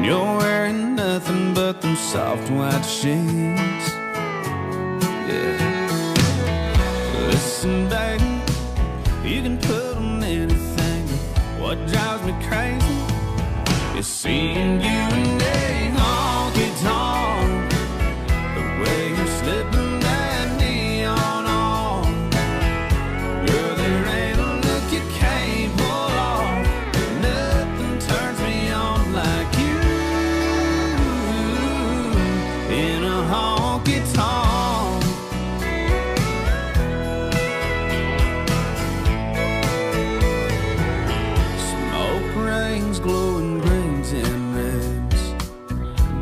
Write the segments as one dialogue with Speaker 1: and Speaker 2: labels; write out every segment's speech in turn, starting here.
Speaker 1: you're wearing nothing but them soft white sheets. Yeah. Listen, baby, you can put on anything, but what drives me crazy is seeing you in a honky-tonk. The way you're slipping that neon on. Girl, there ain't a look you can't pull off. Nothing turns me on like you in a honky-tonk. Smoke rings, glowing greens and reds.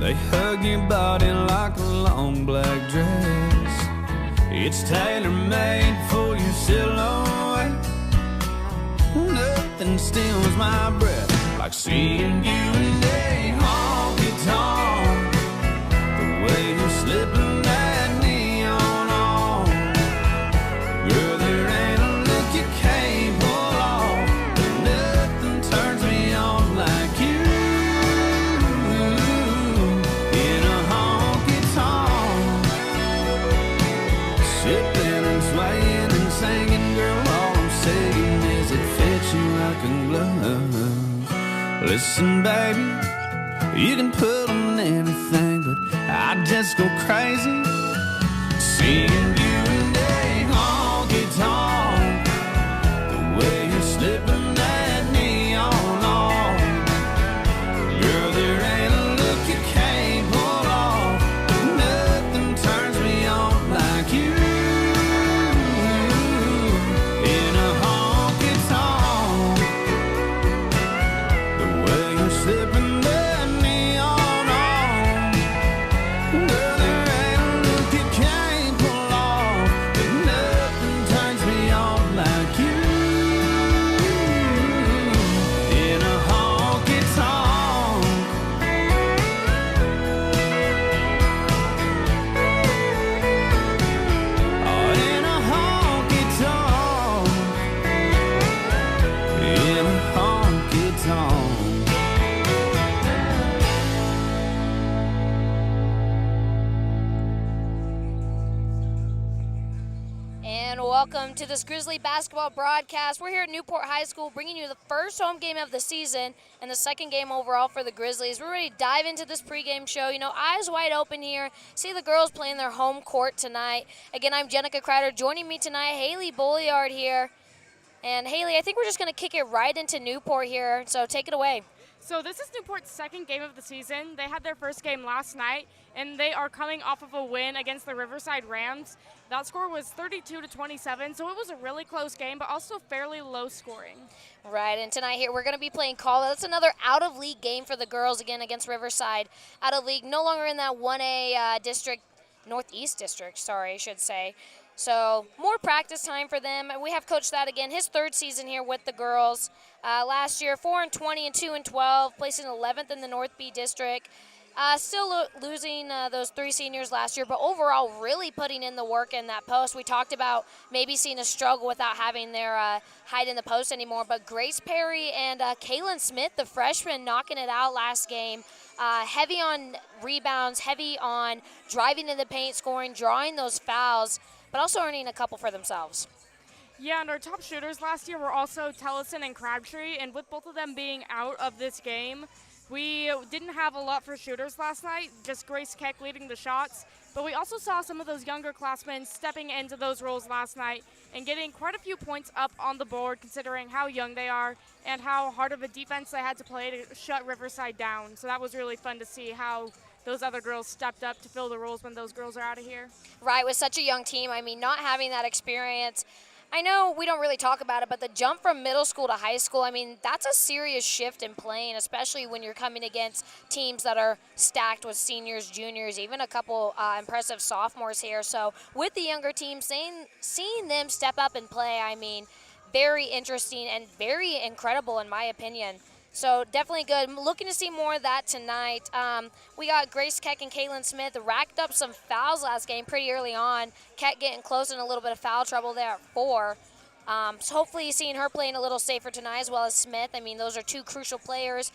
Speaker 1: They hug your body like a long black dress. It's tailor-made for your silhouette. Nothing steals my breath like seeing you in a honky-tonk. The way you're slipping that neon on. Girl, there ain't a look you can't pull off. Nothing turns me on like you in a honky-tonk. Sipping and swaying and singing, girl, all I'm saying is it fits you like a glove. Listen, baby, you can put on anything, but I just go crazy seeing you in a honky-tonk. The way you're slipping that neon on. Girl, there ain't a look you can't pull off. Nothing turns me on like you in a honky-tonk. The way you're slipping that neon on. Girl, there ain't a look you can't pull off. Nothing turns me on like you in a honky-tonk. Oh, in a honky-tonk. In a honky-tonk.
Speaker 2: And welcome to this Grizzly basketball broadcast. We're here at Newport High School bringing you the first home game of the season and the second game overall for the Grizzlies. We're ready to dive into this pregame show. You know, eyes wide open here. See the girls playing their home court tonight. Again, I'm Genica Kreider. Joining me tonight, Hailey Bolliard here. And Hailey, I think we're just going to kick it right into Newport here, so take it away.
Speaker 3: So this is Newport's second game of the season. They had their first game last night, and they are coming off of a win against the Riverside Rams. That score was 32-27, so it was a really close game, but also fairly low scoring.
Speaker 2: Right, and tonight here we're going to be playing Koller. That's another out-of-league game for the girls, again, against Riverside. Out-of-league, no longer in that 1A district, Northeast district, sorry, I should say. So more practice time for them. We have Coach Thad again, his third season here with the girls. Last year, 4-20 and 2-12, placing 11th in the North B district. Still losing those three seniors last year, but overall really putting in the work in that post. We talked about maybe seeing a struggle without having their height in the post anymore, but Grace Perry and Kaylin Smith, the freshman, knocking it out last game. Heavy on rebounds, heavy on driving in the paint, scoring, drawing those fouls, but also earning a couple for themselves.
Speaker 3: Yeah, and our top shooters last year were also Tellison and Crabtree, and with both of them being out of this game, we didn't have a lot for shooters last night, just Grace Keck leading the shots. But we also saw some of those younger classmen stepping into those roles last night and getting quite a few points up on the board considering how young they are and how hard of a defense they had to play to shut Riverside down. So that was really fun to see how those other girls stepped up to fill the roles when those girls are out of here.
Speaker 2: Right, with such a young team, I mean, not having that experience. I know we don't really talk about it, but the jump from middle school to high school, I mean, that's a serious shift in playing, especially when you're coming against teams that are stacked with seniors, juniors, even a couple impressive sophomores here. So with the younger teams, seeing them step up and play, I mean, very interesting and very incredible in my opinion. So definitely good. I'm looking to see more of that tonight. We got Grace Keck and Kaylin Smith racked up some fouls last game pretty early on. Keck getting close in a little bit of foul trouble there at 4. So hopefully seeing her playing a little safer tonight as well as Smith. I mean, those are two crucial players.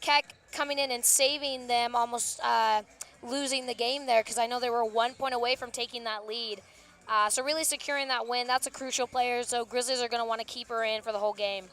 Speaker 2: Keck coming in and saving them, almost losing the game there because I know they were 1 point away from taking that lead. So really securing that win, that's a crucial player. So Grizzlies are going to want to keep her in for the whole game.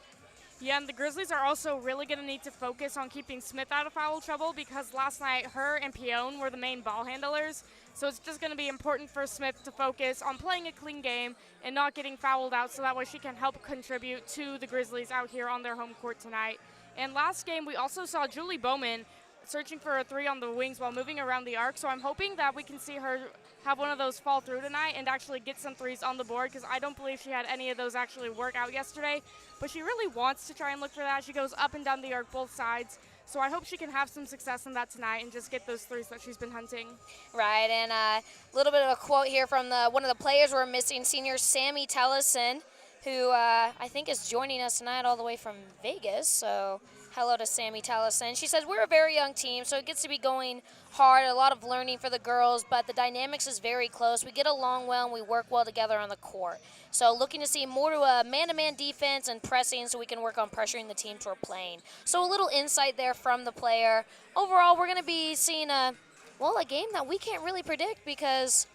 Speaker 3: Yeah, and the Grizzlies are also really going to need to focus on keeping Smith out of foul trouble because last night her and Pione were the main ball handlers. So it's just going to be important for Smith to focus on playing a clean game and not getting fouled out so that way she can help contribute to the Grizzlies out here on their home court tonight. And last game we also saw Julie Bowman searching for a three on the wings while moving around the arc. So I'm hoping that we can see her have one of those fall through tonight and actually get some threes on the board because I don't believe she had any of those actually work out yesterday. But she really wants to try and look for that. She goes up and down the arc both sides. So I hope she can have some success in that tonight and just get those threes that she's been hunting.
Speaker 2: Right, and a little bit of a quote here from one of the players we're missing, senior Sammy Tellison, who I think is joining us tonight all the way from Vegas. So hello to Sammy Tellison. She says, we're a very young team, so it gets to be going hard, a lot of learning for the girls, but the dynamics is very close. We get along well, and we work well together on the court. So looking to see more to a man-to-man defense and pressing so we can work on pressuring the teams we're playing. So a little insight there from the player. Overall, we're going to be seeing a game that we can't really predict because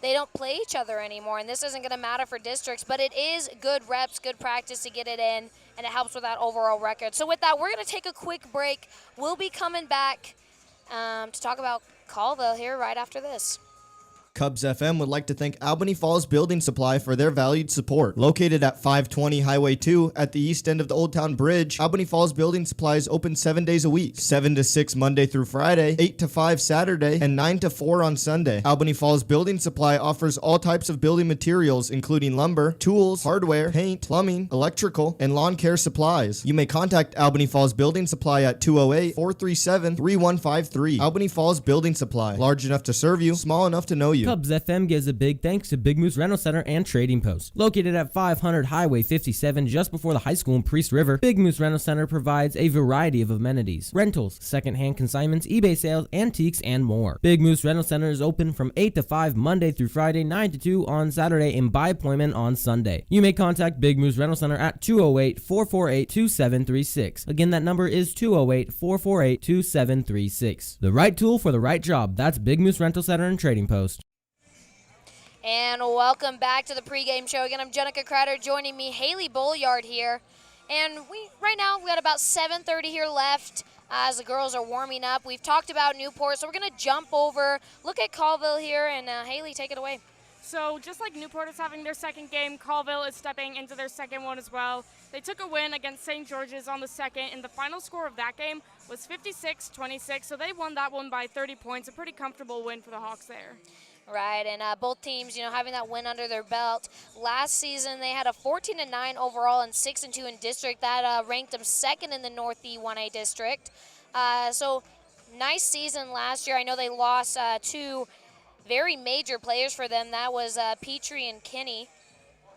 Speaker 2: they don't play each other anymore, and this isn't going to matter for districts, but it is good reps, good practice to get it in, and it helps with that overall record. So with that, we're going to take a quick break. We'll be coming back to talk about Colville here right after this.
Speaker 4: KUBS FM would like to thank Albany Falls Building Supply for their valued support. Located at 520 Highway 2 at the east end of the Old Town Bridge, Albany Falls Building Supply is open 7 days a week, 7 to 6 Monday through Friday, 8 to 5 Saturday, and 9 to 4 on Sunday. Albany Falls Building Supply offers all types of building materials including lumber, tools, hardware, paint, plumbing, electrical, and lawn care supplies. You may contact Albany Falls Building Supply at 208-437-3153. Albany Falls Building Supply, large enough to serve you, small enough to know you.
Speaker 5: KUBS FM gives a big thanks to Big Moose Rental Center and Trading Post. Located at 500 Highway 57 just before the high school in Priest River, Big Moose Rental Center provides a variety of amenities, rentals, second-hand consignments, eBay sales, antiques, and more. Big Moose Rental Center is open from 8 to 5 Monday through Friday, 9 to 2 on Saturday, and by appointment on Sunday. You may contact Big Moose Rental Center at 208-448-2736. Again, that number is 208-448-2736. The right tool for the right job. That's Big Moose Rental Center and Trading Post.
Speaker 2: And welcome back to the pregame show. Again, I'm Genica Kreider, joining me, Hailey Bolliard here. And right now, we got about 7:30 here left as the girls are warming up. We've talked about Newport, so we're going to jump over, look at Colville here, and Hailey, take it away.
Speaker 3: So just like Newport is having their second game, Colville is stepping into their second one as well. They took a win against St. George's on the second, and the final score of that game was 56-26, so they won that one by 30 points, a pretty comfortable win for the Hawks there.
Speaker 2: Right, and both teams, having that win under their belt. Last season, they had a 14-9 overall and 6-2 in district. That ranked them second in the North E1A district. So nice season last year. I know they lost two very major players for them. That was Petrie and Kinney,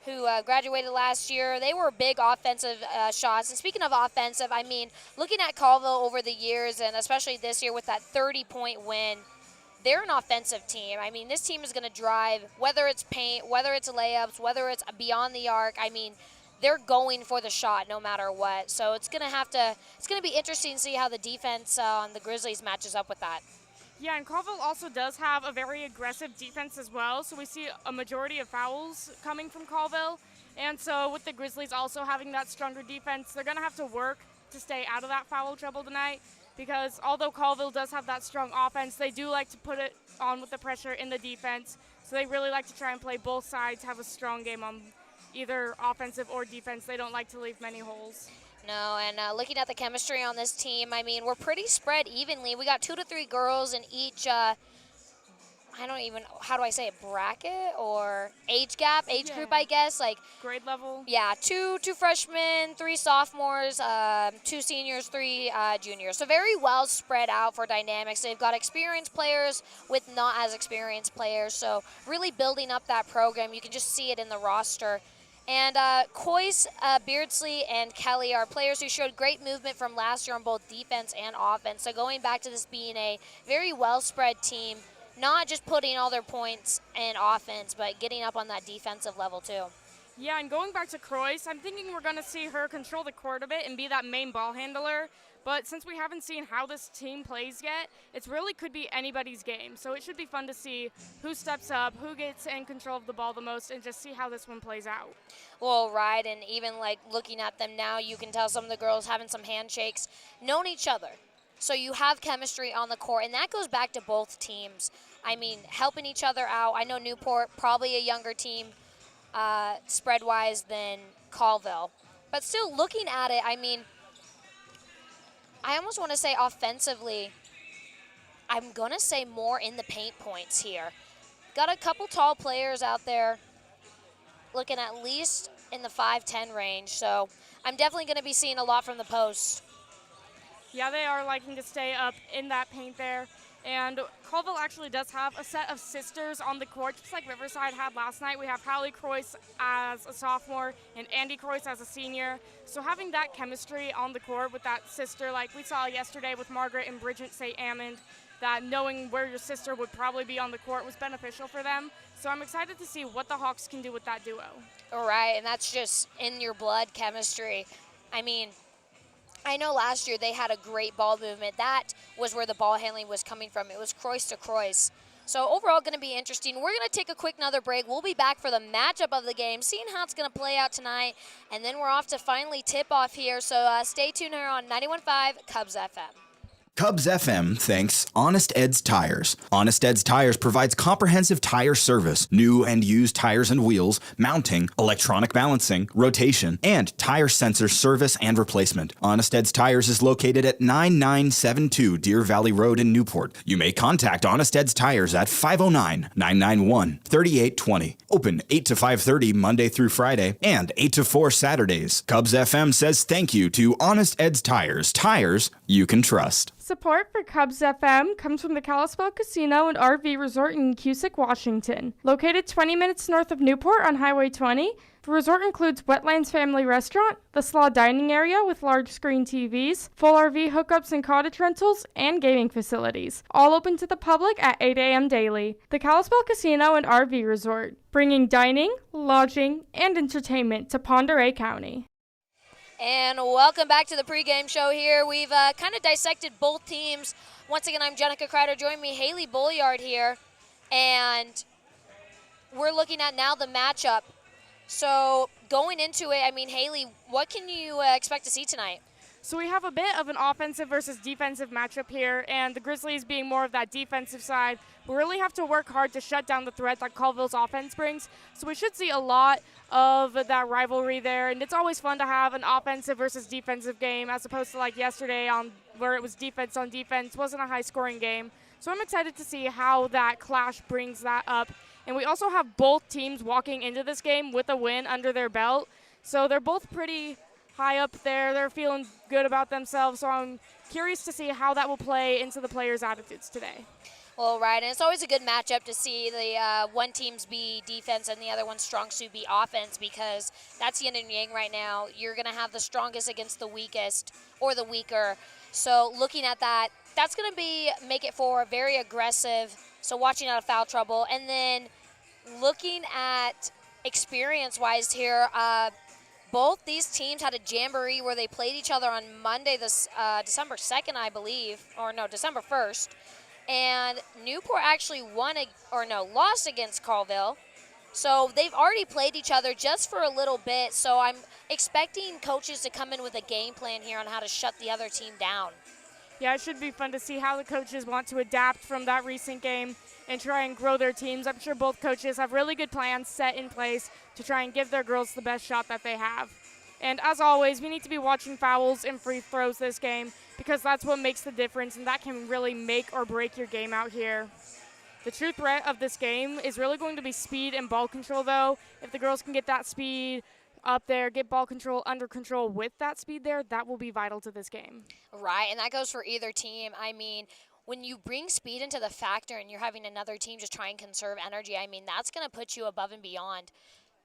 Speaker 2: who graduated last year. They were big offensive shots. And speaking of offensive, I mean, looking at Colville over the years, and especially this year with that 30-point win, they're an offensive team. I mean, this team is going to drive, whether it's paint, whether it's layups, whether it's beyond the arc. I mean, they're going for the shot no matter what. So it's going to be interesting to see how the defense on the Grizzlies matches up with that.
Speaker 3: Yeah, and Colville also does have a very aggressive defense as well. So we see a majority of fouls coming from Colville. And so with the Grizzlies also having that stronger defense, they're going to have to work to stay out of that foul trouble tonight. Because although Colville does have that strong offense, they do like to put it on with the pressure in the defense. So they really like to try and play both sides, have a strong game on either offensive or defense. They don't like to leave many holes.
Speaker 2: No, and looking at the chemistry on this team, I mean, we're pretty spread evenly. We got 2 to 3 girls in each, how do I say it, bracket or age group, I guess. Like
Speaker 3: grade level?
Speaker 2: Yeah, two freshmen, 3 sophomores, 2 seniors, 3 juniors. So very well spread out for dynamics. They've got experienced players with not as experienced players. So really building up that program. You can just see it in the roster. And Coyce, Beardsley, and Kelly are players who showed great movement from last year on both defense and offense. So going back to this being a very well-spread team, not just putting all their points in offense, but getting up on that defensive level too.
Speaker 3: Yeah, and going back to Croix, I'm thinking we're going to see her control the court a bit and be that main ball handler. But since we haven't seen how this team plays yet, it really could be anybody's game. So it should be fun to see who steps up, who gets in control of the ball the most, and just see how this one plays out.
Speaker 2: Well, right, and even like looking at them now, you can tell some of the girls having some handshakes, known each other. So you have chemistry on the court, and that goes back to both teams. I mean, helping each other out. I know Newport, probably a younger team spread-wise than Colville. But still looking at it, I mean, I almost want to say offensively, I'm going to say more in the paint points here. Got a couple tall players out there looking at least in the 5'10" range, so I'm definitely going to be seeing a lot from the post.
Speaker 3: Yeah, they are liking to stay up in that paint there. And Colville actually does have a set of sisters on the court, just like Riverside had last night. We have Hailey Croix as a sophomore and Andy Croix as a senior. So having that chemistry on the court with that sister, like we saw yesterday with Margaret and Bridget St. Amand, that knowing where your sister would probably be on the court was beneficial for them. So I'm excited to see what the Hawks can do with that duo.
Speaker 2: All right, and that's just in your blood chemistry. I mean, I know last year they had a great ball movement. That was where the ball handling was coming from. It was Croix to Croix. So overall going to be interesting. We're going to take a quick another break. We'll be back for the matchup of the game, seeing how it's going to play out tonight. And then we're off to finally tip off here. So stay tuned here on 91.5 KUBS FM.
Speaker 6: KUBS FM thanks Honest Ed's Tires. Honest Ed's Tires provides comprehensive tire service, new and used tires and wheels, mounting, electronic balancing, rotation, and tire sensor service and replacement. Honest Ed's Tires is located at 9972 Deer Valley Road in Newport. You may contact Honest Ed's Tires at 509-991-3820. Open 8 to 5:30 Monday through Friday and 8 to 4 Saturdays. KUBS FM says thank you to Honest Ed's Tires. Tires you can trust.
Speaker 3: Support for KUBS FM comes from the Kalispell Casino and RV Resort in Cusick, Washington. Located 20 minutes north of Newport on Highway 20, the resort includes Wetlands Family Restaurant, the Slaw Dining Area with large screen TVs, full RV hookups and cottage rentals, and gaming facilities. All open to the public at 8 a.m. daily. The Kalispell Casino and RV Resort, bringing dining, lodging, and entertainment to Pend Oreille County.
Speaker 2: And welcome back to the pregame show here. We've kind of dissected both teams. Once again, I'm Genica Kreider. Join me, Hailey Bolliard here. And we're looking at now the matchup. So going into it, I mean, Hailey, what can you expect to see tonight?
Speaker 3: So we have a bit of an offensive versus defensive matchup here, and the Grizzlies being more of that defensive side, we really have to work hard to shut down the threat that Colville's offense brings. So we should see a lot of that rivalry there, and it's always fun to have an offensive versus defensive game as opposed to like yesterday where it was defense on defense. It wasn't a high-scoring game. So I'm excited to see how that clash brings that up. And we also have both teams walking into this game with a win under their belt. So they're both pretty high up there. They're feeling good about themselves. So I'm curious to see how that will play into the players' attitudes today.
Speaker 2: Well, right, and it's always a good matchup to see the one team's be defense and the other one's strong suit be offense, because that's yin and yang right now. You're going to have the strongest against the weakest or the weaker. So looking at that, that's going to make it for very aggressive, so watching out of foul trouble. And then looking at experience-wise here, both these teams had a jamboree where they played each other on Monday, December 2nd, I believe, or no, December 1st. And Newport actually lost against Colville. So they've already played each other just for a little bit. So I'm expecting coaches to come in with a game plan here on how to shut the other team down.
Speaker 3: Yeah, it should be fun to see how the coaches want to adapt from that recent game and try and grow their teams. I'm sure both coaches have really good plans set in place to try and give their girls the best shot that they have. And as always, we need to be watching fouls and free throws this game, because that's what makes the difference, and that can really make or break your game out here. The true threat of this game is really going to be speed and ball control, though. If the girls can get that speed up there, get ball control under control with that speed there, that will be vital to this game.
Speaker 2: Right, and that goes for either team. I mean, when you bring speed into the factor and you're having another team just try and conserve energy, I mean, that's going to put you above and beyond.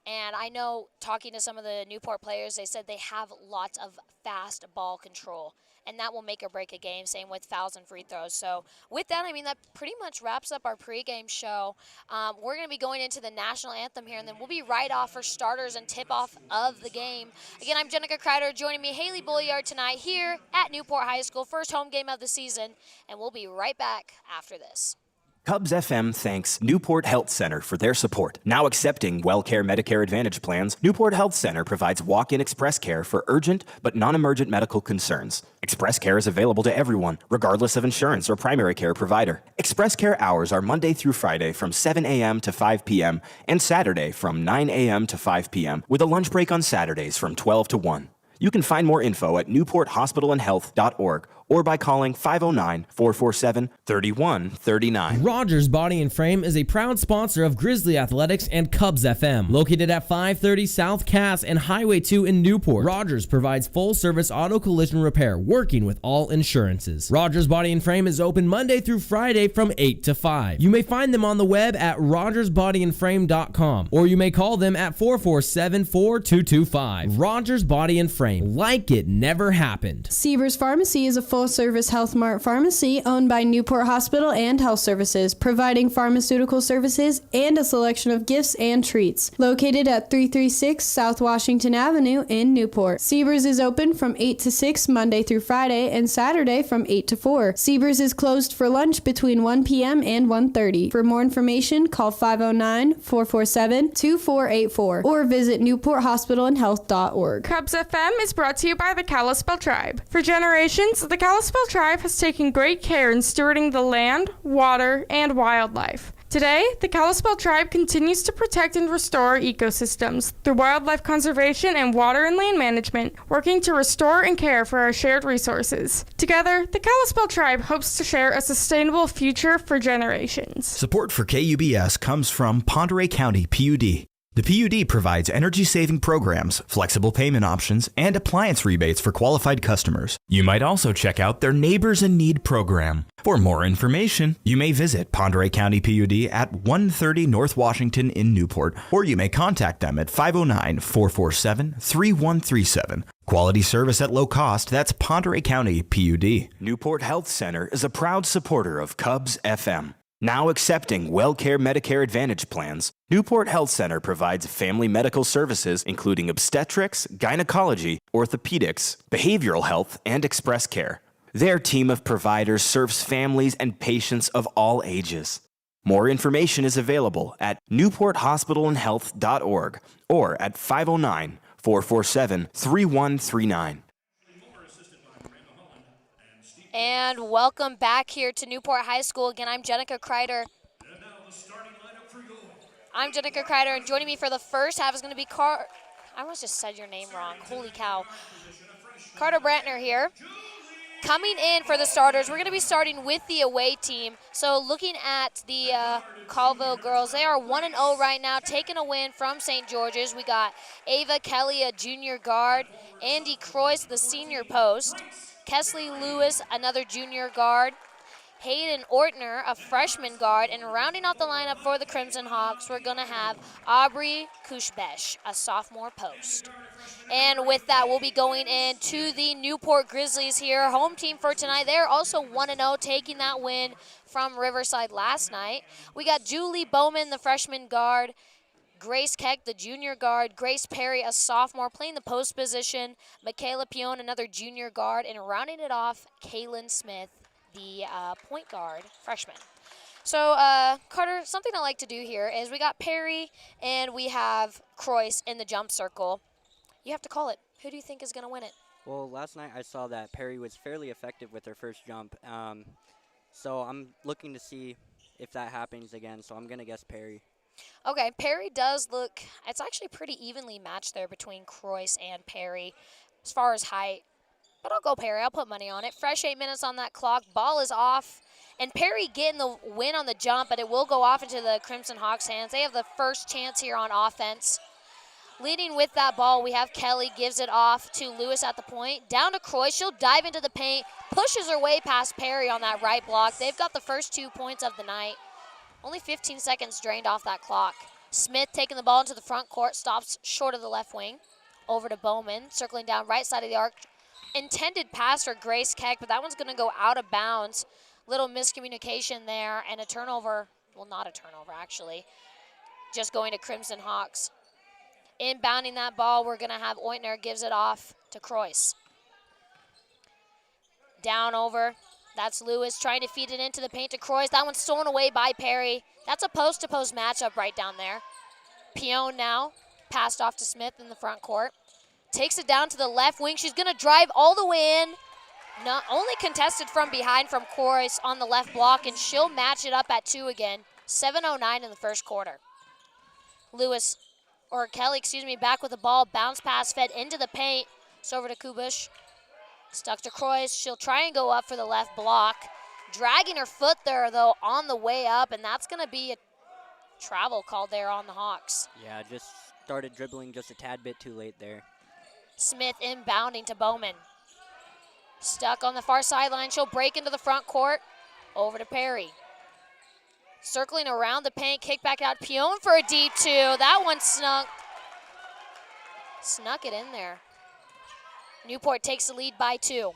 Speaker 2: And I know talking to some of the Newport players, they said they have lots of fast ball control. and that will make or break a game, same with fouls and free throws. So with that, I mean, that pretty much wraps up our pregame show. We're going to be going into the national anthem here, and then we'll be right off for starters and tip-off of the game. Again, I'm Genica Kreider. Joining me, Hailey Bulliard tonight here at Newport High School, first home game of the season, and we'll be right back after this.
Speaker 6: KUBS FM thanks Newport Health Center for their support. Now accepting WellCare Medicare Advantage plans, Newport Health Center provides walk-in express care for urgent but non-emergent medical concerns. Express care is available to everyone, regardless of insurance or primary care provider. Express care hours are Monday through Friday from 7 a.m. to 5 p.m. and Saturday from 9 a.m. to 5 p.m. with a lunch break on Saturdays from 12 to 1. You can find more info at newporthospitalandhealth.org or by calling 509-447-3139.
Speaker 5: Rogers Body and Frame is a proud sponsor of Grizzly Athletics and KUBS FM. Located at 530 South Cass and Highway 2 in Newport, Rogers provides full-service auto collision repair, working with all insurances. Rogers Body and Frame is open Monday through Friday from 8 to 5. You may find them on the web at rogersbodyandframe.com, or you may call them at 447-4225. Rogers Body and Frame, like it never happened.
Speaker 7: Sievers Pharmacy is a full-service Health Mart pharmacy owned by Newport Hospital and Health Services, providing pharmaceutical services and a selection of gifts and treats. Located at 336 South Washington Avenue in Newport. Sievers is open from 8 to 6 Monday through Friday and Saturday from 8 to 4. Sievers is closed for lunch between 1 p.m. and 1:30. For more information, call 509-447-2484 or visit newporthospitalandhealth.org.
Speaker 3: KUBS FM is brought to you by the Kalispel Tribe. For generations, the Kalispel Tribe has taken great care in stewarding the land, water, and wildlife. Today, the Kalispel Tribe continues to protect and restore our ecosystems through wildlife conservation and water and land management, working to restore and care for our shared resources. Together, the Kalispel Tribe hopes to share a sustainable future for generations.
Speaker 6: Support for KUBS comes from Ponderay County PUD. The PUD provides energy-saving programs, flexible payment options, and appliance rebates for qualified customers. You might also check out their Neighbors in Need program. For more information, you may visit Ponderay County PUD at 130 North Washington in Newport, or you may contact them at 509-447-3137. Quality service at low cost, that's Ponderay County PUD. Newport Health Center is a proud supporter of KUBS FM. Now accepting WellCare Medicare Advantage plans, Newport Health Center provides family medical services including obstetrics, gynecology, orthopedics, behavioral health, and express care. Their team of providers serves families and patients of all ages. More information is available at newporthospitalandhealth.org or at 509-447-3139.
Speaker 2: And welcome back here to Newport High School. Again, I'm Genica Kreider. I'm Genica Kreider, and joining me for the first half is going to be I almost just said your name wrong. Holy cow. Carter Brandtner here. Coming in for the starters, we're going to be starting with the away team. So looking at the Colville girls, they are 1-0 right now, taking a win from St. George's. We got Ava Kelly, a junior guard, Andy Croyce, the senior post, Kesley Lewis, another junior guard, Hayden Ortner, a freshman guard, and rounding out the lineup for the Crimson Hawks, we're going to have Aubrey Kushbesh, a sophomore post. And with that, we'll be going into the Newport Grizzlies here, home team for tonight. They're also 1-0, taking that win from Riverside last night. We got Julie Bowman, the freshman guard, Grace Keck, the junior guard, Grace Perry, a sophomore, playing the post position, Michaela Pion, another junior guard, and rounding it off, Kaylin Smith, the point guard, freshman. So, Carter, something I like to do here is we got Perry and we have Croyce in the jump circle. You have to call it. Who do you think is going to win it?
Speaker 8: Well, last night I saw that Perry was fairly effective with her first jump. So I'm looking to see if that happens again, so I'm going to guess Perry.
Speaker 2: Okay, Perry does look, it's actually pretty evenly matched there between Croyce and Perry as far as height. But I'll go Perry. I'll put money on it. Fresh 8 minutes on that clock. Ball is off. And Perry getting the win on the jump, but it will go off into the Crimson Hawks' hands. They have the first chance here on offense. Leading with that ball, we have Kelly, gives it off to Lewis at the point. Down to Croyce. She'll dive into the paint, pushes her way past Perry on that right block. They've got the first 2 points of the night. Only 15 seconds drained off that clock. Smith taking the ball into the front court, stops short of the left wing. Over to Bowman, circling down right side of the arc. intended pass for Grace Keck, but that one's going to go out of bounds. Little miscommunication there and a turnover. Well, not a turnover, actually. Just going to Crimson Hawks. Inbounding that ball, we're going to have Ointner gives it off to Croix. Down over. That's Lewis trying to feed it into the paint to Croix. That one's stolen away by Perry. That's a post-to-post matchup right down there. Pion now passed off to Smith in the front court. Takes it down to the left wing. She's going to drive all the way in. Not only contested from behind from Croix on the left block, and she'll match it up at 2 again. 7:09 in the first quarter. Kelly, back with the ball. Bounce pass fed into the paint. It's over to Kubush. Stuck to Croix. She'll try and go up for the left block. Dragging her foot there, though, on the way up, and that's going to be a travel called there on the Hawks.
Speaker 8: Yeah, just started dribbling just a tad bit too late there.
Speaker 2: Smith inbounding to Bowman. Stuck on the far sideline. She'll break into the front court. Over to Perry. Circling around the paint. Kick back out. Pion for a deep 2. That one snuck it in there. Newport takes the lead by 2.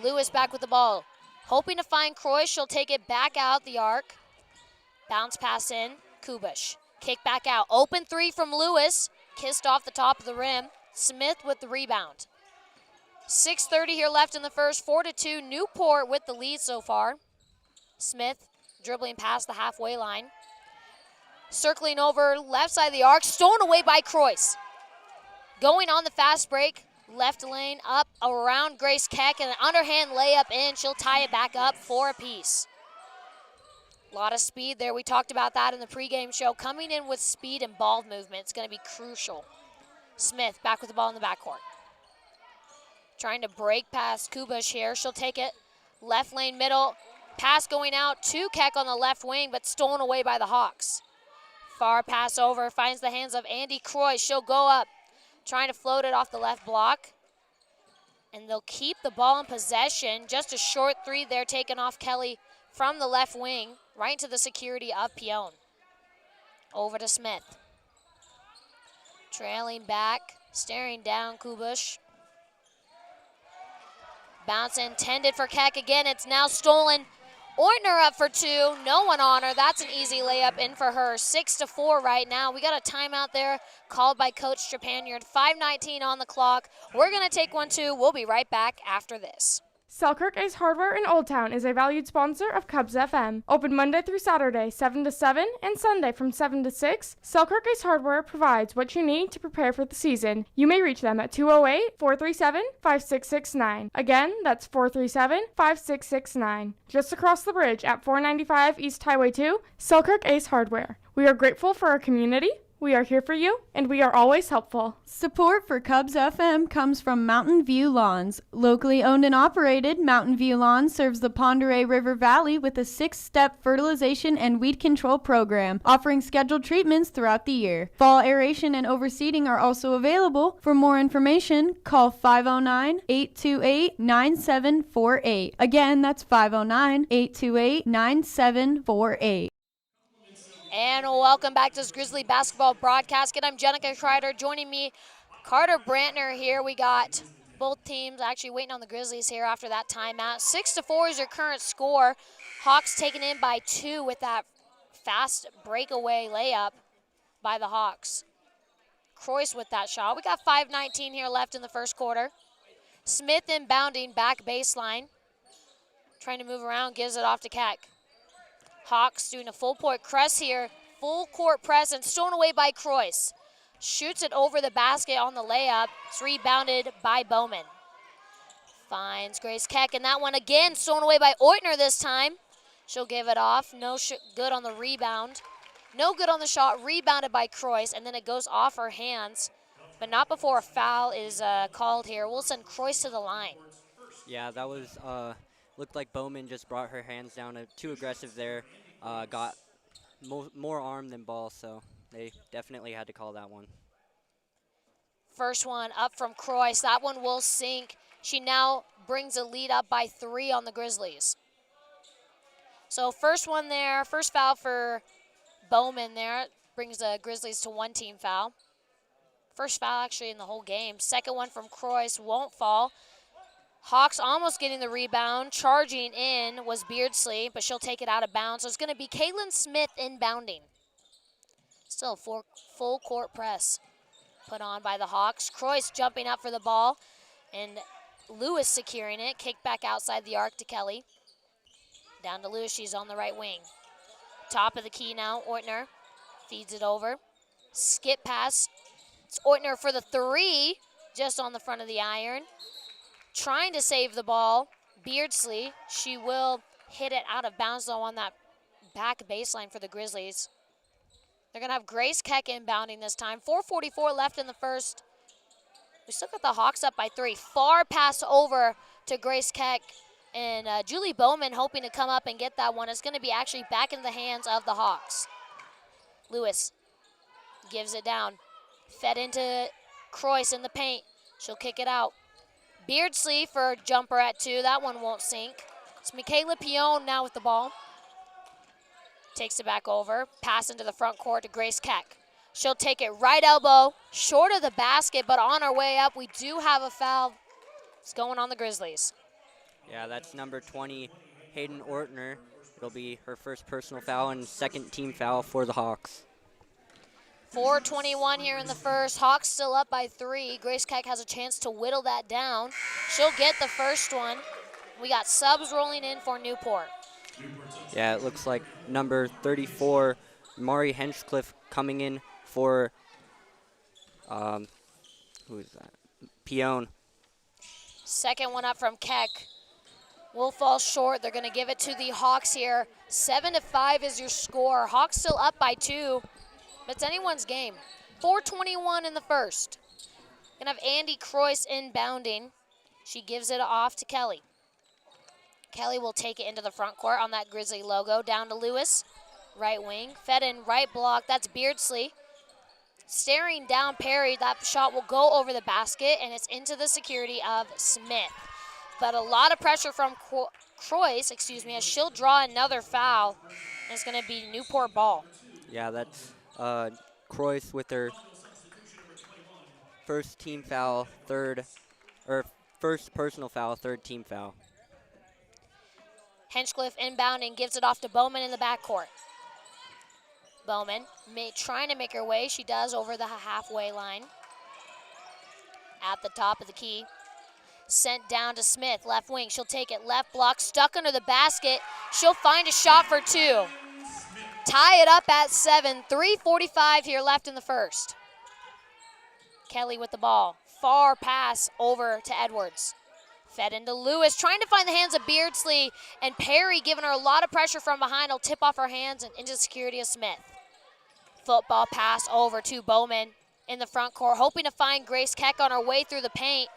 Speaker 2: Lewis back with the ball. Hoping to find Croix. She'll take it back out the arc. Bounce pass in. Kubush. Kick back out. Open 3 from Lewis. Kissed off the top of the rim. Smith with the rebound. 6:30 here left in the first. 4-2. Newport with the lead so far. Smith dribbling past the halfway line. Circling over left side of the arc. Stolen away by Croix. Going on the fast break. Left lane up around Grace Keck, and an underhand layup in. She'll tie it back up 4 apiece. A lot of speed there. We talked about that in the pregame show. Coming in with speed and ball movement, it's going to be crucial. Smith back with the ball in the backcourt. Trying to break past Kubush here. She'll take it left lane middle. Pass going out to Keck on the left wing, but stolen away by the Hawks. Far pass over, finds the hands of Andy Croix. She'll go up, trying to float it off the left block. And they'll keep the ball in possession. Just a short 3 there taken off Kelly from the left wing, right into the security of Pion. Over to Smith. Trailing back, staring down Kubush. Bounce intended for Keck again. It's now stolen. Ointner up for 2. No one on her. That's an easy layup in for her. 6-4 right now. We got a timeout there called by Coach Trepaniard. 5:19 on the clock. We're going to take one, too. We'll be right back after this.
Speaker 3: Selkirk Ace Hardware in Old Town is a valued sponsor of KUBS FM. Open Monday through Saturday, 7 to 7, and Sunday from 7 to 6. Selkirk Ace Hardware provides what you need to prepare for the season. You may reach them at 208-437-5669. Again, that's 437-5669. Just across the bridge at 495 East Highway 2, Selkirk Ace Hardware. We are grateful for our community. We are here for you, and we are always helpful.
Speaker 7: Support for KUBS FM comes from Mountain View Lawns. Locally owned and operated, Mountain View Lawns serves the Pend Oreille River Valley with a 6-step fertilization and weed control program, offering scheduled treatments throughout the year. Fall aeration and overseeding are also available. For more information, call 509-828-9748. Again, that's 509-828-9748.
Speaker 2: And welcome back to this Grizzly basketball broadcast. I'm Genica Kreider. Joining me, Carter Brandtner here. We got both teams actually waiting on the Grizzlies here after that timeout. 6-4 is your current score. Hawks taken in by 2 with that fast breakaway layup by the Hawks. Croix with that shot. We got 5:19 here left in the first quarter. Smith inbounding back baseline. Trying to move around, gives it off to Keck. Hawks doing a full court press here. Full court press and stolen away by Croix. Shoots it over the basket on the layup. It's rebounded by Bowman. Finds Grace Keck, and that one again stolen away by Ointner this time. She'll give it off. No good on the rebound. No good on the shot. Rebounded by Croix, and then it goes off her hands. But not before a foul is called here. We'll send Croix to the line.
Speaker 8: Yeah, that was looked like Bowman just brought her hands down. Too aggressive there. Got more arm than ball, so they definitely had to call that one.
Speaker 2: First one up from Croix. That one will sink. She now brings a lead up by 3 on the Grizzlies. So first one there, first foul for Bowman there. Brings the Grizzlies to 1-team foul. First foul actually in the whole game. Second one from Croix won't fall. Hawks almost getting the rebound. Charging in was Beardsley, but she'll take it out of bounds. So it's going to be Caitlin Smith inbounding. Still a full court press put on by the Hawks. Croyce jumping up for the ball, and Lewis securing it. Kick back outside the arc to Kelly. Down to Lewis, she's on the right wing. Top of the key now, Ortner feeds it over. Skip pass. It's Ortner for the three, just on the front of the iron. Trying to save the ball, Beardsley. She will hit it out of bounds, though, on that back baseline for the Grizzlies. They're going to have Grace Keck inbounding this time. 4:44 left in the first. We still got the Hawks up by 3. Far pass over to Grace Keck. And Julie Bowman hoping to come up and get that one. It's going to be actually back in the hands of the Hawks. Lewis gives it down. Fed into Croyce in the paint. She'll kick it out. Beardsley for a jumper at 2. That one won't sink. It's Michaela Pion now with the ball. Takes it back over. Pass into the front court to Grace Keck. She'll take it right elbow, short of the basket, but on our way up, we do have a foul. It's going on the Grizzlies.
Speaker 8: Yeah, that's number 20, Hayden Ortner. It'll be her first personal foul and second team foul for the Hawks.
Speaker 2: 4:21 here in the first. Hawks still up by 3. Grace Keck has a chance to whittle that down. She'll get the first one. We got subs rolling in for Newport.
Speaker 8: Yeah, it looks like number 34, Mari Henchcliffe, coming in for, who is that? Pion.
Speaker 2: Second one up from Keck. Will fall short. They're going to give it to the Hawks here. 7-5 is your score. Hawks still up by 2. But it's anyone's game. 4:21 in the first. Gonna have Andy Croyce inbounding. She gives it off to Kelly. Kelly will take it into the front court on that Grizzly logo. Down to Lewis, right wing. Fed in, right block. That's Beardsley. Staring down Perry. That shot will go over the basket, and it's into the security of Smith. But a lot of pressure from Croyce, as she'll draw another foul. And it's gonna be Newport ball.
Speaker 8: Yeah, that's Croyce with her first team foul, first personal foul, third team foul.
Speaker 2: Henchcliffe inbounding, gives it off to Bowman in the backcourt. Bowman trying to make her way. She does over the halfway line. At the top of the key. Sent down to Smith, left wing. She'll take it, left block, stuck under the basket. She'll find a shot for 2. Tie it up at 7. 3:45 here left in the first. Kelly with the ball. Far pass over to Edwards. Fed into Lewis, trying to find the hands of Beardsley, and Perry giving her a lot of pressure from behind. Will tip off her hands and into the security of Smith. Football pass over to Bowman in the front court, hoping to find Grace Keck on her way through the paint.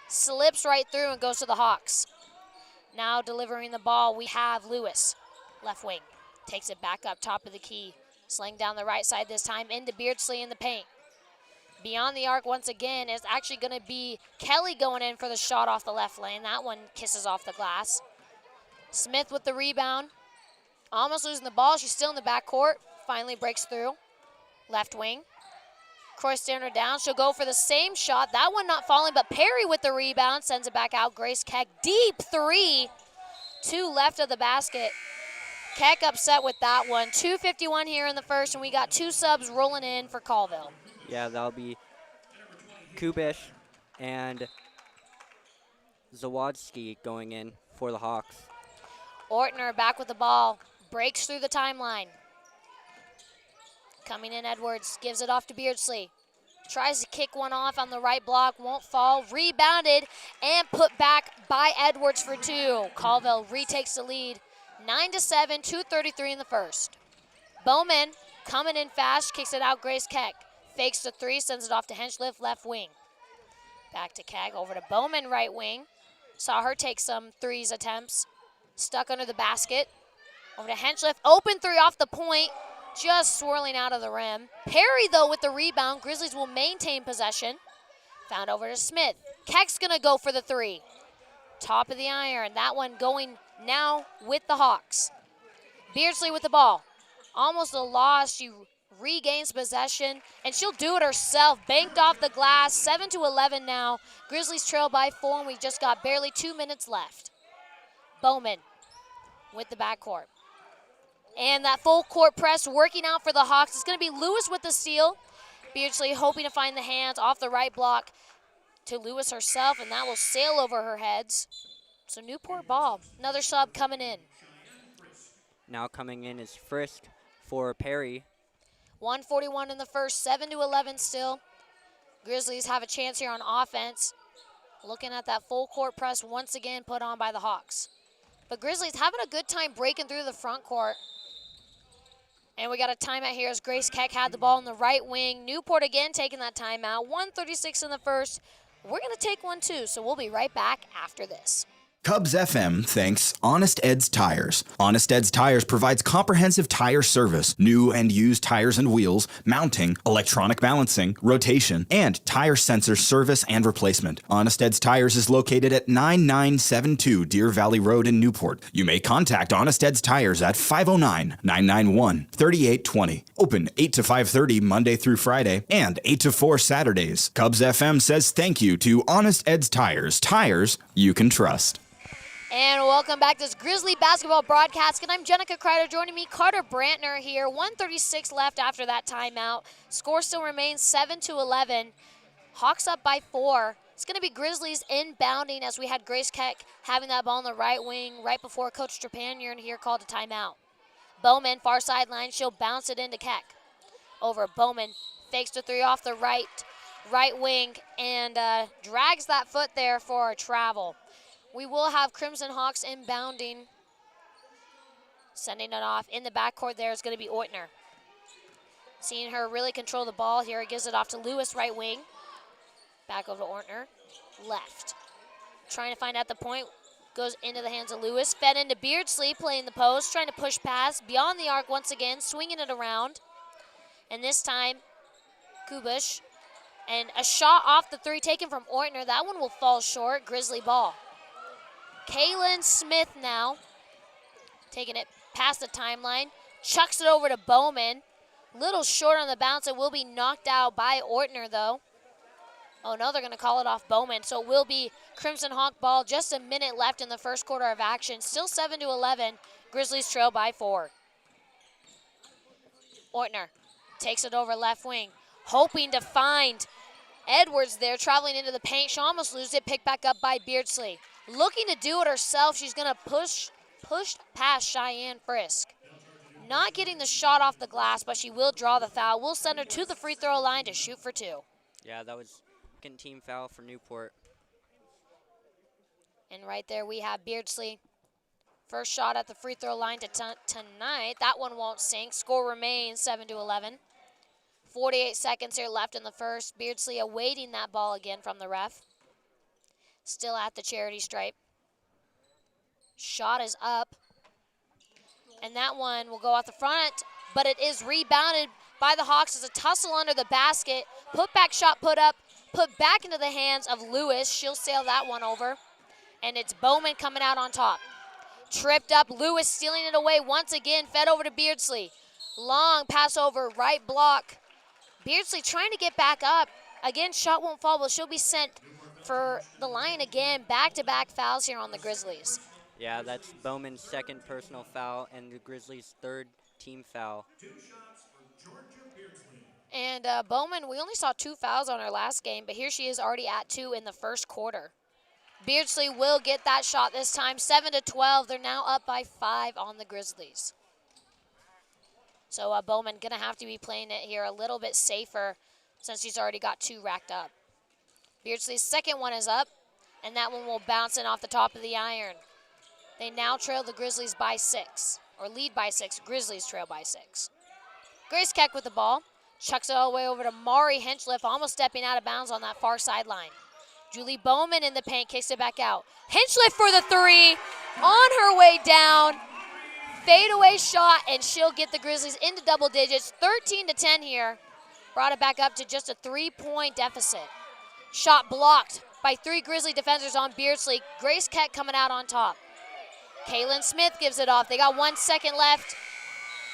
Speaker 2: Slips right through and goes to the Hawks. Now delivering the ball, we have Lewis, left wing. Takes it back up top of the key. Sling down the right side this time into Beardsley in the paint. Beyond the arc once again is actually going to be Kelly going in for the shot off the left lane. That one kisses off the glass. Smith with the rebound. Almost losing the ball. She's still in the backcourt. Finally breaks through. Left wing. Croyce staring her down. She'll go for the same shot. That one not falling, but Perry with the rebound sends it back out. Grace Keck, deep 3. 2 left of the basket. Keck upset with that one. 2:51 here in the first, and we got 2 subs rolling in for Colville.
Speaker 8: Yeah, that'll be Kubish and Zawadzki going in for the Hawks.
Speaker 2: Ortner back with the ball. Breaks through the timeline. Coming in, Edwards gives it off to Beardsley. Tries to kick one off on the right block, won't fall. Rebounded and put back by Edwards for 2. Colville retakes the lead. 9-7, 2:33 in the first. Bowman coming in fast, kicks it out. Grace Keck fakes the 3, sends it off to Henchcliffe, left wing. Back to Keck, over to Bowman, right wing. Saw her take some 3s attempts. Stuck under the basket. Over to Henchcliffe, open 3 off the point, just swirling out of the rim. Perry, though, with the rebound. Grizzlies will maintain possession. Found over to Smith. Keck's gonna go for the 3. Top of the iron, that one going now with the Hawks. Beardsley with the ball. Almost a loss. She regains possession, and she'll do it herself. Banked off the glass, 7-11 now. Grizzlies trail by 4, and we just got barely 2 minutes left. Bowman with the backcourt. And that full court press working out for the Hawks. It's going to be Lewis with the steal. Beardsley hoping to find the hands off the right block to Lewis herself, and that will sail over her heads. So Newport ball. Another sub coming in.
Speaker 8: Now coming in is Frisk for Perry.
Speaker 2: 1:41 in the first, 7-11 still. Grizzlies have a chance here on offense. Looking at that full court press once again put on by the Hawks. But Grizzlies having a good time breaking through the front court. And we got a timeout here as Grace Keck had the ball in the right wing. Newport again taking that timeout. 1:36 in the first. We're going to take one too, so we'll be right back after this.
Speaker 6: KUBS FM thanks Honest Ed's Tires. Honest Ed's Tires provides comprehensive tire service, new and used tires and wheels, mounting, electronic balancing, rotation, and tire sensor service and replacement. Honest Ed's Tires is located at 9972 Deer Valley Road in Newport. You may contact Honest Ed's Tires at 509-991-3820. Open 8 to 5:30 Monday through Friday and 8 to 4 Saturdays. KUBS FM says thank you to Honest Ed's Tires. Tires you can trust.
Speaker 2: And welcome back to this Grizzly basketball broadcast. And I'm Genica Kreider, joining me, Carter Brandtner here. 1:36 left after that timeout. Score still remains 7-11. Hawks up by 4. It's going to be Grizzlies inbounding as we had Grace Keck having that ball on the right wing right before Coach Trepanier here called a timeout. Bowman, far sideline. She'll bounce it into Keck. Over Bowman, fakes the three off the right wing and drags that foot there for a travel. We will have Crimson Hawks inbounding. Sending it off in the backcourt there is going to be Oitner. Seeing her really control the ball here, gives it off to Lewis, right wing. Back over to Oitner, left. Trying to find out the point, goes into the hands of Lewis. Fed into Beardsley, playing the post, trying to push pass beyond the arc once again, swinging it around. And this time, Kubush. And a shot off the three taken from Oitner. That one will fall short. Grizzly ball. Kaylin Smith now, taking it past the timeline, chucks it over to Bowman. Little short on the bounce. It will be knocked out by Oitner, though. Oh, no, they're going to call it off Bowman. So it will be Crimson Hawk ball. Just a minute left in the first quarter of action. Still 7-11. Grizzlies trail by 4. Oitner takes it over left wing, hoping to find Edwards there, traveling into the paint. She almost loses it. Picked back up by Beardsley. Looking to do it herself. She's going to push past Cheyenne Frisk. Not getting the shot off the glass, but she will draw the foul. We'll send her to the free throw line to shoot for 2.
Speaker 8: Yeah, that was second team foul for Newport.
Speaker 2: And right there we have Beardsley. First shot at the free throw line tonight. That one won't sink. Score remains 7-11. 48 seconds here left in the first. Beardsley awaiting that ball again from the ref. Still at the charity stripe. Shot is up. And that one will go off the front, but it is rebounded by the Hawks as a tussle under the basket. Put back shot put up, put back into the hands of Lewis. She'll sail that one over. And it's Bowman coming out on top. Tripped up, Lewis stealing it away once again, fed over to Beardsley. Long pass over, right block. Beardsley trying to get back up. Again, shot won't fall, but she'll be sent for the line again. Back-to-back fouls here on the Grizzlies.
Speaker 8: Yeah, that's Bowman's second personal foul and the Grizzlies' third team foul.
Speaker 2: And Bowman, we only saw 2 fouls on her last game, but here she is already at 2 in the first quarter. Beardsley will get that shot this time, 7-12. They're now up by 5 on the Grizzlies. So Bowman going to have to be playing it here a little bit safer since she's already got 2 racked up. Beardsley's second one is up, and that one will bounce in off the top of the iron. They now trail the Grizzlies by 6, or lead by 6. Grizzlies trail by 6. Grace Keck with the ball. Chucks it all the way over to Mari Henchliff, almost stepping out of bounds on that far sideline. Julie Bowman in the paint, kicks it back out. Henchliff for the 3, on her way down. Fadeaway shot, and she'll get the Grizzlies into double digits. 13-10 here. Brought it back up to just a 3-point deficit. Shot blocked by 3 Grizzly defenders on Beardsley. Grace Keck coming out on top. Kaylin Smith gives it off. They got 1 second left.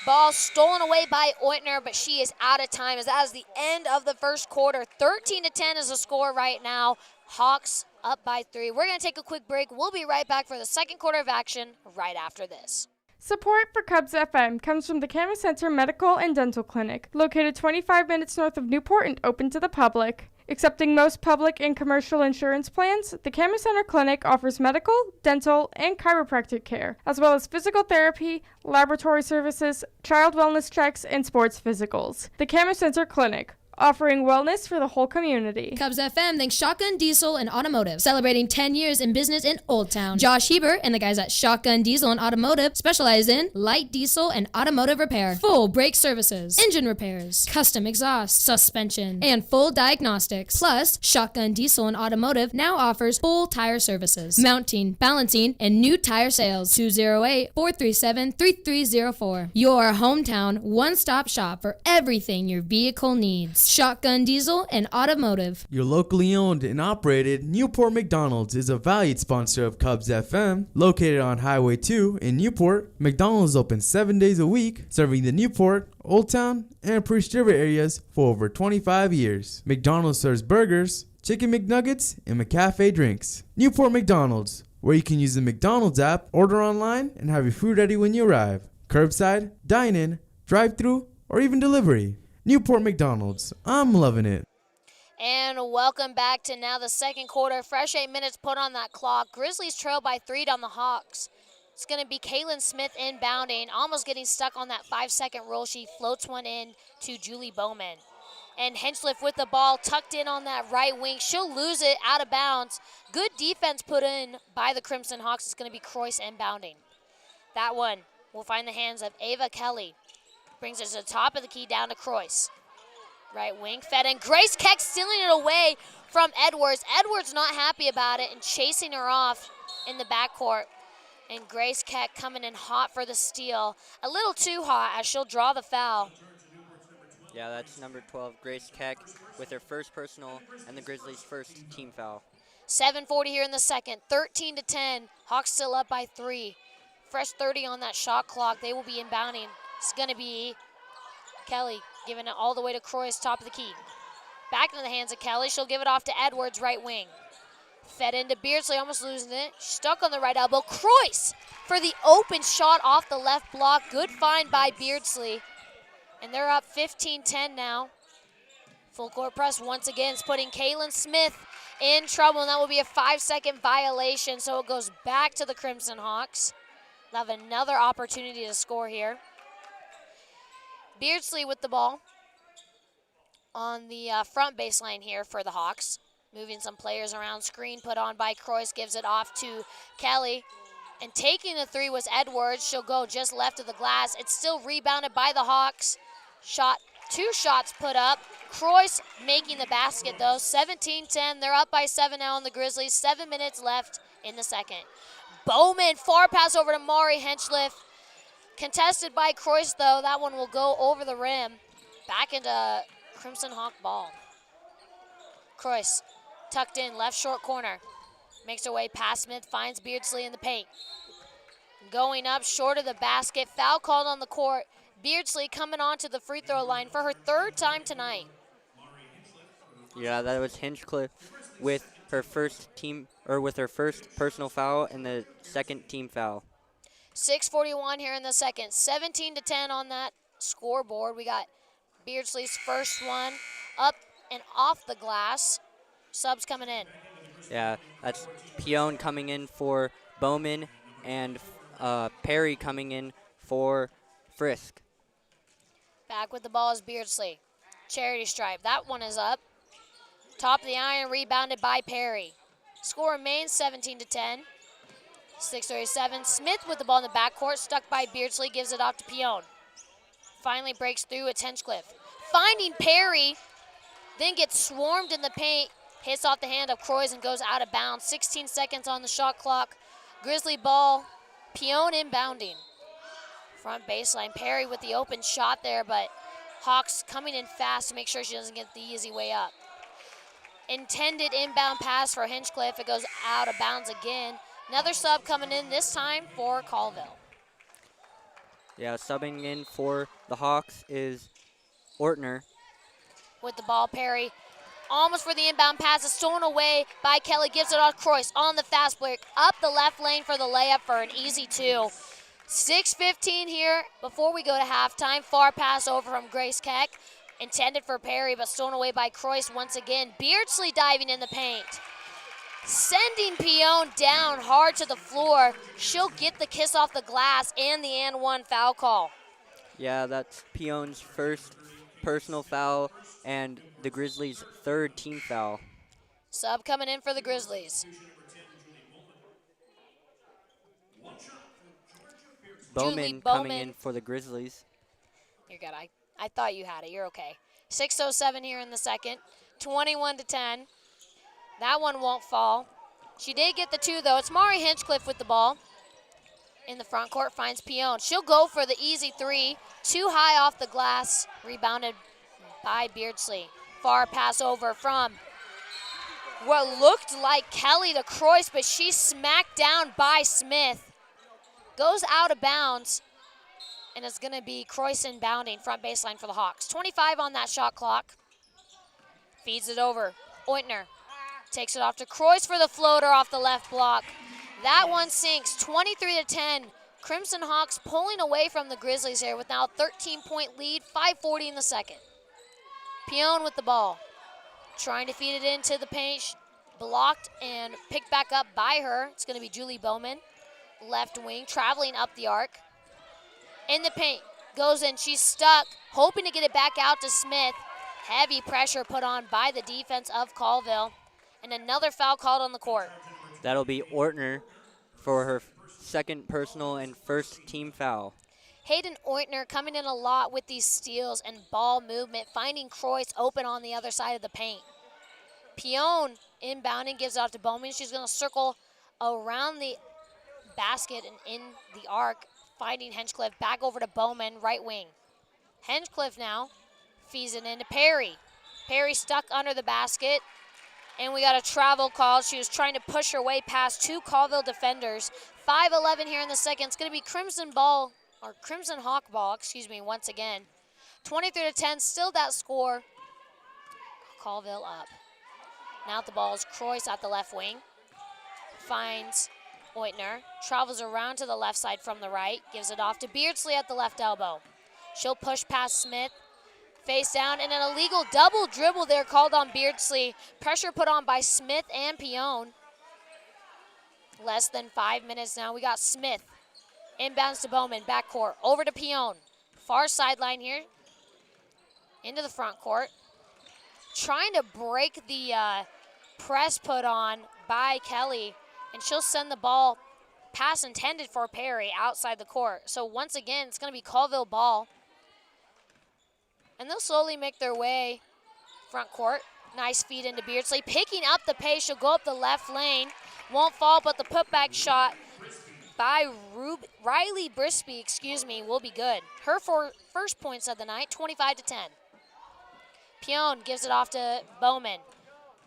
Speaker 2: Ball stolen away by Oitner, but she is out of time as that is the end of the first quarter. 13-10 is the score right now. Hawks up by 3. We're going to take a quick break. We'll be right back for the second quarter of action right after this.
Speaker 3: Support for KUBS FM comes from the Camera Center Medical and Dental Clinic, located 25 minutes north of Newport and open to the public. Accepting most public and commercial insurance plans, the Camera Center Clinic offers medical, dental, and chiropractic care, as well as physical therapy, laboratory services, child wellness checks, and sports physicals. The Camera Center Clinic, offering wellness for the whole community.
Speaker 9: KUBS FM thanks Shotgun Diesel and Automotive, celebrating 10 years in business in Old Town. Josh Hebert and the guys at Shotgun Diesel and Automotive specialize in light diesel and automotive repair, full brake services, engine repairs, custom exhaust, suspension, and full diagnostics. Plus, Shotgun Diesel and Automotive now offers full tire services, mounting, balancing, and new tire sales. 208-437-3304. Your hometown one-stop shop for everything your vehicle needs. Shotgun Diesel and Automotive.
Speaker 10: Your locally owned and operated Newport McDonald's is a valued sponsor of KUBS FM. Located on Highway 2 in Newport, McDonald's is open 7 days a week, serving the Newport, Old Town, and Priest River areas for over 25 years. McDonald's serves burgers, chicken McNuggets, and McCafe drinks. Newport McDonald's, where you can use the McDonald's app, order online, and have your food ready when you arrive. Curbside, dine-in, drive-thru, or even delivery. Newport McDonald's. I'm loving it.
Speaker 2: And welcome back to now the second quarter. Fresh 8 minutes put on that clock. Grizzlies trail by 3 down the Hawks. It's going to be Kaylin Smith inbounding, almost getting stuck on that 5-second rule. She floats one in to Julie Bowman. And Henchliff with the ball tucked in on that right wing. She'll lose it out of bounds. Good defense put in by the Crimson Hawks. It's going to be Croyce inbounding. That one will find the hands of Ava Kelly. Brings it to the top of the key down to Croyce. Right wing fed in. Grace Keck stealing it away from Edwards. Edwards not happy about it and chasing her off in the backcourt. And Grace Keck coming in hot for the steal. A little too hot as she'll draw the foul.
Speaker 8: Yeah, that's number 12, Grace Keck, with her first personal and the Grizzlies' first team foul.
Speaker 2: 7:40 here in the second. 13-10. Hawks still up by 3. Fresh 30 on that shot clock. They will be inbounding. It's going to be Kelly giving it all the way to Croyce, top of the key. Back into the hands of Kelly. She'll give it off to Edwards, right wing. Fed into Beardsley, almost losing it. Stuck on the right elbow. Croyce for the open shot off the left block. Good find by Beardsley. And they're up 15-10 now. Full court press once again is putting Kaylin Smith in trouble, and that will be a 5-second violation, so it goes back to the Crimson Hawks. They'll have another opportunity to score here. Beardsley with the ball on the front baseline here for the Hawks. Moving some players around. Screen put on by Croyce. Gives it off to Kelly. And taking the three was Edwards. She'll go just left of the glass. It's still rebounded by the Hawks. Two shots put up. Croyce making the basket though. 17-10. They're up by 7 now on the Grizzlies. 7 minutes left in the second. Bowman, far pass over to Mari Henchliff. Contested by Croyce, though. That one will go over the rim. Back into Crimson Hawk ball. Croyce tucked in, left short corner. Makes her way past Smith, finds Beardsley in the paint. Going up short of the basket. Foul called on the court. Beardsley coming onto the free throw line for her 3rd time tonight.
Speaker 8: Yeah, that was Hinchcliffe with her first personal foul and the second team foul.
Speaker 2: 6:41 here in the second. 17-10 on that scoreboard. We got Beardsley's first one up and off the glass. Subs coming in.
Speaker 8: Yeah, that's Pion coming in for Bowman and Perry coming in for Frisk.
Speaker 2: Back with the ball is Beardsley. Charity stripe. That one is up. Top of the iron, rebounded by Perry. Score remains 17-10. 6:37. Smith with the ball in the backcourt, stuck by Beardsley, gives it off to Pion. Finally breaks through, it's Hinchcliffe. Finding Perry, then gets swarmed in the paint, hits off the hand of Croyce and goes out of bounds. 16 seconds on the shot clock. Grizzly ball, Pion inbounding. Front baseline, Perry with the open shot there, but Hawks coming in fast to make sure she doesn't get the easy way up. Intended inbound pass for Hinchcliffe, it goes out of bounds again. Another sub coming in, this time for Colville.
Speaker 8: Yeah, subbing in for the Hawks is Ortner.
Speaker 2: With the ball, Perry almost for the inbound pass. Is stolen away by Kelly. Gives it off Croyce on the fast break. Up the left lane for the layup for an easy 2. 6:15 here before we go to halftime. Far pass over from Grace Keck. Intended for Perry, but stolen away by Croyce once again. Beardsley diving in the paint. Sending Pion down hard to the floor. She'll get the kiss off the glass and the and one foul call.
Speaker 8: Yeah, that's Pion's first personal foul and the Grizzlies' third team foul.
Speaker 2: Sub coming in for the Grizzlies.
Speaker 8: Bowman coming in for the Grizzlies.
Speaker 2: You're good. I thought you had it. You're okay. 6:07 here in the second. 21-10. That one won't fall. She did get the 2, though. It's Mari Hinchcliffe with the ball. In the front court, finds Pion. She'll go for the easy 3. Too high off the glass. Rebounded by Beardsley. Far pass over from what looked like Kelly to Croyce, but she's smacked down by Smith. Goes out of bounds, and it's going to be Croyce inbounding front baseline for the Hawks. 25 on that shot clock. Feeds it over. Ointner takes it off to Croyce for the floater off the left block. That one sinks. 23-10. Crimson Hawks pulling away from the Grizzlies here with now a 13-point lead. 5:40 in the second. Pion with the ball. Trying to feed it into the paint. Blocked and picked back up by her. It's going to be Julie Bowman. Left wing, traveling up the arc. In the paint. Goes in. She's stuck. Hoping to get it back out to Smith. Heavy pressure put on by the defense of Colville. And another foul called on the court.
Speaker 8: That'll be Ortner for her second personal and first team foul.
Speaker 2: Hayden Ointner coming in a lot with these steals and ball movement, finding Croyce open on the other side of the paint. Pion inbounding, gives it off to Bowman. She's going to circle around the basket and in the arc, finding Hinchcliffe. Back over to Bowman, right wing. Hinchcliffe now feeds it into Perry. Perry stuck under the basket, and we got a travel call. She was trying to push her way past 2 Colville defenders. 5:11 here in the second. It's going to be Crimson Hawk ball, once again. 23-10, still that score. Colville up. Now the ball is Croyce at the left wing. Finds Ointner. Travels around to the left side from the right. Gives it off to Beardsley at the left elbow. She'll push past Smith. Face down, and an illegal double dribble there called on Beardsley. Pressure put on by Smith and Pion. Less than 5 minutes now. We got Smith. Inbounds to Bowman, backcourt. Over to Pion. Far sideline here. Into the front court. Trying to break the press put on by Kelly. And she'll send the ball, pass intended for Perry, outside the court. So once again, it's going to be Colville ball. And they'll slowly make their way front court. Nice feed into Beardsley. Picking up the pace. She'll go up the left lane. Won't fall, but the putback shot by Riley Brispy, will be good. Her first points of the night, 25-10. Pion gives it off to Bowman.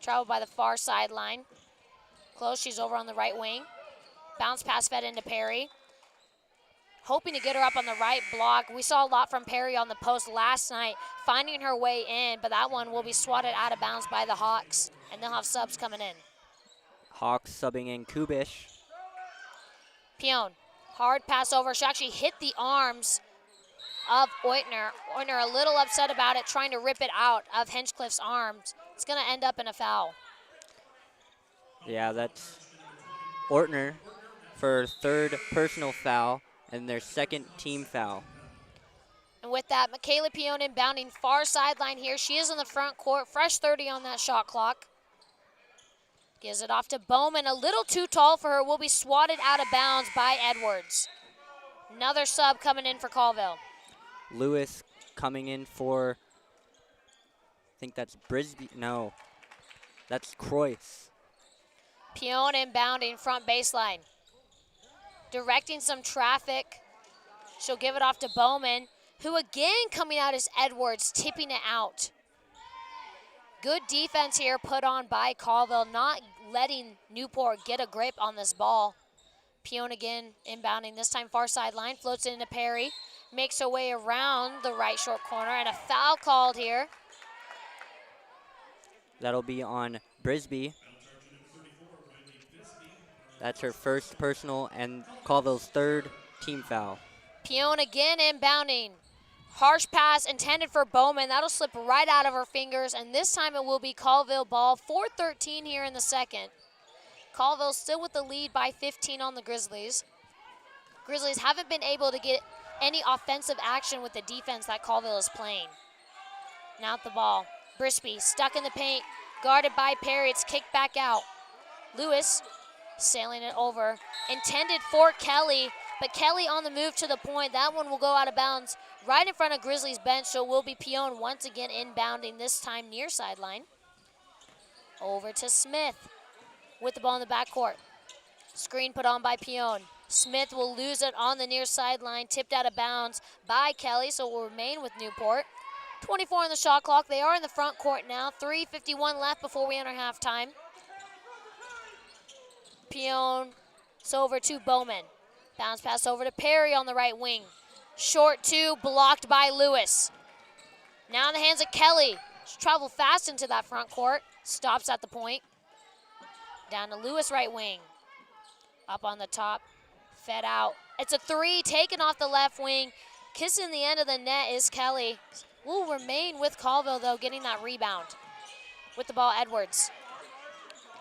Speaker 2: Traveled by the far sideline. Close, she's over on the right wing. Bounce pass fed into Perry. Hoping to get her up on the right block. We saw a lot from Perry on the post last night, finding her way in, but that one will be swatted out of bounds by the Hawks, and they'll have subs coming in.
Speaker 8: Hawks subbing in Kubish.
Speaker 2: Pion, hard pass over. She actually hit the arms of Ointner. Ointner a little upset about it, trying to rip it out of Hinchcliffe's arms. It's going to end up in a foul.
Speaker 8: Yeah, that's Ortner for her third personal foul and their second team foul.
Speaker 2: And with that, Michaela Pion inbounding far sideline here. She is in the front court, fresh 30 on that shot clock. Gives it off to Bowman, a little too tall for her, will be swatted out of bounds by Edwards. Another sub coming in for Colville.
Speaker 8: Lewis coming in for, I think that's Brisby, no, that's Croyce.
Speaker 2: Pion inbounding front baseline. Directing some traffic. She'll give it off to Bowman, who again coming out is Edwards, tipping it out. Good defense here put on by Colville, not letting Newport get a grip on this ball. Pion again inbounding, this time far sideline, floats it into Perry. makes her way around the right short corner, and a foul called here.
Speaker 8: That'll be on Brisby. That's her first personal and Colville's third team foul.
Speaker 2: Pion again inbounding. Harsh pass intended for Bowman. That'll slip right out of her fingers, and this time it will be Colville ball. 4:13 here in the second. Colville still with the lead by 15 on the Grizzlies. Grizzlies haven't been able to get any offensive action with the defense that Colville is playing. Now at the ball. Brisby stuck in the paint, guarded by Perry. It's kicked back out. Lewis sailing it over. Intended for Kelly, but Kelly on the move to the point. That one will go out of bounds right in front of Grizzlies bench, so it will be Pion once again inbounding, this time near sideline. Over to Smith with the ball in the backcourt. Screen put on by Pion. Smith will lose it on the near sideline, tipped out of bounds by Kelly, so it will remain with Newport. 24 on the shot clock. They are in the front court now. 3:51 left before we enter halftime. Pion, it's over to Bowman. Bounce pass over to Perry on the right wing. Short two, blocked by Lewis. Now in the hands of Kelly. She's traveled fast into that front court. Stops at the point. Down to Lewis, right wing. Up on the top, fed out. It's a three, taken off the left wing. Kissing the end of the net is Kelly. Will remain with Colville, though, getting that rebound. With the ball, Edwards.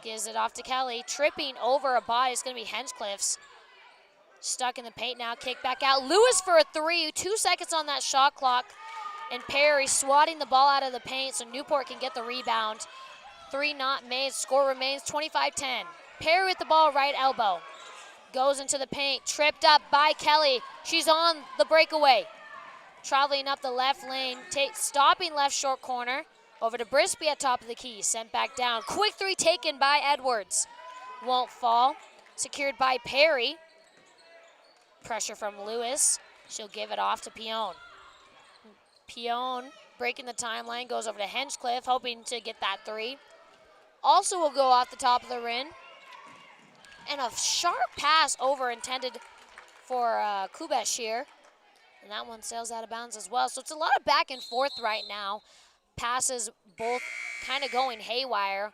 Speaker 2: Gives it off to Kelly. Tripping over a body. It's going to be Henchcliffe's. Stuck in the paint now. Kick back out. Lewis for a three. 2 seconds on that shot clock. And Perry swatting the ball out of the paint so Newport can get the rebound. Three not made. Score remains 25-10. Perry with the ball, right elbow. Goes into the paint. Tripped up by Kelly. She's on the breakaway. Traveling up the left lane, stopping left short corner. Over to Brisby at top of the key, sent back down. Quick three taken by Edwards. Won't fall. Secured by Perry. Pressure from Lewis. She'll give it off to Pion. Pion breaking the timeline, goes over to Henchcliffe, hoping to get that three. Also will go off the top of the rim. And a sharp pass over intended for KUBS here. And that one sails out of bounds as well. So it's a lot of back and forth right now. Passes both kind of going haywire.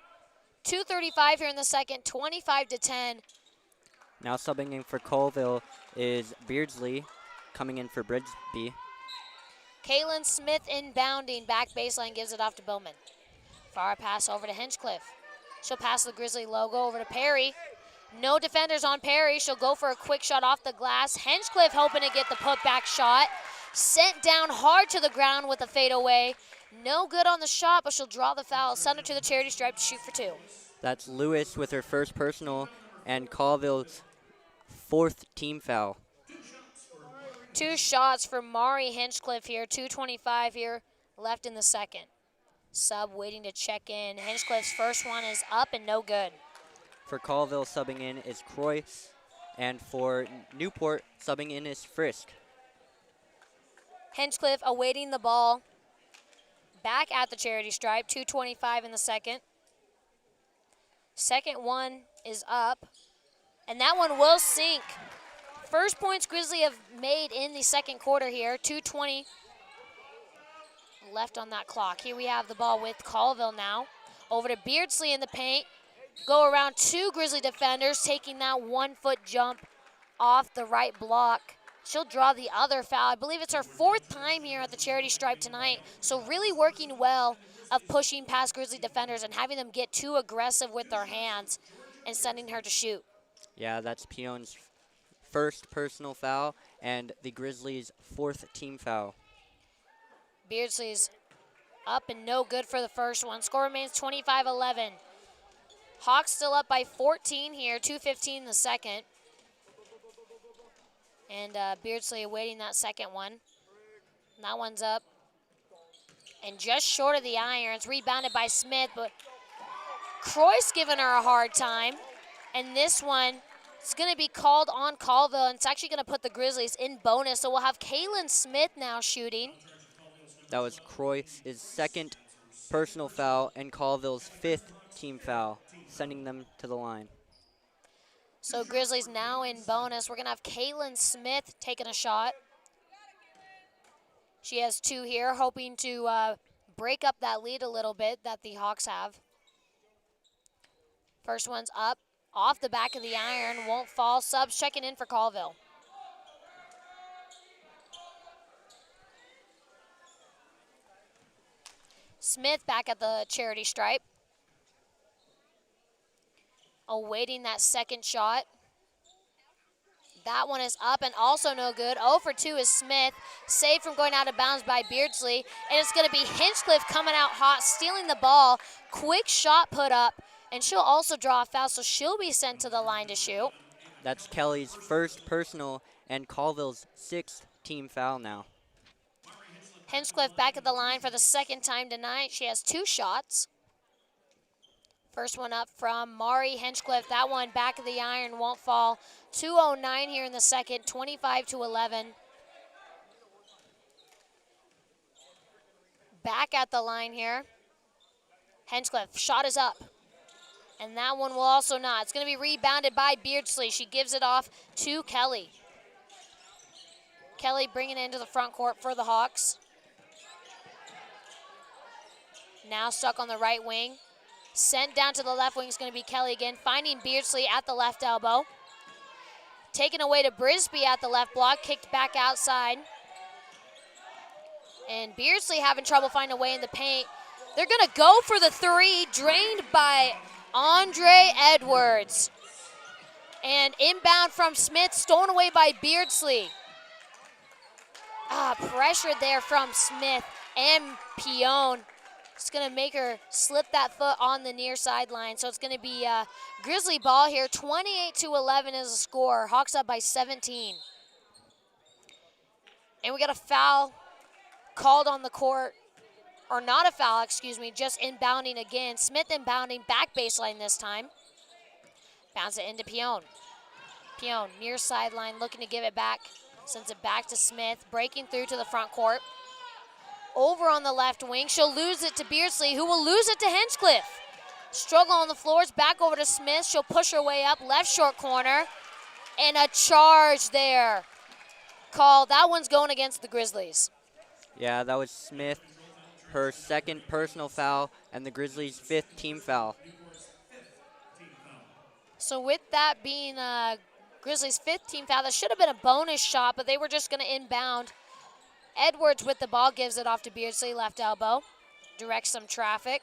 Speaker 2: 2:35 here in the second, 25-10.
Speaker 8: Now subbing in for Colville is Beardsley, coming in for Brisby.
Speaker 2: Kaylin Smith inbounding, back baseline, gives it off to Bowman. Far pass over to Hinchcliffe. She'll pass the Grizzly logo over to Perry. No defenders on Perry. She'll go for a quick shot off the glass. Hinchcliffe hoping to get the putback shot. Sent down hard to the ground with a fadeaway. No good on the shot, but she'll draw the foul. Send her to the charity stripe to shoot for two.
Speaker 8: That's Lewis with her first personal and Colville's fourth team foul.
Speaker 2: 2 shots for Mari Hinchcliffe here. 2:25 here left in the second. Sub waiting to check in. Hinchcliffe's first one is up and no good.
Speaker 8: For Colville, subbing in is Croy, and for Newport, subbing in is Frisk.
Speaker 2: Hinchcliffe awaiting the ball. Back at the charity stripe. 2:25 in the second. Second one is up, and that one will sink. First points Grizzly have made in the second quarter here. 2:20 left on that clock. Here we have the ball with Colville now. Over to Beardsley in the paint. Go around 2 Grizzly defenders, taking that 1-foot jump off the right block. She'll draw the other foul. I believe it's her 4th time here at the charity stripe tonight. So really working well of pushing past Grizzly defenders and having them get too aggressive with their hands and sending her to shoot.
Speaker 8: Yeah, that's Pion's first personal foul and the Grizzlies' 4th team foul.
Speaker 2: Beardsley's up and no good for the first one. Score remains 25-11. Hawks still up by 14 here, 2:15 in the second. And Beardsley awaiting that second one. And that one's up. And just short of the irons, rebounded by Smith, but Croy's giving her a hard time. And this one is going to be called on Colville, and it's actually going to put the Grizzlies in bonus. So we'll have Kaylin Smith now shooting.
Speaker 8: That was Croy's second personal foul and Colville's 5th team foul, sending them to the line.
Speaker 2: So Grizzlies now in bonus. We're going to have Kaylin Smith taking a shot. She has 2 here, hoping to break up that lead a little bit that the Hawks have. First one's up, off the back of the iron, won't fall. Subs checking in for Colville. Smith back at the charity stripe. Awaiting that second shot. That one is up and also no good. 0 for 2 is Smith. Saved from going out of bounds by Beardsley. And it's going to be Hinchcliffe coming out hot, stealing the ball. Quick shot put up. And she'll also draw a foul, so she'll be sent to the line to shoot.
Speaker 8: That's Kelly's first personal and Colville's 6th team foul now.
Speaker 2: Hinchcliffe back at the line for the second time tonight. She has 2 shots. First one up from Mari Hinchcliffe. That one back of the iron won't fall. 2:09 here in the second, 25-11. Back at the line here. Hinchcliffe, shot is up. And that one will also not. It's going to be rebounded by Beardsley. She gives it off to Kelly. Kelly bringing it into the front court for the Hawks. Now stuck on the right wing. Sent down to the left wing is going to be Kelly again, finding Beardsley at the left elbow. Taken away to Brisby at the left block, kicked back outside. And Beardsley having trouble finding a way in the paint. They're going to go for the 3, drained by Andre Edwards. And inbound from Smith, stolen away by Beardsley. Pressured there from Smith and Pion. It's going to make her slip that foot on the near sideline. So it's going to be Grizzly ball here. 28-11 is the score. Hawks up by 17. And we got a foul called on the court. Or not a foul, excuse me, just inbounding again. Smith inbounding, back baseline this time. Bounce it into Pion. Pion near sideline, looking to give it back. Sends it back to Smith, breaking through to the front court. Over on the left wing, she'll lose it to Beardsley, who will lose it to Hinchcliffe. Struggle on the floors, back over to Smith. She'll push her way up, left short corner. And a charge there. Call, that one's going against the Grizzlies.
Speaker 8: Yeah, that was Smith, her 2nd personal foul, and the Grizzlies' 5th team foul.
Speaker 2: So with that being Grizzlies' 5th team foul, that should have been a bonus shot, but they were just going to inbound. Edwards with the ball, gives it off to Beardsley, left elbow. Directs some traffic.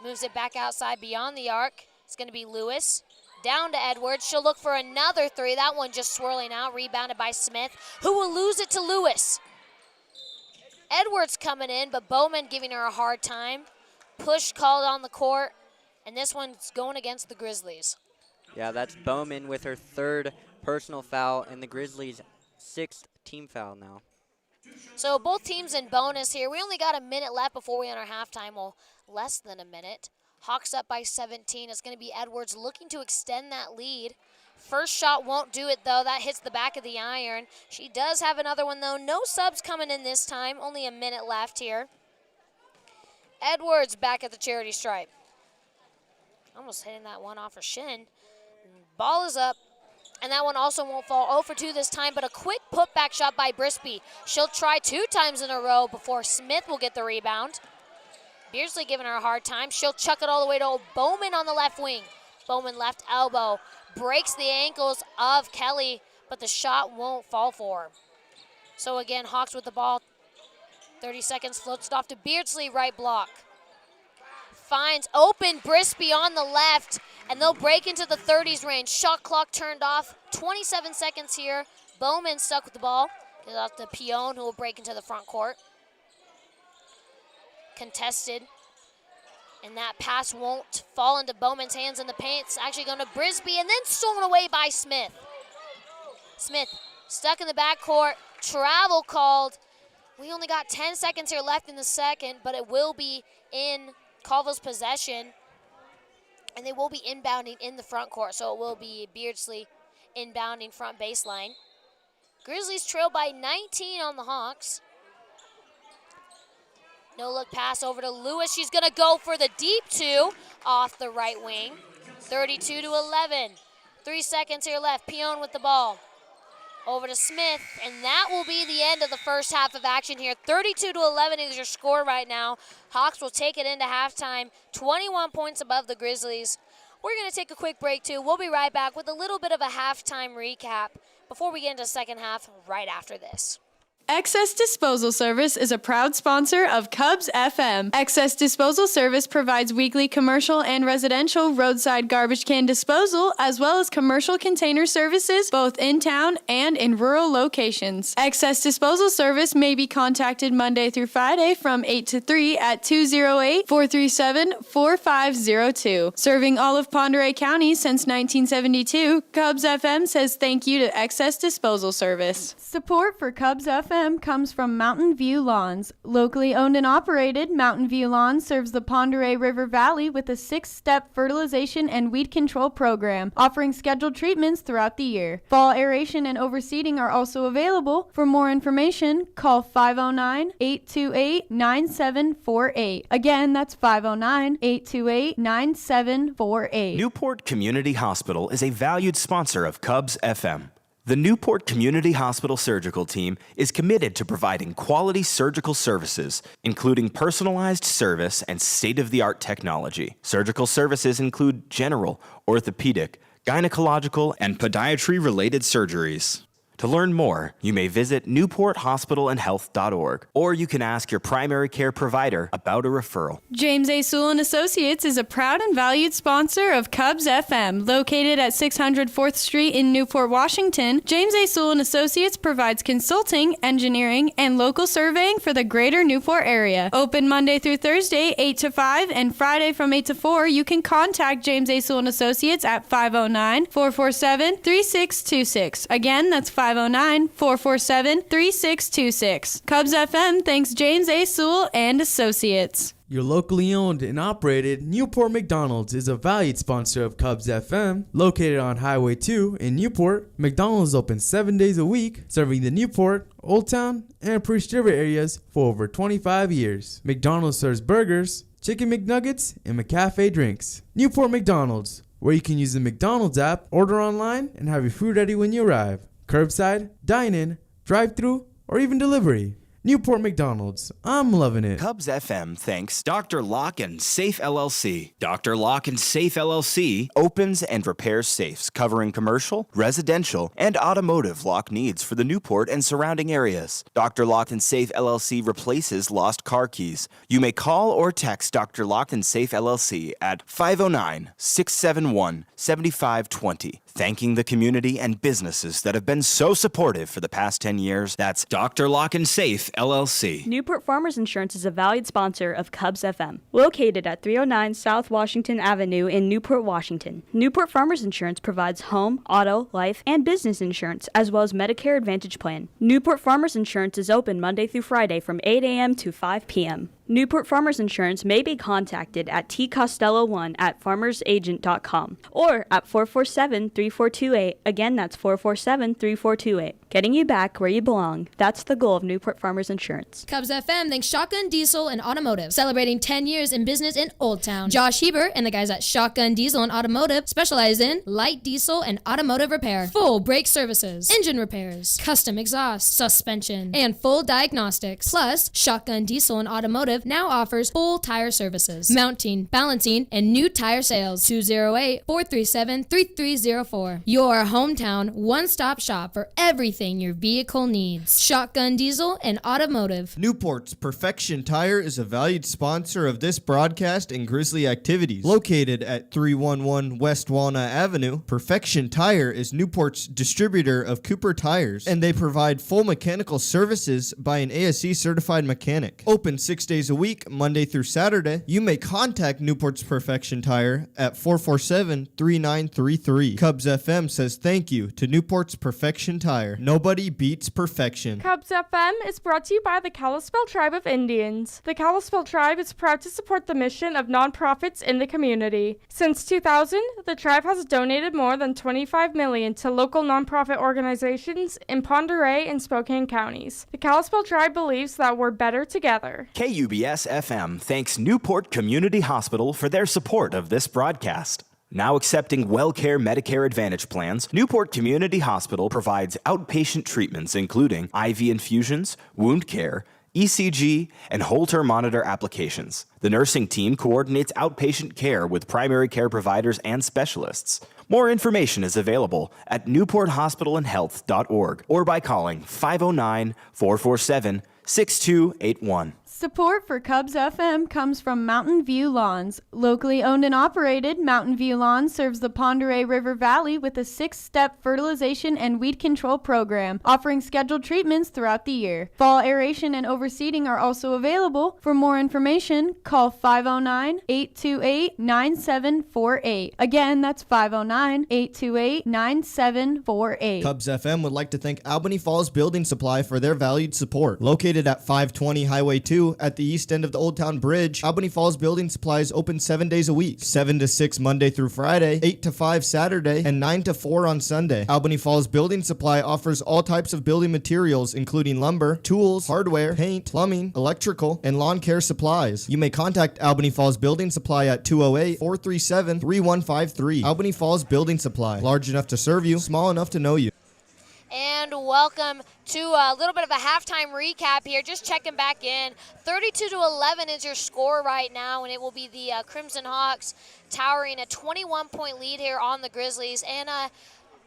Speaker 2: Moves it back outside beyond the arc. It's going to be Lewis. Down to Edwards. She'll look for another 3. That one just swirling out. Rebounded by Smith, who will lose it to Lewis. Edwards coming in, but Bowman giving her a hard time. Push called on the court. And this one's going against the Grizzlies.
Speaker 8: Yeah, that's Bowman with her 3rd personal foul and the Grizzlies' 6th team foul now.
Speaker 2: So both teams in bonus here. We only got a minute left before we enter halftime. Well, less than a minute. Hawks up by 17. It's going to be Edwards looking to extend that lead. First shot won't do it, though. That hits the back of the iron. She does have another one, though. No subs coming in this time. Only a minute left here. Edwards back at the charity stripe. Almost hitting that one off her shin. Ball is up. And that one also won't fall. 0 for 2 this time, but a quick putback shot by Brisby. She'll try 2 times in a row before Smith will get the rebound. Beardsley giving her a hard time. She'll chuck it all the way to Bowman on the left wing. Bowman left elbow. Breaks the ankles of Kelly, but the shot won't fall for her. So again, Hawks with the ball. 30 seconds, floats it off to Beardsley, right block. Finds open Brisby on the left, and they'll break into the 30s range. Shot clock turned off. 27 seconds here. Bowman stuck with the ball. Gives off to Pion, who will break into the front court. Contested. And that pass won't fall into Bowman's hands in the paint. It's actually going to Brisby, and then stolen away by Smith. Smith stuck in the backcourt. Travel called. We only got 10 seconds here left in the second, but it will be in Colville's possession, and they will be inbounding in the front court, so it will be Beardsley inbounding front baseline. Grizzlies trail by 19 on the Hawks. No look pass over to Lewis. She's going to go for the deep 2 off the right wing. 32-11. 3 seconds here left. Pion with the ball. over to Smith, and that will be the end of the first half of action here. 32-11 is your score right now. Hawks will take it into halftime, 21 points above the Grizzlies. We're going to take a quick break, too. We'll be right back with a little bit of a halftime recap before we get into the second half right after this.
Speaker 7: Excess Disposal Service is a proud sponsor of KUBS FM. Excess Disposal Service provides weekly commercial and residential roadside garbage can disposal, as well as commercial container services both in town and in rural locations. Excess Disposal Service may be contacted Monday through Friday from 8 to 3 at 208-437-4502. Serving all of Pend Oreille County since 1972, KUBS FM says thank you to Excess Disposal Service. Support for KUBS FM comes from Mountain View Lawns. Locally owned and operated, Mountain View Lawns serves the Pend Oreille River Valley with a 6-step fertilization and weed control program, offering scheduled treatments throughout the year. Fall aeration and overseeding are also available. For more information, call 509-828-9748. Again, that's 509-828-9748.
Speaker 6: Newport Community Hospital is a valued sponsor of KUBS FM. The Newport Community Hospital Surgical Team is committed to providing quality surgical services, including personalized service and state-of-the-art technology. Surgical services include general, orthopedic, gynecological, and podiatry-related surgeries. To learn more, you may visit newporthospitalandhealth.org, or you can ask your primary care provider about a referral.
Speaker 7: James A. Sewell & Associates is a proud and valued sponsor of KUBS FM. Located at 600 4th Street in Newport, Washington, James A. Sewell & Associates provides consulting, engineering, and local surveying for the greater Newport area. Open Monday through Thursday, 8 to 5, and Friday from 8 to 4. You can contact James A. Sewell & Associates at 509-447-3626. Again, that's 509-447-3626. KUBS FM thanks James A. Sewell and Associates.
Speaker 10: Your locally owned and operated Newport McDonald's is a valued sponsor of KUBS FM. Located on Highway 2 in Newport, McDonald's is open 7 days a week, serving the Newport, Old Town, and Priest River areas for over 25 years. McDonald's serves burgers, chicken McNuggets, and McCafe drinks. Newport McDonald's, where you can use the McDonald's app, order online, and have your food ready when you arrive. Curbside, dine-in, drive-thru, or even delivery. Newport McDonald's. I'm loving it.
Speaker 6: KUBS FM thanks Dr. Lock and Safe LLC. Dr. Lock and Safe LLC opens and repairs safes covering commercial, residential, and automotive lock needs for the Newport and surrounding areas. Dr. Lock and Safe LLC replaces lost car keys. You may call or text Dr. Lock and Safe LLC at 509-671-7520. Thanking the community and businesses that have been so supportive for the past 10 years. That's Dr. Lock and Safe LLC.
Speaker 11: Newport Farmers Insurance is a valued sponsor of KUBS FM. Located at 309 South Washington Avenue in Newport, Washington. Newport Farmers Insurance provides home, auto, life, and business insurance, as well as Medicare Advantage Plan. Newport Farmers Insurance is open Monday through Friday from 8 a.m. to 5 p.m. Newport Farmers Insurance may be contacted at tcostello1@farmersagent.com or at 447-3428. Again, that's 447-3428. Getting you back where you belong. That's the goal of Newport Farmers Insurance.
Speaker 9: KUBS FM thanks Shotgun Diesel and Automotive, celebrating 10 years in business in Old Town. Josh Hebert and the guys at Shotgun Diesel and Automotive specialize in light diesel and automotive repair, full brake services, engine repairs, custom exhaust, suspension, and full diagnostics. Plus, Shotgun Diesel and Automotive now offers full tire services, mounting, balancing, and new tire sales. 208-437-3304. Your hometown one-stop shop for everything your vehicle needs. Shotgun Diesel and Automotive.
Speaker 4: Newport's Perfection Tire is a valued sponsor of this broadcast and Grizzly activities. Located at 311 West Walnut Avenue, Perfection Tire is Newport's distributor of Cooper tires, and they provide full mechanical services by an ASE certified mechanic. Open 6 days a week, Monday through Saturday. You may contact Newport's Perfection Tire at 447-3933. KUBS FM says thank you to Newport's Perfection Tire. Nobody beats perfection.
Speaker 3: KUBS FM is brought to you by the Kalispel Tribe of Indians. The Kalispel Tribe is proud to support the mission of nonprofits in the community. Since 2000, the tribe has donated more than $25 million to local nonprofit organizations in Pend Oreille and Spokane counties. The Kalispel Tribe believes that we're better together.
Speaker 6: KUBS FM thanks Newport Community Hospital for their support of this broadcast. Now accepting WellCare Medicare Advantage plans, Newport Community Hospital provides outpatient treatments including IV infusions, wound care, ECG, and Holter monitor applications. The nursing team coordinates outpatient care with primary care providers and specialists. More information is available at newporthospitalandhealth.org or by calling 509-447-6281.
Speaker 7: Support for KUBS FM comes from Mountain View Lawns. Locally owned and operated, Mountain View Lawns serves the Pend Oreille River Valley with a 6-step fertilization and weed control program, offering scheduled treatments throughout the year. Fall aeration and overseeding are also available. For more information, call 509-828-9748. Again, that's 509-828-9748.
Speaker 4: KUBS FM would like to thank Albany Falls Building Supply for their valued support. Located at 520 Highway 2 at the east end of the Old Town Bridge, Albany Falls Building Supply is open 7 days a week, 7 to 6 Monday through Friday, 8 to 5 Saturday, and 9 to 4 on Sunday. Albany Falls Building Supply offers all types of building materials, including lumber, tools, hardware, paint, plumbing, electrical, and lawn care supplies. You may contact Albany Falls Building Supply at 208-437-3153. Albany Falls Building Supply, large enough to serve you, small enough to know you.
Speaker 2: And welcome to a little bit of a halftime recap here. Just checking back in. 32-11 is your score right now, and it will be the Crimson Hawks towering a 21-point lead here on the Grizzlies. And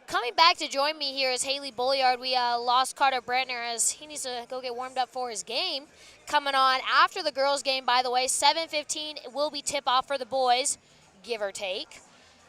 Speaker 2: coming back to join me here is Hailey Bulliard. We lost Carter Brandtner as he needs to go get warmed up for his game. Coming on after the girls' game, by the way, 7:15 will be tip-off for the boys, give or take.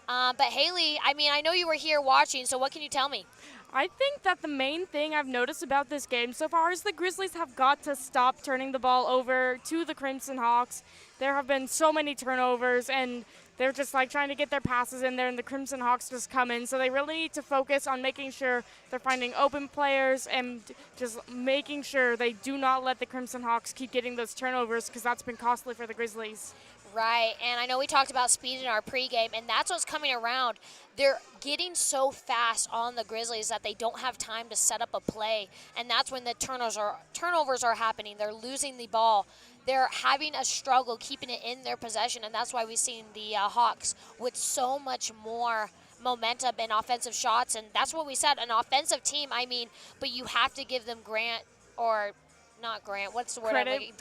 Speaker 2: But Hailey, I mean, I know you were here watching, so what can you tell me?
Speaker 3: I think that the main thing I've noticed about this game so far is the Grizzlies have got to stop turning the ball over to the Crimson Hawks. There have been so many turnovers, and they're just like trying to get their passes in there, and the Crimson Hawks just come in. So they really need to focus on making sure they're finding open players and just making sure they do not let the Crimson Hawks keep getting those turnovers, because that's been costly for the Grizzlies.
Speaker 2: Right, and I know we talked about speed in our pregame, and that's what's coming around. They're getting so fast on the Grizzlies that they don't have time to set up a play, and that's when the turnovers are happening. They're losing the ball. They're having a struggle keeping it in their possession, and that's why we've seen the Hawks with so much more momentum and offensive shots, and that's what we said, an offensive team, I mean, but you have to give them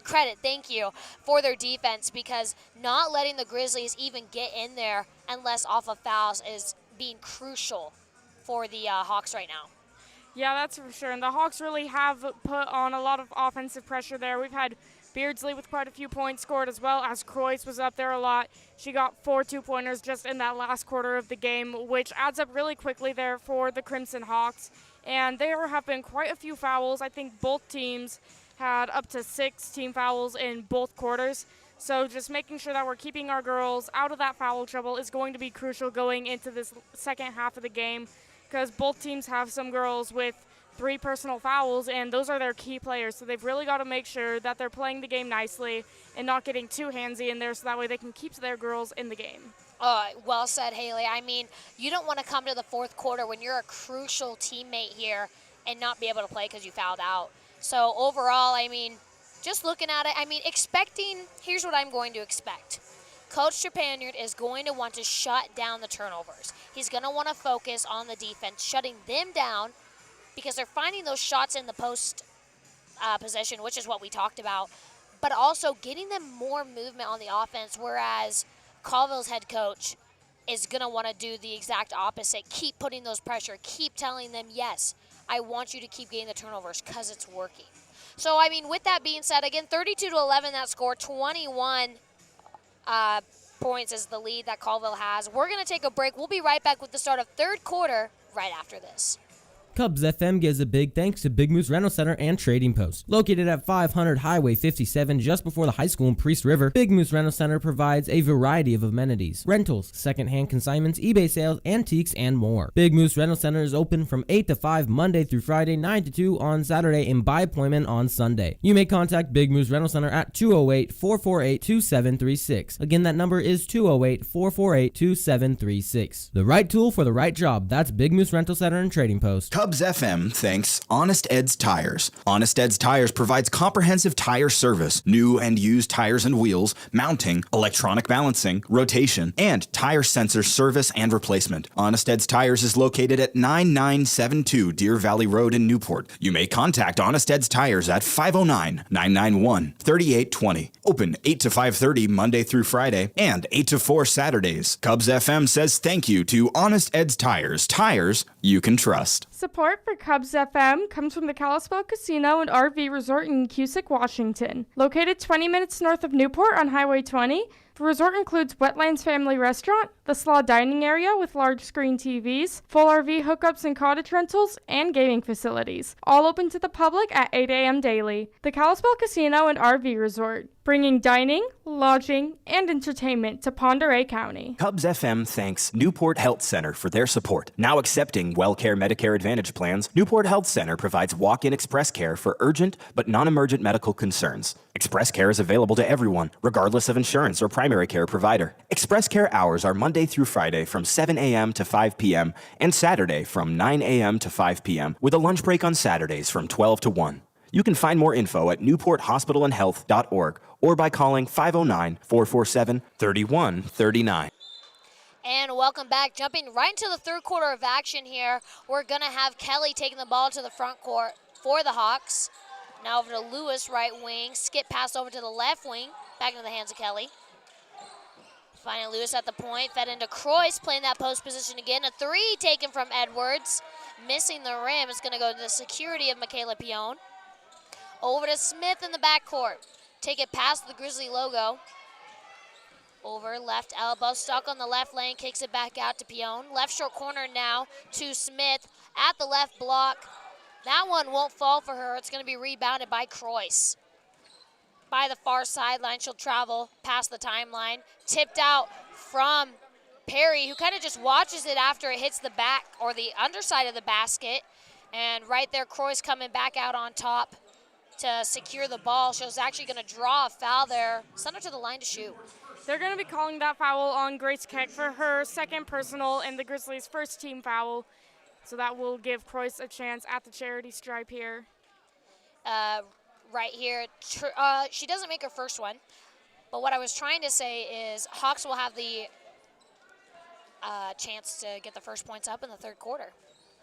Speaker 2: credit, thank you, for their defense, because not letting the Grizzlies even get in there unless off of fouls is being crucial for the Hawks right now.
Speaker 3: Yeah, that's for sure. And the Hawks really have put on a lot of offensive pressure there. We've had Beardsley with quite a few points scored, as well as Croix was up there a lot. She got 4 2-pointers just in that last quarter of the game, which adds up really quickly there for the Crimson Hawks. And there have been quite a few fouls. I think both teams had up to 6 team fouls in both quarters. So just making sure that we're keeping our girls out of that foul trouble is going to be crucial going into this second half of the game, because both teams have some girls with 3 personal fouls, and those are their key players. So they've really got to make sure that they're playing the game nicely and not getting too handsy in there, so that way they can keep their girls in the game.
Speaker 2: Well said, Hailey. I mean, you don't want to come to the fourth quarter when you're a crucial teammate here and not be able to play because you fouled out. So overall, I mean, just looking at it, I mean, here's what I'm going to expect. Coach Trepaniard is going to want to shut down the turnovers. He's going to want to focus on the defense, shutting them down, because they're finding those shots in the post position, which is what we talked about, but also getting them more movement on the offense, whereas Colville's head coach is going to want to do the exact opposite. Keep putting those pressure. Keep telling them, yes, I want you to keep getting the turnovers because it's working. So, I mean, with that being said, again, 32-11 that score, 21 points is the lead that Colville has. We're going to take a break. We'll be right back with the start of third quarter right after this.
Speaker 5: KUBS FM gives a big thanks to Big Moose Rental Center and Trading Post. Located at 500 Highway 57 just before the high school in Priest River, Big Moose Rental Center provides a variety of amenities, rentals, second-hand consignments, eBay sales, antiques, and more. Big Moose Rental Center is open from 8 to 5 Monday through Friday, 9 to 2 on Saturday, and by appointment on Sunday. You may contact Big Moose Rental Center at 208-448-2736. Again, that number is 208-448-2736. The right tool for the right job. That's Big Moose Rental Center and Trading Post.
Speaker 6: KUBS FM thanks Honest Ed's Tires. Honest Ed's Tires provides comprehensive tire service, new and used tires and wheels, mounting, electronic balancing, rotation, and tire sensor service and replacement. Honest Ed's Tires is located at 9972 Deer Valley Road in Newport. You may contact Honest Ed's Tires at 509-991-3820. Open 8 to 5:30 Monday through Friday and 8 to 4 Saturdays. KUBS FM says thank you to Honest Ed's Tires. Tires you can trust.
Speaker 3: Support for KUBS FM comes from the Kalispell Casino and RV Resort in Cusick, Washington. Located 20 minutes north of Newport on Highway 20, the resort includes Wetlands Family Restaurant, the Slaw Dining Area with large screen TVs, full RV hookups and cottage rentals, and gaming facilities. All open to the public at 8 a.m. daily. The Kalispell Casino and RV Resort, bringing dining, lodging, and entertainment to Pend Oreille County.
Speaker 12: KUBS FM thanks Newport Health Center for their support. Now accepting WellCare Medicare Advantage plans, Newport Health Center provides walk-in express care for urgent but non-emergent medical concerns. Express care is available to everyone, regardless of insurance or primary care provider. Express care hours are Monday through Friday from 7 a.m. to 5 p.m. and Saturday from 9 a.m. to 5 p.m. with a lunch break on Saturdays from 12 to 1. You can find more info at newporthospitalandhealth.org or by calling 509-447-3139.
Speaker 2: And welcome back. Jumping right into the third quarter of action here, we're going to have Kelly taking the ball to the front court for the Hawks. Now over to Lewis, right wing. Skip pass over to the left wing. Back into the hands of Kelly. Finding Lewis at the point. Fed into Croix, playing that post position again. A three taken from Edwards. Missing the rim. It's going to go to the security of Michaela Pion. Over to Smith in the backcourt. Take it past the Grizzly logo. Over, left elbow, stuck on the left lane, kicks it back out to Pion. Left short corner now to Smith at the left block. That one won't fall for her. It's going to be rebounded by Croix. By the far sideline, she'll travel past the timeline. Tipped out from Perry, who kind of just watches it after it hits the back or the underside of the basket. And right there, Croix coming back out on top to secure the ball. She was actually going to draw a foul there. Send her to the line to shoot.
Speaker 3: They're going to be calling that foul on Grace Keck for her second personal and the Grizzlies' first team foul. So that will give Croix a chance at the charity stripe here.
Speaker 2: Right here, she doesn't make her first one. But what I was trying to say is Hawks will have the chance to get the first points up in the third quarter.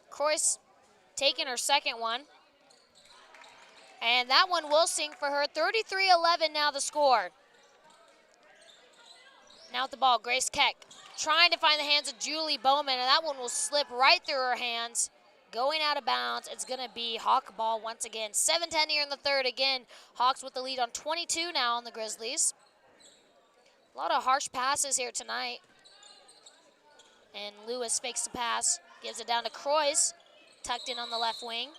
Speaker 2: Croix taking her second one. And that one will sink for her. 33-11 now the score. Now with the ball, Grace Keck trying to find the hands of Julie Bowman, and that one will slip right through her hands, going out of bounds. It's going to be Hawk ball once again. 7-10 here in the third. Again, Hawks with the lead on 22 now on the Grizzlies. A lot of harsh passes here tonight. And Lewis fakes the pass, gives it down to Croix, tucked in on the left wing.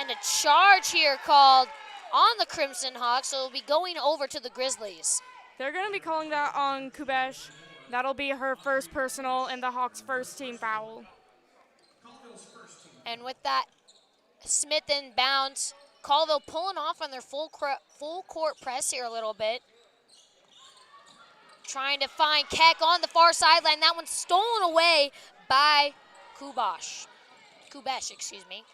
Speaker 2: And a charge here called on the Crimson Hawks, so it'll be going over to the Grizzlies.
Speaker 3: They're going to be calling that on Kubesh. That'll be her first personal and the Hawks' first team foul.
Speaker 2: And with that, Smith in bounds. Colville pulling off on their full court press here a little bit. Trying to find Keck on the far sideline. That one's stolen away by Kubesh, excuse me.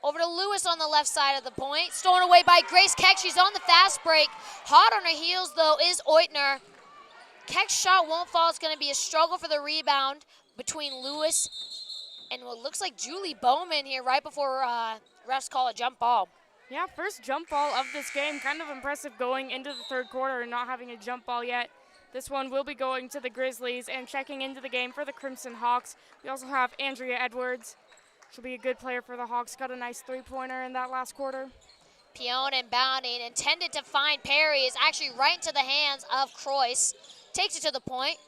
Speaker 2: Over to Lewis on the left side of the point. Stolen away by Grace Keck. She's on the fast break. Hot on her heels, though, is Oitner. Keck's shot won't fall. It's going to be a struggle for the rebound between Lewis and what looks like Julie Bowman here right before refs call a jump ball.
Speaker 3: Yeah, first jump ball of this game. Kind of impressive going into the third quarter and not having a jump ball yet. This one will be going to the Grizzlies, and checking into the game for the Crimson Hawks, we also have Andrea Edwards. She'll be a good player for the Hawks. Got a nice three-pointer in that last quarter.
Speaker 2: Pion inbounding, intended to find Perry, is actually right into the hands of Croix. Takes it to the point.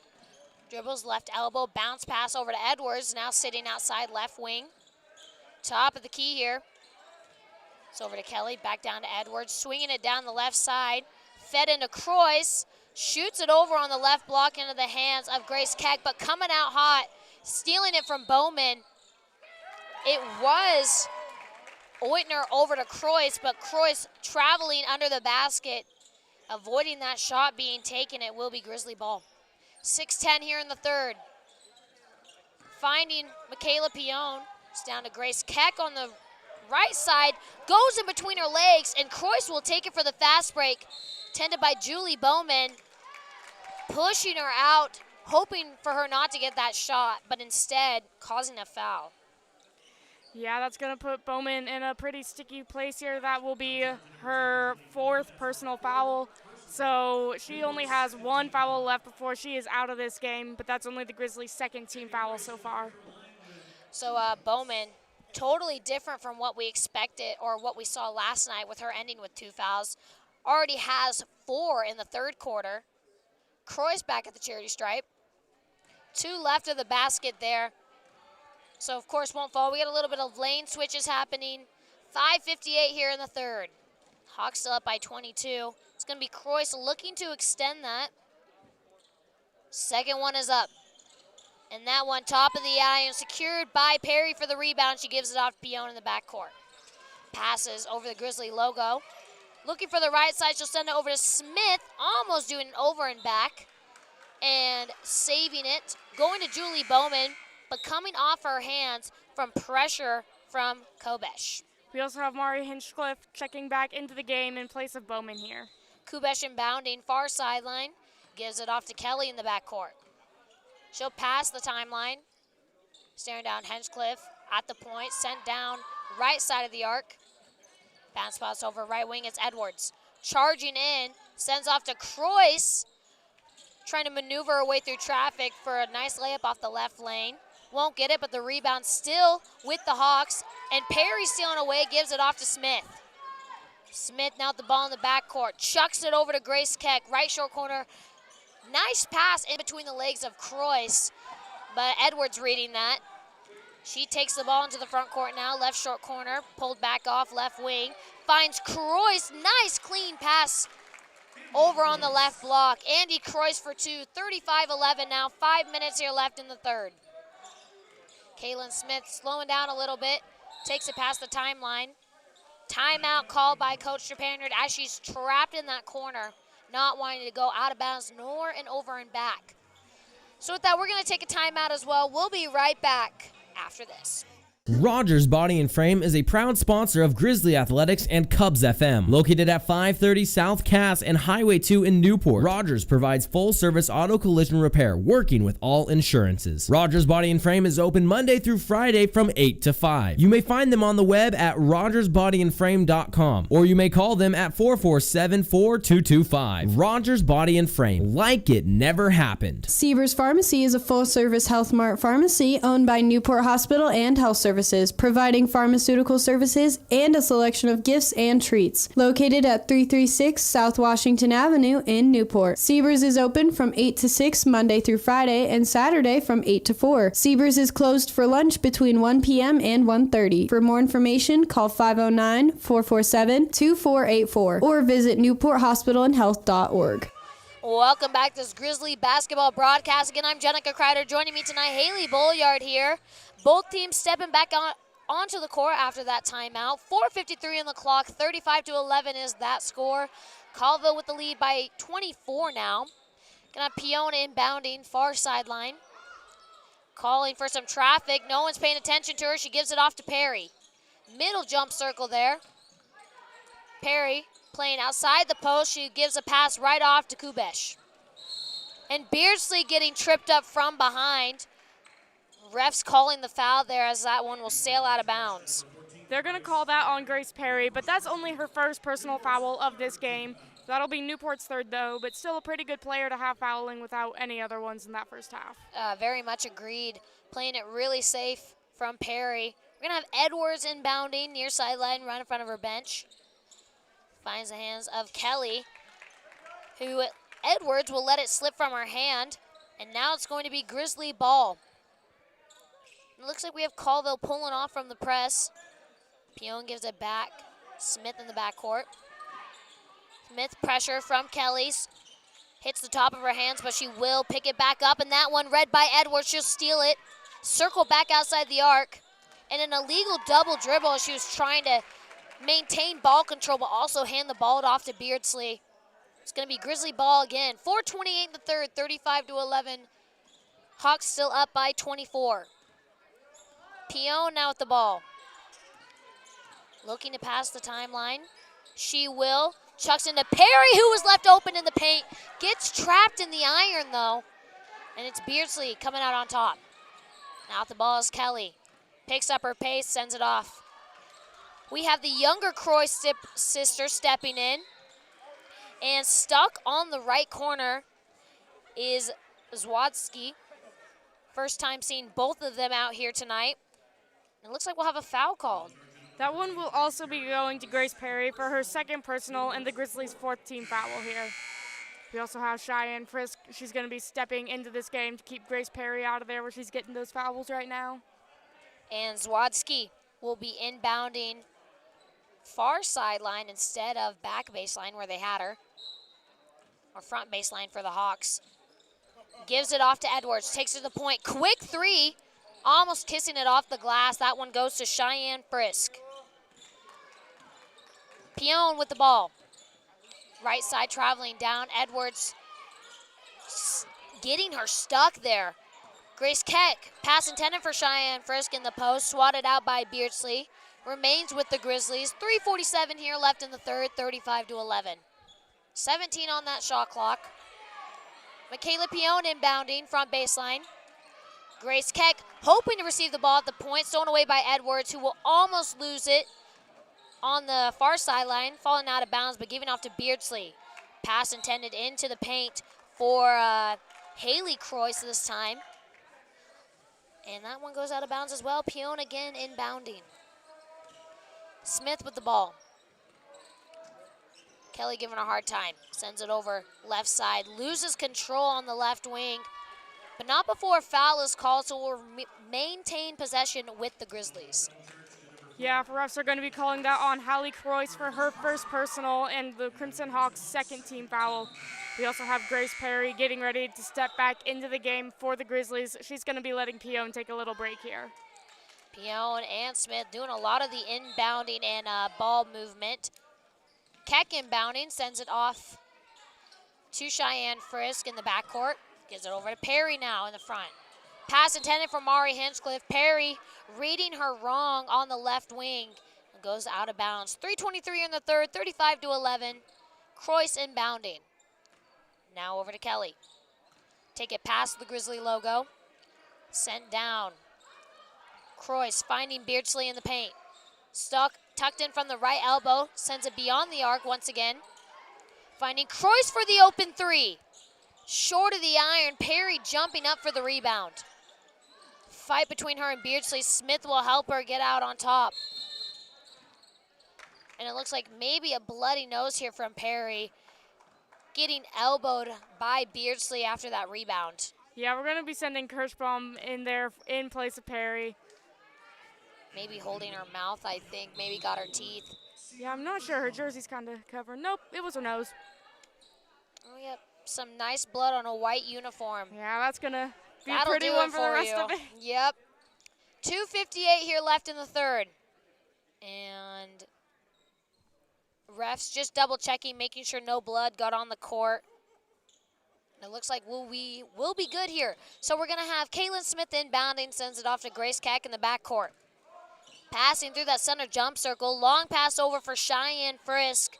Speaker 2: Dribbles left elbow, bounce pass over to Edwards, now sitting outside left wing. Top of the key here. It's over to Kelly, back down to Edwards, swinging it down the left side. Fed into Croix, shoots it over on the left block into the hands of Grace Keck, but coming out hot, stealing it from Bowman. It was Oitner over to Croix, but Croix traveling under the basket, avoiding that shot being taken. It will be Grizzly ball. 6-10 here in the third. finding Michaela Pion. It's down to Grace Keck on the right side. Goes in between her legs, and Croyce will take it for the fast break. Tended by Julie Bowman. Pushing her out, hoping for her not to get that shot, but instead causing a foul.
Speaker 3: Yeah, that's going to put Bowman in a pretty sticky place here. That will be her 4th personal foul. So she only has 1 foul left before she is out of this game, but that's only the Grizzlies' 2nd team foul so far.
Speaker 2: So Bowman, totally different from what we expected or what we saw last night with her ending with 2 fouls. Already has 4 in the 3rd quarter. Croyce back at the charity stripe. 2 left of the basket there. So, of course, won't fall. We got a little bit of lane switches happening. 5:58 here in the 3rd. Hawks still up by 22. It's going to be Croyce looking to extend that. Second one is up. And that one top of the iron, secured by Perry for the rebound. She gives it off to Pion in the backcourt. Passes over the Grizzly logo. Looking for the right side, she'll send it over to Smith, almost doing an over and back, and saving it. Going to Julie Bowman, but coming off her hands from pressure from KUBS.
Speaker 3: We also have Mari Hinchcliffe checking back into the game in place of Bowman here.
Speaker 2: KUBS inbounding, far sideline, gives it off to Kelly in the backcourt. She'll pass the timeline, staring down Hinchcliffe at the point, sent down right side of the arc. Bounce pass over right wing, it's Edwards. Charging in, sends off to Croyce. Trying to maneuver her way through traffic for a nice layup off the left lane. Won't get it, but the rebound still with the Hawks. And Perry stealing away, gives it off to Smith. Smith now with the ball in the backcourt. Chucks it over to Grace Keck, right short corner. Nice pass in between the legs of Croyce, but Edwards reading that. She takes the ball into the front court now, left short corner, pulled back off left wing. Finds Croyce, nice clean pass over on the left block. Andy Croyce for 2, 35-11 now, 5 minutes here left in the 3rd. Kaylin Smith slowing down a little bit, takes it past the timeline. Timeout called by Coach Trepaniard as she's trapped in that corner, not wanting to go out of bounds nor an over and back. So with that, we're going to take a timeout as well. We'll be right back after this.
Speaker 5: Rogers Body and Frame is a proud sponsor of Grizzly Athletics and KUBS FM. Located at 530 South Cass and Highway 2 in Newport, Rogers provides full-service auto collision repair, working with all insurances. Rogers Body and Frame is open Monday through Friday from 8 to 5. You may find them on the web at rogersbodyandframe.com, or you may call them at 447-4225. Rogers Body and Frame, like it never happened.
Speaker 7: Siebers Pharmacy is a full-service Health Mart pharmacy owned by Newport Hospital and Health Services, providing pharmaceutical services and a selection of gifts and treats. Located at 336 South Washington Avenue in Newport. Siebers is open from 8 to 6 Monday through Friday and Saturday from 8 to 4. Siebers is closed for lunch between 1 p.m. and 1:30. For more information, call 509-447-2484 or visit newporthospitalandhealth.org.
Speaker 2: Welcome back to this Grizzly basketball broadcast. Again, I'm Genica Kreider. Joining me tonight, Hailey Bolliard here. Both teams stepping back onto the court after that timeout. 4:53 on the clock, 35-11 is that score. Colville with the lead by 24 now. Gonna have Pion inbounding, far sideline. Calling for some traffic. No one's paying attention to her. She gives it off to Perry. Middle jump circle there. Perry playing outside the post. She gives a pass right off to KUBS. And Beardsley getting tripped up from behind. Refs calling the foul there as that one will sail out of bounds.
Speaker 3: They're going to call that on Grace Perry, but that's only her first personal foul of this game. That'll be Newport's 3rd, though, but still a pretty good player to have fouling without any other ones in that first half.
Speaker 2: Very much agreed. Playing it really safe from Perry. We're going to have Edwards inbounding near sideline, right in front of her bench. Finds the hands of Kelly, who Edwards will let it slip from her hand, and now it's going to be Grizzly ball. It looks like we have Colville pulling off from the press. Pion gives it back. Smith in the backcourt. Smith pressure from Kelly's. Hits the top of her hands, but she will pick it back up. And that one read by Edwards. She'll steal it. Circle back outside the arc. And an illegal double dribble. She was trying to maintain ball control, but also hand the ball off to Beardsley. It's going to be Grizzly ball again. 4:28 in the 3rd, 35-11. Hawks still up by 24. Pion now with the ball. Looking to pass the timeline. She will. Chucks into Perry, who was left open in the paint. Gets trapped in the iron, though. And it's Beardsley coming out on top. Now the ball is Kelly. Picks up her pace, sends it off. We have the younger Croy sister stepping in. And stuck on the right corner is Zwodzki. First time seeing both of them out here tonight. It looks like we'll have a foul called.
Speaker 3: That one will also be going to Grace Perry for her second personal and the Grizzlies' 4th team foul here. We also have Cheyenne Frisk. She's going to be stepping into this game to keep Grace Perry out of there where she's getting those fouls right now.
Speaker 2: And Zwodzki will be inbounding far sideline instead of back baseline where they had her. Or front baseline for the Hawks. Gives it off to Edwards. Takes it to the point. Quick three. Almost kissing it off the glass. That one goes to Cheyenne Frisk. Pion with the ball. Right side traveling down. Edwards getting her stuck there. Grace Keck, pass intended for Cheyenne Frisk in the post. Swatted out by Beardsley. Remains with the Grizzlies. 3:47 here left in the third. 35-11. 17 on that shot clock. Michaela Pion inbounding front baseline. Grace Keck hoping to receive the ball at the point. Stolen away by Edwards, who will almost lose it on the far sideline, falling out of bounds, but giving off to Beardsley. Pass intended into the paint for Hailey Croyce this time. And that one goes out of bounds as well. Pion again inbounding. Smith with the ball. Kelly giving a hard time. Sends it over left side. Loses control on the left wing. But not before a foul is called, so we'll maintain possession with the Grizzlies.
Speaker 3: Yeah, refs are going to be calling that on Hailey Croyce for her first personal and the Crimson Hawks' second team foul. We also have Grace Perry getting ready to step back into the game for the Grizzlies. She's going to be letting Pion take a little break here.
Speaker 2: Pion and Smith doing a lot of the inbounding and ball movement. Keck inbounding, sends it off to Cheyenne Frisk in the backcourt. Gives it over to Perry now in the front. Pass intended for Mari Hinchcliffe. Perry reading her wrong on the left wing. And goes out of bounds. 3:23 in the third, 35-11. Croyce inbounding. Now over to Kelly. Take it past the Grizzly logo. Sent down. Croyce finding Beardsley in the paint. Tucked in from the right elbow. Sends it beyond the arc once again. Finding Croyce for the open three. Short of the iron. Perry jumping up for the rebound. Fight between her and Beardsley. Smith will help her get out on top. And it looks like maybe a bloody nose here from Perry. Getting elbowed by Beardsley after that rebound.
Speaker 3: Yeah, we're going to be sending Kirschbaum in there in place of Perry.
Speaker 2: Maybe holding her mouth, I think. Maybe got her teeth.
Speaker 3: Yeah, I'm not sure. Her jersey's kind of covered. Nope, it was her nose.
Speaker 2: Oh, yep. Some nice blood on a white uniform.
Speaker 3: Yeah, that's going to be
Speaker 2: That'll
Speaker 3: a pretty
Speaker 2: do
Speaker 3: one
Speaker 2: it
Speaker 3: for the rest
Speaker 2: you.
Speaker 3: of it.
Speaker 2: Yep. 2:58 here left in the third. And refs just double checking, making sure no blood got on the court. And it looks like we'll be good here. So we're going to have Kaylin Smith inbounding, sends it off to Grace Keck in the backcourt. Passing through that center jump circle. Long pass over for Cheyenne Frisk.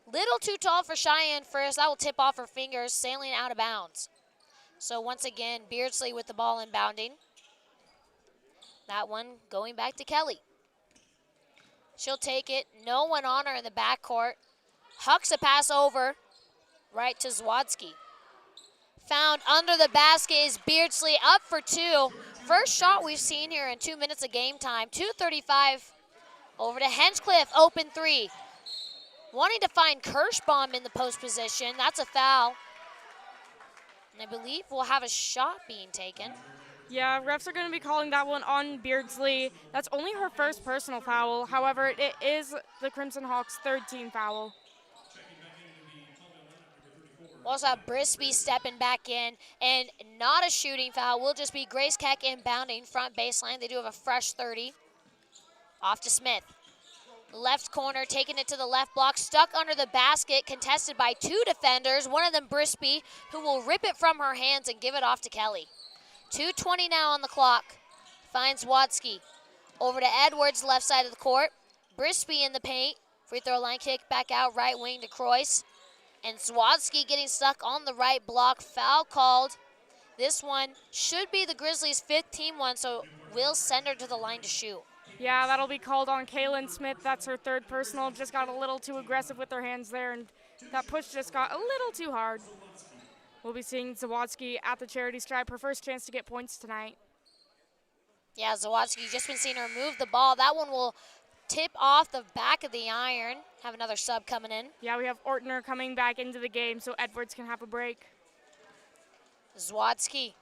Speaker 2: Little too tall for Cheyenne Frisk. That will tip off her fingers, sailing out of bounds. So once again, Beardsley with the ball inbounding. That one going back to Kelly. She'll take it. No one on her in the backcourt. Hucks a pass over right to Zwodzki. Found under the basket is Beardsley, up for two. First shot we've seen here in 2 minutes of game time. 2:35 over to Hinchcliffe, open three. Wanting to find Kirschbaum in the post position. That's a foul. And I believe we'll have a shot being taken.
Speaker 3: Yeah, refs are going to be calling that one on Beardsley. That's only her first personal foul. However, it is the Crimson Hawks' third team foul.
Speaker 2: We'll also have Brisby stepping back in, and not a shooting foul. Will just be Grace Keck inbounding front baseline. They do have a fresh 30. Off to Smith. Left corner, taking it to the left block, stuck under the basket, contested by two defenders. One of them Brisby, who will rip it from her hands and give it off to Kelly. 2:20 now on the clock. finds Watsky. Over to Edwards, left side of the court. Brisby in the paint. Free throw line kick back out, right wing to Croix. And Zwatsky getting stuck on the right block. Foul called. This one should be the Grizzlies' 5th team one, so we'll send her to the line to shoot.
Speaker 3: Yeah, that'll be called on Kaylin Smith. That's her 3rd personal. Just got a little too aggressive with her hands there, and that push just got a little too hard. We'll be seeing Zawatsky at the charity stripe, her first chance to get points tonight.
Speaker 2: Yeah, Zawatsky, just been seeing her move the ball. That one will tip off the back of the iron. Have another sub coming in.
Speaker 3: Yeah, we have Ortner coming back into the game so Edwards can have a break.
Speaker 2: Zwatsky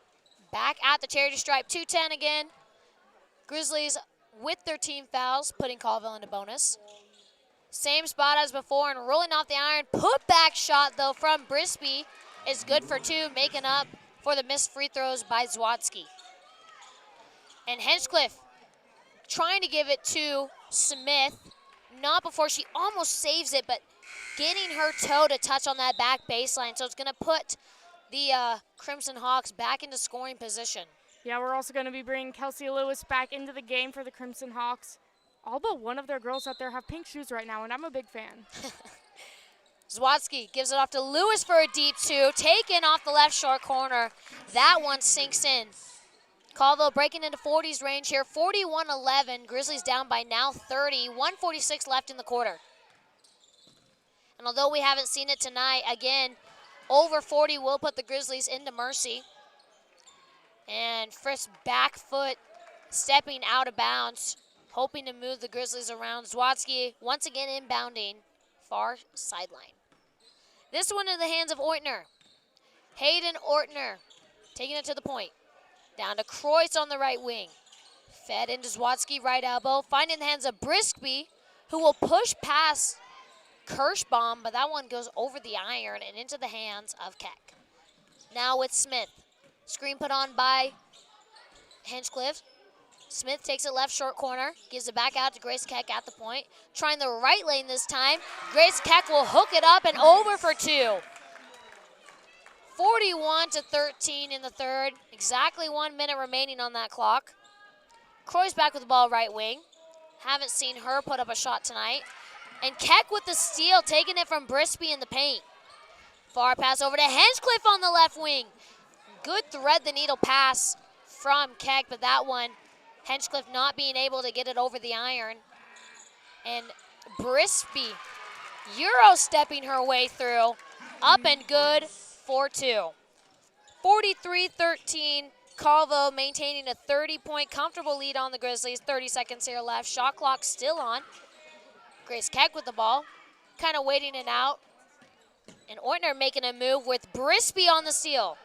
Speaker 2: back at the charity stripe, 2-10 again. Grizzlies with their team fouls, putting Colville into bonus. Same spot as before and rolling off the iron. Put back shot though from Brisby is good for 2, making up for the missed free throws by Zwatsky. And Henchcliffe trying to give it to Smith. Not before she almost saves it, but getting her toe to touch on that back baseline. So it's going to put the Crimson Hawks back into scoring position.
Speaker 3: Yeah, we're also going to be bringing Kelsey Lewis back into the game for the Crimson Hawks. All but one of their girls out there have pink shoes right now, and I'm a big fan.
Speaker 2: Zwatsky gives it off to Lewis for a deep 2. Taken off the left short corner. That one sinks in. Colville breaking into 40s range here. 41-11. Grizzlies down by now 30. 1:46 left in the quarter. And although we haven't seen it tonight, again, over 40 will put the Grizzlies into mercy. And Frisk back foot stepping out of bounds, hoping to move the Grizzlies around. Zwatsky once again inbounding far sideline. This one in the hands of Ortner. Hayden Ortner taking it to the point. Down to Croix on the right wing. Fed into Zwatsky, right elbow. Finding the hands of Brisby, who will push past Kirschbaum, but that one goes over the iron and into the hands of Keck. Now with Smith. Screen put on by Hinchcliffe. Smith takes it left short corner, gives it back out to Grace Keck at the point. Trying the right lane this time. Grace Keck will hook it up and over for 2. 41-13 in the third. Exactly 1 minute remaining on that clock. Croy's back with the ball right wing. Haven't seen her put up a shot tonight. And Keck with the steal, taking it from Brisby in the paint. Far pass over to Hinchcliffe on the left wing. Good thread the needle pass from Keck, but that one, Hinchcliffe not being able to get it over the iron. And Brisby Euro stepping her way through. Up and good for 2. 43-13. Colville maintaining a 30-point comfortable lead on the Grizzlies. 30 seconds here left. Shot clock still on. Grace Keck with the ball. Kind of waiting it out. And Ortner making a move with Brisby on the steal.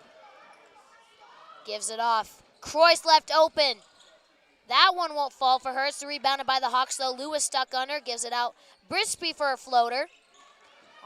Speaker 2: Gives it off. Croix left open. That one won't fall for her. It's rebounded by the Hawks, though. Lewis stuck under. Gives it out. Brisby for a floater.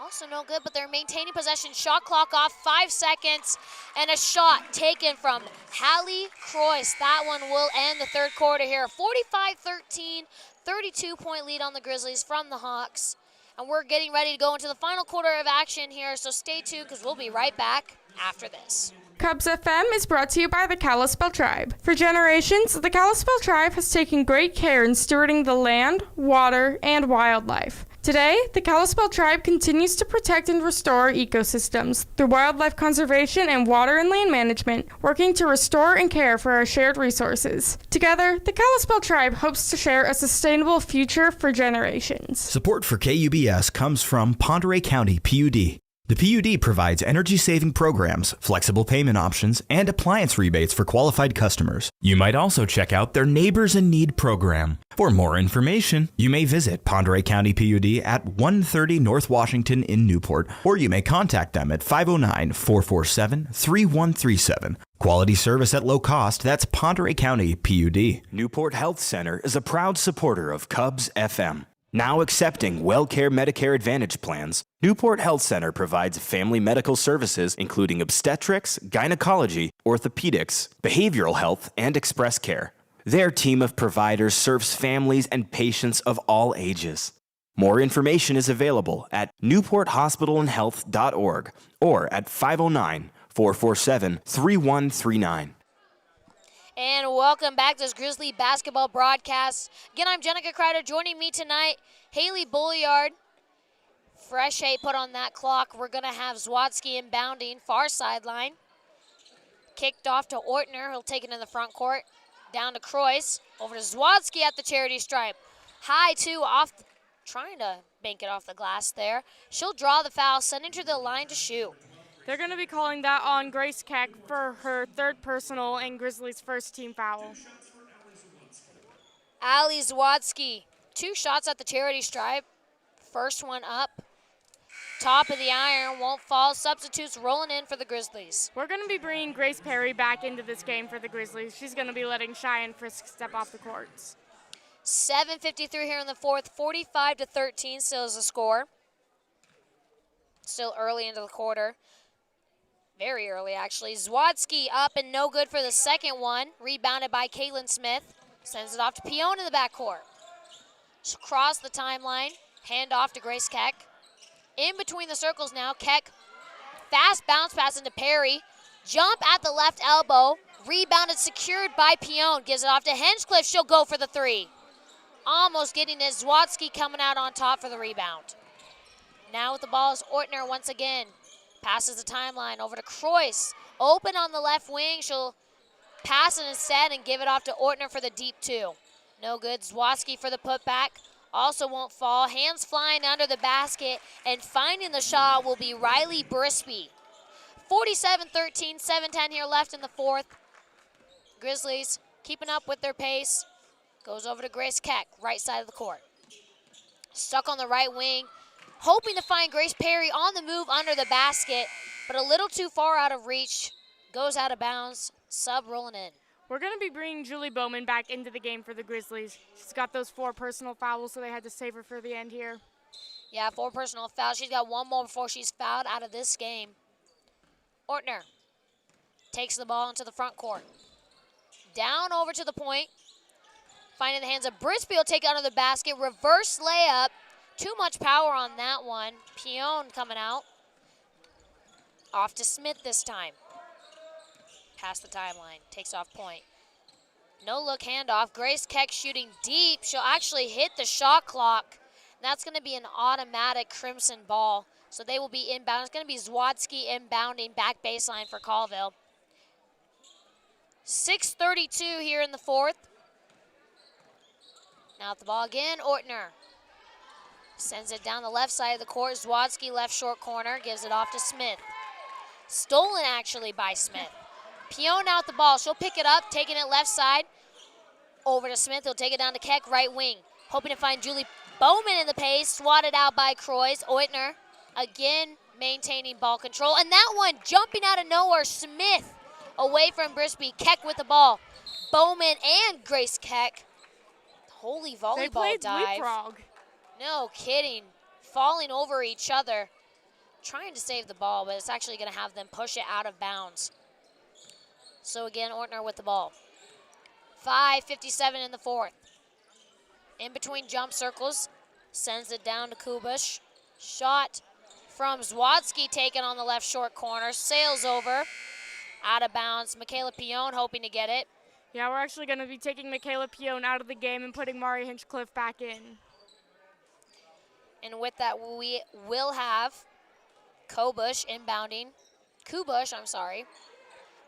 Speaker 2: Also no good, but they're maintaining possession. Shot clock off, 5 seconds, and a shot taken from Hailey Croix. That one will end the third quarter here. 45-13, 32-point lead on the Grizzlies from the Hawks. And we're getting ready to go into the final quarter of action here, so stay tuned because we'll be right back after this.
Speaker 3: KUBS FM is brought to you by the Kalispel Tribe. For generations, the Kalispel Tribe has taken great care in stewarding the land, water, and wildlife. Today, the Kalispel Tribe continues to protect and restore ecosystems through wildlife conservation and water and land management, working to restore and care for our shared resources. Together, the Kalispel Tribe hopes to share a sustainable future for generations.
Speaker 6: Support for KUBS comes from Ponderay County PUD. The PUD provides energy-saving programs, flexible payment options, and appliance rebates for qualified customers. You might also check out their Neighbors in Need program. For more information, you may visit Ponderay County PUD at 130 North Washington in Newport, or you may contact them at 509-447-3137. Quality service at low cost, that's Ponderay County PUD.
Speaker 12: Newport Health Center is a proud supporter of KUBS FM. Now accepting WellCare Medicare Advantage plans, Newport Health Center provides family medical services including obstetrics, gynecology, orthopedics, behavioral health, and express care. Their team of providers serves families and patients of all ages. More information is available at newporthospitalandhealth.org or at 509-447-3139.
Speaker 2: And welcome back to this Grizzly basketball broadcast. Again, I'm Genica Kreider. Joining me tonight, Hailey Bulliard. Fresh hay put on that clock. We're going to have Zwatsky inbounding, far sideline. Kicked off to Ortner. He'll take it in the front court. Down to Croix. Over to Zwatsky at the charity stripe. High two off, trying to bank it off the glass there. She'll draw the foul, sending her to the line to shoot.
Speaker 3: They're going to be calling that on Grace Keck for her third personal and Grizzlies' first team foul.
Speaker 2: Ali Zwatsky, 2 shots at the charity stripe. First one up. Top of the iron, won't fall. Substitutes rolling in for the Grizzlies.
Speaker 3: We're going to be bringing Grace Perry back into this game for the Grizzlies. She's going to be letting Cheyenne Frisk step off the courts.
Speaker 2: 7:53 here in the fourth, 45-13 still is the score. Still early into the quarter. Very early, actually. Zwatsky up and no good for the second one. Rebounded by Caitlin Smith. Sends it off to Pion in the backcourt. Across the timeline. Hand off to Grace Keck. In between the circles now. Keck, fast bounce pass into Perry. Jump at the left elbow. Rebounded, secured by Pion. Gives it off to Hinchcliffe. She'll go for the 3. Almost getting it. Zwatsky coming out on top for the rebound. Now with the ball is Ortner once again. Passes the timeline over to Croix. Open on the left wing. She'll pass it instead and give it off to Ortner for the deep 2. No good. Zwatsky for the putback. Also won't fall. Hands flying under the basket. And finding the shot will be Riley Brispy. 47-13, 7:10 here left in the fourth. Grizzlies keeping up with their pace. Goes over to Grace Keck, right side of the court. Stuck on the right wing. Hoping to find Grace Perry on the move under the basket, but a little too far out of reach. Goes out of bounds. Sub rolling in.
Speaker 3: We're going to be bringing Julie Bowman back into the game for the Grizzlies. She's got those 4 personal fouls, so they had to save her for the end here.
Speaker 2: Yeah, 4 personal fouls. She's got 1 more before she's fouled out of this game. Ortner takes the ball into the front court. Down over to the point. Finding the hands of Brispy, will take it under the basket. Reverse layup. Too much power on that one. Pion coming out. Off to Smith this time. Past the timeline. Takes off point. No look handoff. Grace Keck shooting deep. She'll actually hit the shot clock. And that's going to be an automatic Crimson ball. So they will be inbound. It's going to be Zwatsky inbounding back baseline for Colville. 6:32 here in the fourth. Now at the ball again, Ortner. Sends it down the left side of the court. Zwatsky left short corner, gives it off to Smith. Stolen actually by Smith. Pion out the ball. She'll pick it up, taking it left side. Over to Smith. He'll take it down to Keck, right wing. Hoping to find Julie Bowman in the pace. Swatted out by Croix. Ortner again maintaining ball control. And that one jumping out of nowhere. Smith away from Brispy. Keck with the ball. Bowman and Grace Keck. Holy volleyball
Speaker 3: they played
Speaker 2: dive.
Speaker 3: leapfrog.
Speaker 2: No kidding. Falling over each other. Trying to save the ball, but it's actually going to have them push it out of bounds. So again, Ortner with the ball. 5:57 in the fourth. In between jump circles. Sends it down to KUBS. Shot from Zwatsky taken on the left short corner. Sails over. Out of bounds. Michaela Pion hoping to get it.
Speaker 3: Yeah, we're actually going to be taking Michaela Pion out of the game and putting Mari Hinchcliffe back in.
Speaker 2: And with that, we will have KUBS inbounding.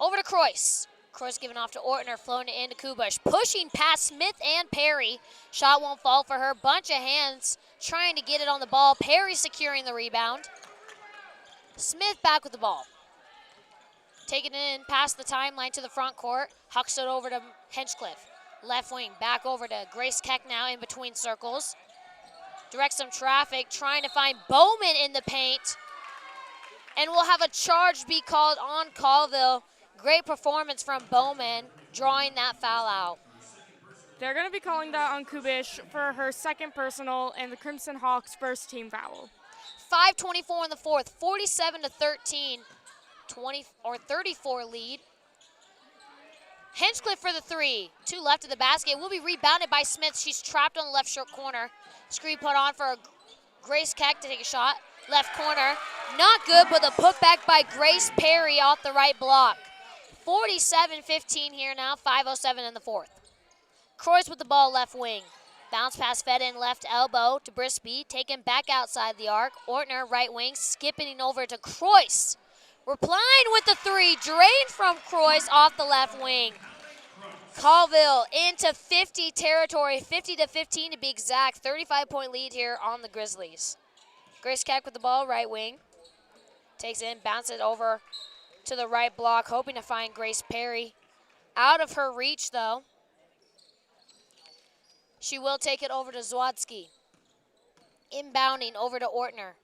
Speaker 2: Over to Croix. Croix giving off to Ortner, flowing it into KUBS. Pushing past Smith and Perry. Shot won't fall for her. Bunch of hands trying to get it on the ball. Perry securing the rebound. Smith back with the ball. Taking it in past the timeline to the front court. Hucks it over to Hinchcliffe. Left wing, back over to Grace Keck now in between circles. Directs some traffic, trying to find Bowman in the paint. And we'll have a charge be called on Colville. Great performance from Bowman, drawing that foul out.
Speaker 3: They're going to be calling that on Kubish for her second personal and the Crimson Hawks' first team foul.
Speaker 2: 5:24 in the fourth, 47-13, 34 lead. Hinchcliffe for the 3. 2 left of the basket. Will be rebounded by Smith. She's trapped on the left short corner. Screen put on for Grace Keck to take a shot. Left corner. Not good, but the putback by Grace Perry off the right block. 47-15 here now, 5:07 in the fourth. Croix with the ball left wing. Bounce pass fed in left elbow to Brisby, taken back outside the arc. Ortner right wing, skipping over to Croix. Replying with the three, drained from Croix off the left wing. Colville into 50 territory, 50-15 to be exact. 35-point lead here on the Grizzlies. Grace Keck with the ball, right wing. Takes it in, bounces it over to the right block, hoping to find Grace Perry. Out of her reach, though. She will take it over to Zwodzki. Inbounding over to Ortner.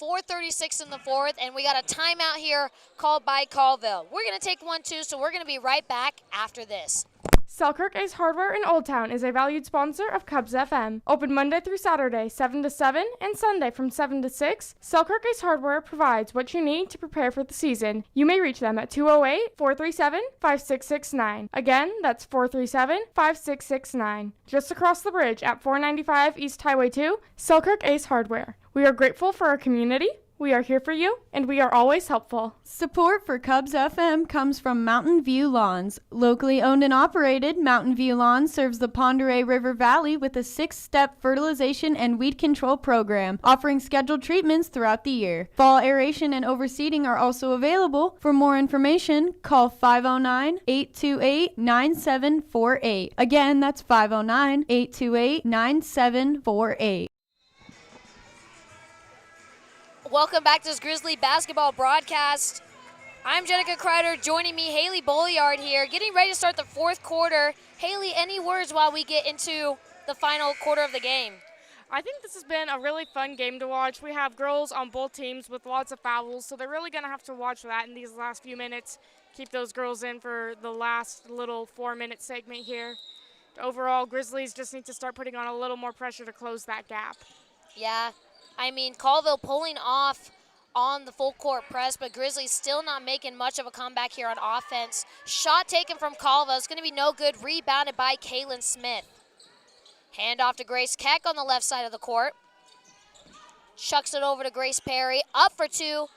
Speaker 2: 4:36 in the fourth, and we got a timeout here called by Colville. We're going to take one, too, so we're going to be right back after this.
Speaker 3: Selkirk Ace Hardware in Old Town is a valued sponsor of KUBS FM. Open Monday through Saturday, 7 to 7, and Sunday from 7 to 6. Selkirk Ace Hardware provides what you need to prepare for the season. You may reach them at 208-437-5669. Again, that's 437-5669. Just across the bridge at 495 East Highway 2, Selkirk Ace Hardware. We are grateful for our community. We are here for you, and we are always helpful.
Speaker 7: Support for KUBS FM comes from Mountain View Lawns. Locally owned and operated, Mountain View Lawns serves the Pend Oreille River Valley with a 6-step fertilization and weed control program, offering scheduled treatments throughout the year. Fall aeration and overseeding are also available. For more information, call 509-828-9748. Again, that's 509-828-9748.
Speaker 2: Welcome back to this Grizzly basketball broadcast. I'm Genica Kreider. Joining me, Hailey Bolliard here, getting ready to start the fourth quarter. Hailey, any words while we get into the final quarter of the game?
Speaker 3: I think this has been a really fun game to watch. We have girls on both teams with lots of fouls, so they're really going to have to watch that in these last few minutes. Keep those girls in for the last little 4-minute segment here. Overall, Grizzlies just need to start putting on a little more pressure to close that gap.
Speaker 2: Yeah. I mean, Colville pulling off on the full court press, but Grizzlies still not making much of a comeback here on offense. Shot taken from Colville. It's going to be no good. Rebounded by Kaylin Smith. Hand off to Grace Keck on the left side of the court. Chucks it over to Grace Perry. Up for two.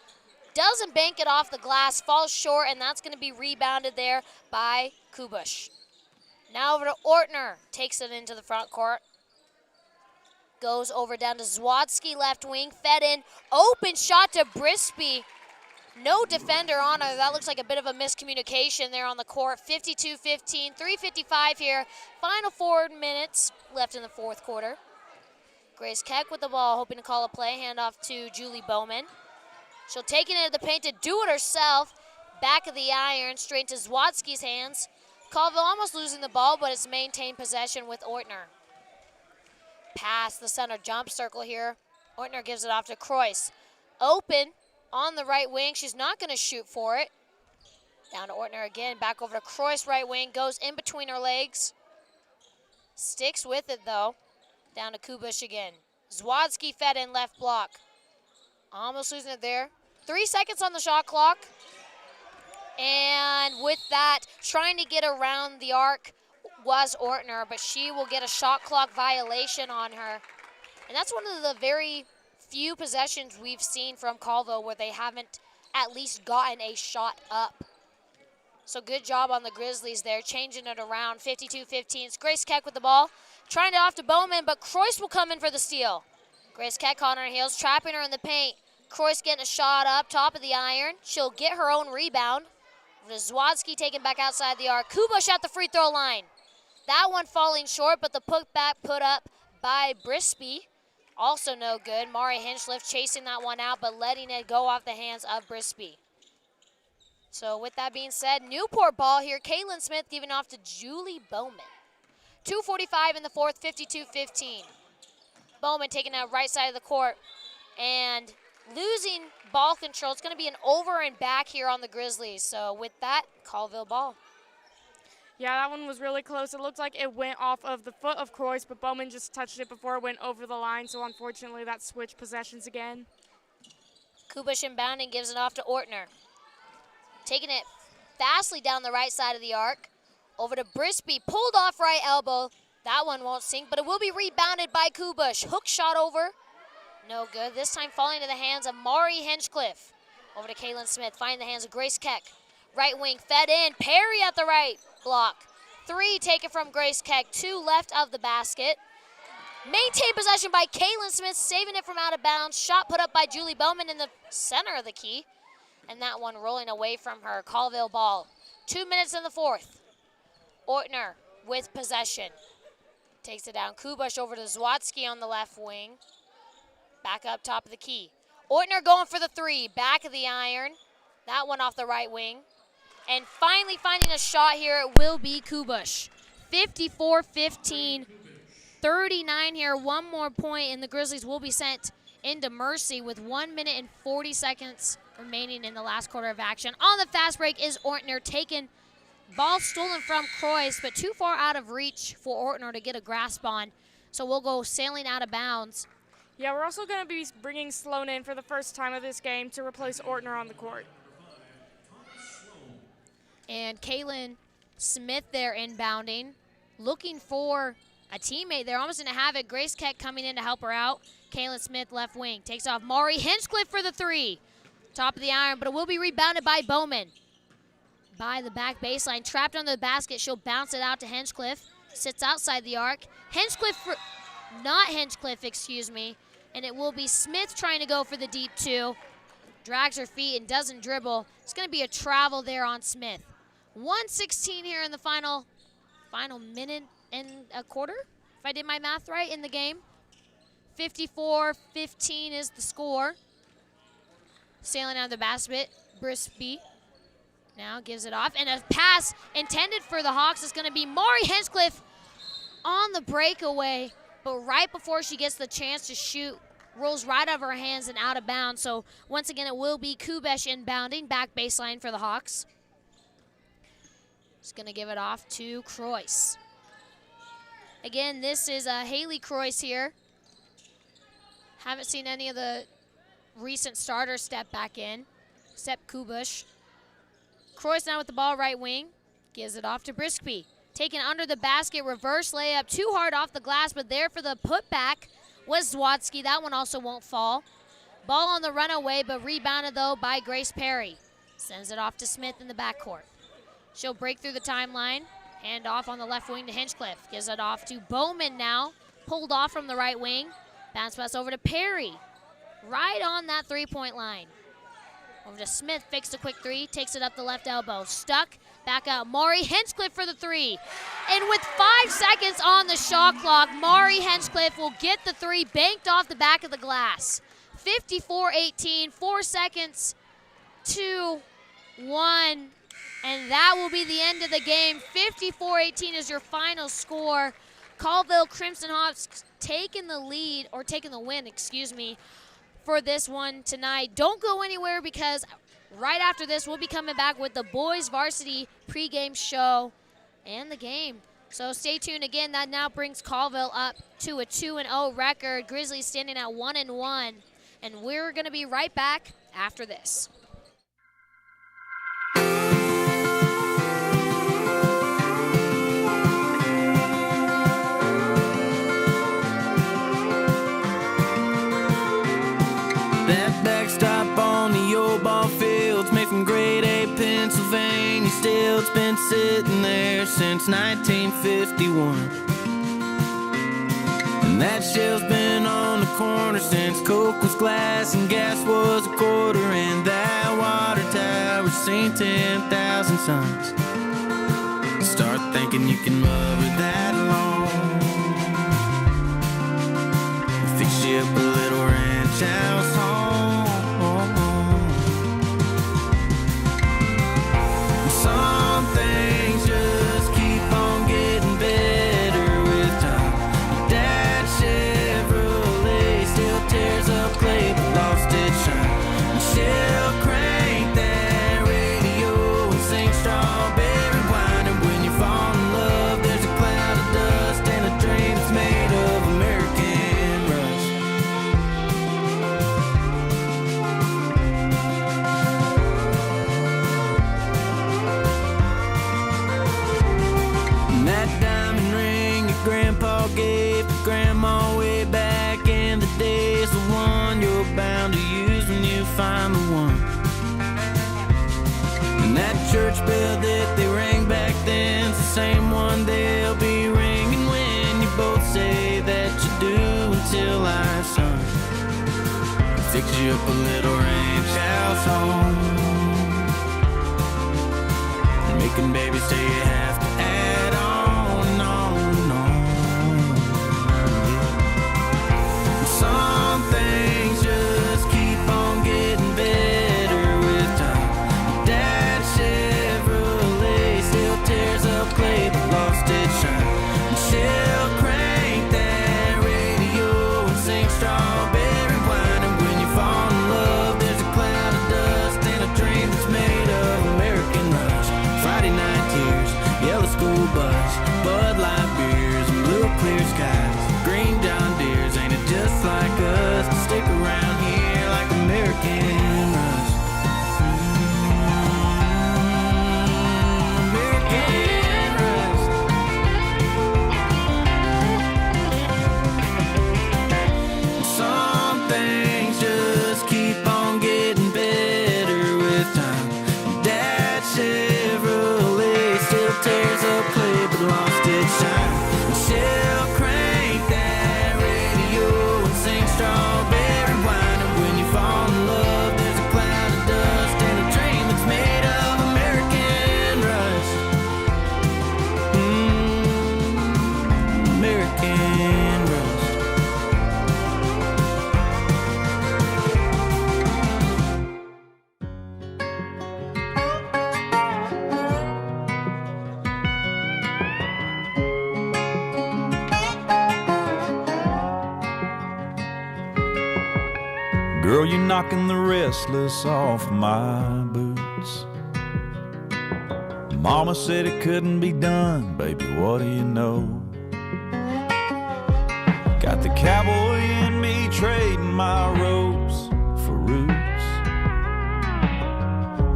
Speaker 2: Doesn't bank it off the glass. Falls short, and that's going to be rebounded there by Kubush. Now over to Ortner. Takes it into the front court. Goes over down to Zwodzki, left wing, fed in, open shot to Brisby. No defender on her. That looks like a bit of a miscommunication there on the court. 52-15, 3:55 here. Final 4 minutes left in the fourth quarter. Grace Keck with the ball, hoping to call a play. Handoff to Julie Bowman. She'll take it into the paint to do it herself. Back of the iron, straight to Zwodzki's hands. Colville almost losing the ball, but it's maintained possession with Ortner. Pass the center jump circle here. Ortner gives it off to Croix. Open on the right wing. She's not going to shoot for it. Down to Ortner again. Back over to Croix, right wing. Goes in between her legs. Sticks with it, though. Down to Kubush again. Zwodzki fed in left block. Almost losing it there. 3 seconds on the shot clock. And with that, trying to get around the arc was Ortner, but she will get a shot clock violation on her. And that's one of the very few possessions we've seen from Colville where they haven't at least gotten a shot up. So good job on the Grizzlies there, changing it around. 52-15. It's Grace Keck with the ball. Trying it off to Bowman, but Croix will come in for the steal. Grace Keck on her heels, trapping her in the paint. Croix getting a shot up, top of the iron. She'll get her own rebound. Zwodzki taken back outside the arc. Kubush at the free throw line. That one falling short, but the putback put up by Brisby. Also no good. Mari Hinchliff chasing that one out, but letting it go off the hands of Brisby. So with that being said, Newport ball here. Kaylin Smith giving off to Julie Bowman. 2:45 in the fourth, 52-15. Bowman taking out right side of the court and losing ball control. It's going to be an over and back here on the Grizzlies. So with that, Colville ball.
Speaker 3: Yeah, that one was really close. It looked like it went off of the foot of Croix, but Bowman just touched it before it went over the line, so unfortunately that switched possessions again.
Speaker 2: Kubush inbounding, gives it off to Ortner. Taking it fastly down the right side of the arc. Over to Brisby, pulled off right elbow. That one won't sink, but it will be rebounded by Kubush. Hook shot over. No good. This time falling to the hands of Mari Hinchcliffe. Over to Kaylin Smith, finding the hands of Grace Keck. Right wing, fed in, Perry at the right block. 3 taken from Grace Keck, 2 left of the basket. Maintained possession by Kaylin Smith, saving it from out of bounds. Shot put up by Julie Bowman in the center of the key. And that one rolling away from her. Colville ball. 2 minutes in the fourth. Ortner with possession. Takes it down. Kubush over to Zwatsky on the left wing. Back up top of the key. Ortner going for the 3. Back of the iron. That one off the right wing. And finally finding a shot here, it will be Kubush. 54-15. 39 here. One more point, and the Grizzlies will be sent into mercy with 1 minute and 40 seconds remaining in the last quarter of action. On the fast break is Ortner, taken. Ball stolen from Croix, but too far out of reach for Ortner to get a grasp on. So we'll go sailing out of bounds.
Speaker 3: Yeah, we're also going to be bringing Sloan in for the first time of this game to replace Ortner on the court.
Speaker 2: And Kaylin Smith there inbounding, looking for a teammate there, almost going to have it. Grace Keck coming in to help her out. Kaylin Smith left wing, takes off. Maury Hinchcliffe for the 3. Top of the iron, but it will be rebounded by Bowman. By the back baseline, trapped under the basket. She'll bounce it out to Hinchcliffe. Sits outside the arc. Not Hinchcliffe, excuse me. And it will be Smith trying to go for the deep 2. Drags her feet and doesn't dribble. It's going to be a travel there on Smith. 1:16 here in the final minute and a quarter, if I did my math right, in the game. 54-15 is the score. Sailing out of the basket, Brisby now gives it off. And a pass intended for the Hawks is going to be Maury Hinchcliffe on the breakaway. But right before she gets the chance to shoot, rolls right out of her hands and out of bounds. So once again, it will be Kubesh inbounding, back baseline for the Hawks. Just going to give it off to Croix. Again, this is Hailey Croix here. Haven't seen any of the recent starters step back in, except Kubush. Croix now with the ball right wing. Gives it off to Brisby. Taken under the basket, reverse layup. Too hard off the glass, but there for the putback was Zwatsky. That one also won't fall. Ball on the runaway, but rebounded, though, by Grace Perry. Sends it off to Smith in the backcourt. She'll break through the timeline. Hand off on the left wing to Hinchcliffe. Gives it off to Bowman now. Pulled off from the right wing. Bounce pass over to Perry. Right on that three-point line. Over to Smith, fixed a quick 3. Takes it up the left elbow. Stuck. Back out. Maury Hinchcliffe for the 3. And with 5 seconds on the shot clock, Maury Hinchcliffe will get the 3 banked off the back of the glass. 54-18, 4 seconds, 2, 1. And that will be the end of the game. 54-18 is your final score. Colville Crimson Hawks taking the lead, or taking the win, excuse me, for this one tonight. Don't go anywhere, because right after this, we'll be coming back with the boys varsity pregame show and the game. So stay tuned. Again, that now brings Colville up to a 2-0 record. Grizzlies standing at 1-1. And we're going to be right back after this.
Speaker 1: That backstop on the old ball fields made from grade A Pennsylvania steel. It's been sitting there since 1951. And that shell's been on the corner since Coke was glass and gas was a quarter. And that water tower's seen 10,000 suns. Start thinking you can mow it that long. Fix you up a little ranch house home. Some things just keep on getting better with time. That Chevrolet still tears up clay but lost its shine. Michelle cranked that radio and sing Strawberry Wine. And when you fall in love, there's a cloud of dust and a dream that's made of American rust. church bell that they rang back then's the same one they'll be ringing when you both say that you do until life's done. Fix you up a little ranch house home, making babies till you have to add on and on and on. Yeah. Some things just keep on getting better with time. Dad Chevrolet still tears up clay but lost its shine. And she'll crank that radio and sing strawberry wine. And when you fall in love, there's a cloud of dust and a dream that's made of American rush. Friday night tears, yellow school bus, Bud Light beers and blue clear skies. Green John Deere's, ain't it just like us to stick around here like American Rust? American Rust. Some things just keep on getting better with time. Dad Chevrolet still tears up clay but lost its shine. And she'll crank that radio and sing strawberry wine. And when you fall in love, there's a cloud of dust and a dream that's made of American rust. American rust.
Speaker 13: Girl, you're knocking the restless off my boots. Mama said it couldn't be done, baby, what do you know? Got the cowboy in me trading my ropes for roots.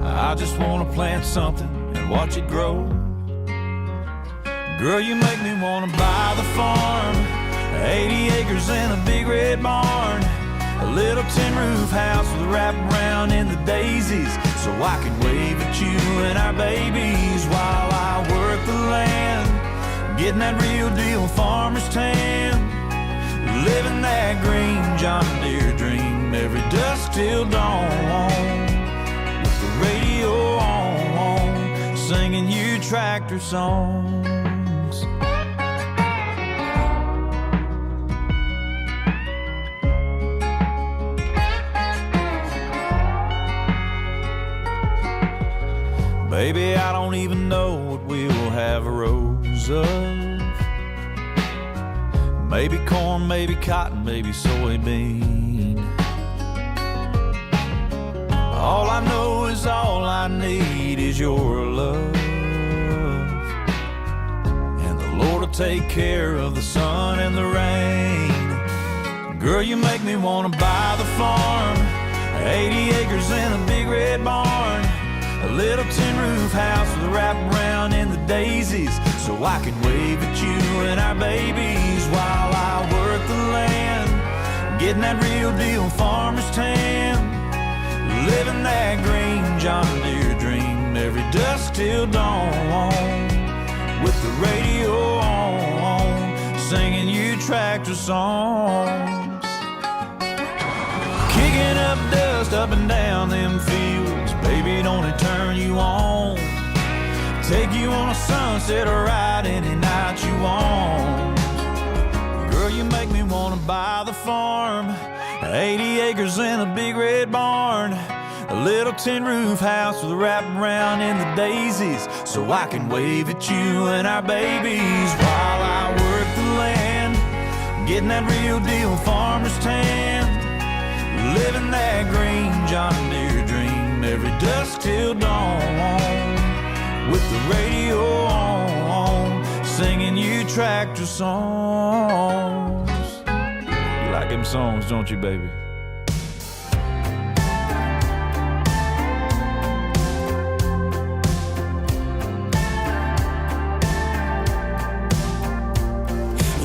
Speaker 13: I just wanna plant something and watch it grow. Girl, you make me wanna buy the farm, 80 acres and a big red barn, a little tin roof house with a wraparound in the daisies, so I can wave at you and our babies while I work the land, getting that real deal farmer's tan, living that green John Deere dream every dusk till dawn, with the radio on, singing you tractor songs. Baby, I don't even know what we'll have a rose of. Maybe corn, maybe cotton, maybe soybean. All I know is all I need is your love, and the Lord will take care of the sun and the rain. Girl, you make me wanna buy the farm, 80 acres and a big red barn, a little tin roof house with a wraparound in the daisies, so I can wave at you and our babies while I work the land, getting that real deal farmer's tan, living that green John Deere dream every dusk till dawn, with the radio on, singing you tractor songs, kicking up dust up and down them fields. Baby, don't it turn you on? Take you on a sunset or ride any night you want. Girl, you make me wanna buy the farm, 80 acres and a big red barn, a little tin roof house with a wraparound in the daisies, so I can wave at you and our babies while I work the land, getting that real deal farmer's tan, living that green John Deere dream every dusk till dawn, with the radio on, singing you tractor songs. You like them songs, don't you, baby?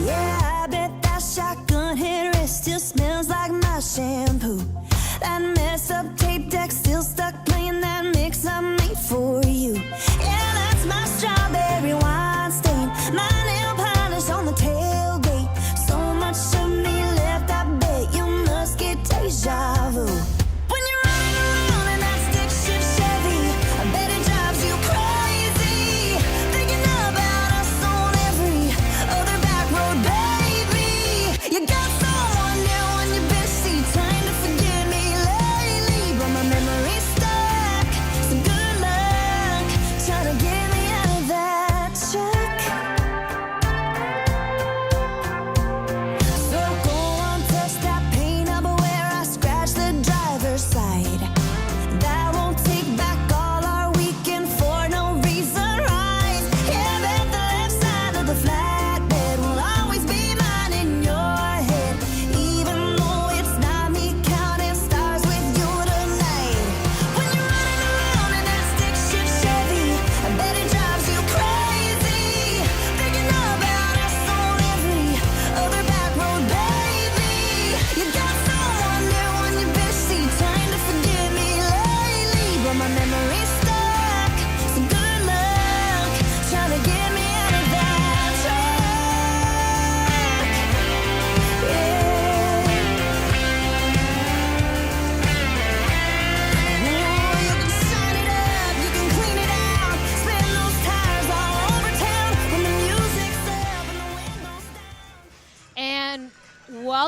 Speaker 14: Yeah, I bet that shotgun headrest still smells like my shampoo. That messed up tape deck still stuck playing that mix I made for you.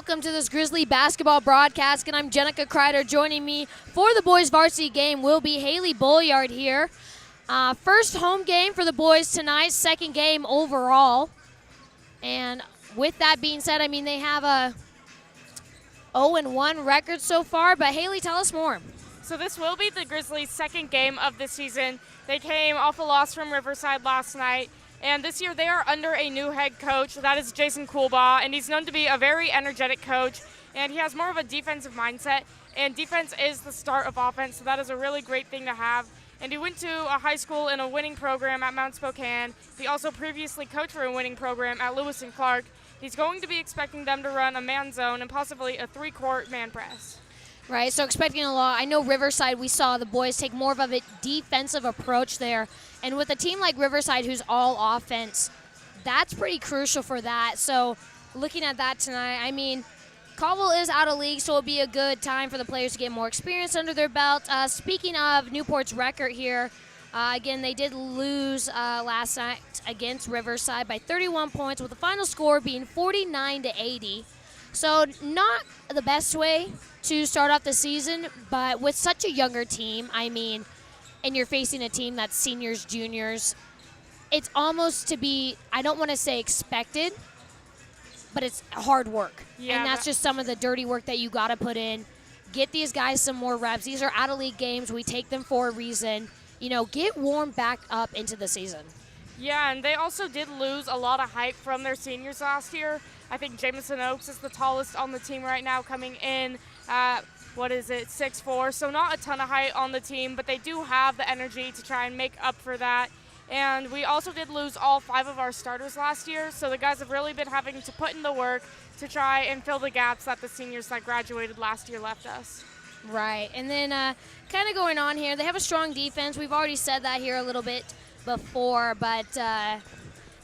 Speaker 2: welcome to this Grizzly basketball broadcast, and I'm Genica Kreider. Joining me for the boys varsity game will be Hailey Bolliard here. First home game for the boys tonight, second game overall. And with that being said, I mean, they have a 0-1 record so far, but Hailey, tell us more.
Speaker 3: So this will be the Grizzlies' second game of the season. They came off a loss from Riverside last night. And this year they are under a new head coach. That is Jason Coolbaugh, and he's known to be a very energetic coach. And he has more of a defensive mindset. And defense is the start of offense, so that is a really great thing to have. And he went to a high school in a winning program at Mount Spokane. He also previously coached for a winning program at Lewis and Clark. He's going to be expecting them to run a man zone and possibly a three-court man press.
Speaker 2: Right, so expecting a lot. I know Riverside, we saw the boys take more of a defensive approach there. And with a team like Riverside who's all offense, that's pretty crucial for that. So looking at that tonight, I mean, Colville is out of league, so it'll be a good time for the players to get more experience under their belt. Speaking of Newport's record here, again, they did lose last night against Riverside by 31 points, with the final score being 49-80. So not the best way to start off the season, but with such a younger team, I mean, and you're facing a team that's seniors, juniors, it's almost to be, I don't want to say expected, but it's hard work.
Speaker 3: Yeah,
Speaker 2: and that's just some of the dirty work that you got to put in. Get these guys some more reps. These are out-of-league games. We take them for a reason. You know, get warmed back up into the season.
Speaker 3: Yeah, and they also did lose a lot of height from their seniors last year. I think Jamison Oaks is the tallest on the team right now, coming in at, 6'4", so not a ton of height on the team, but they do have the energy to try and make up for that. And we also did lose all 5 of our starters last year, so the guys have really been having to put in the work to try and fill the gaps that the seniors that graduated last year left us.
Speaker 2: Right, and then kind of going on here, they have a strong defense. We've already said that here a little bit before, but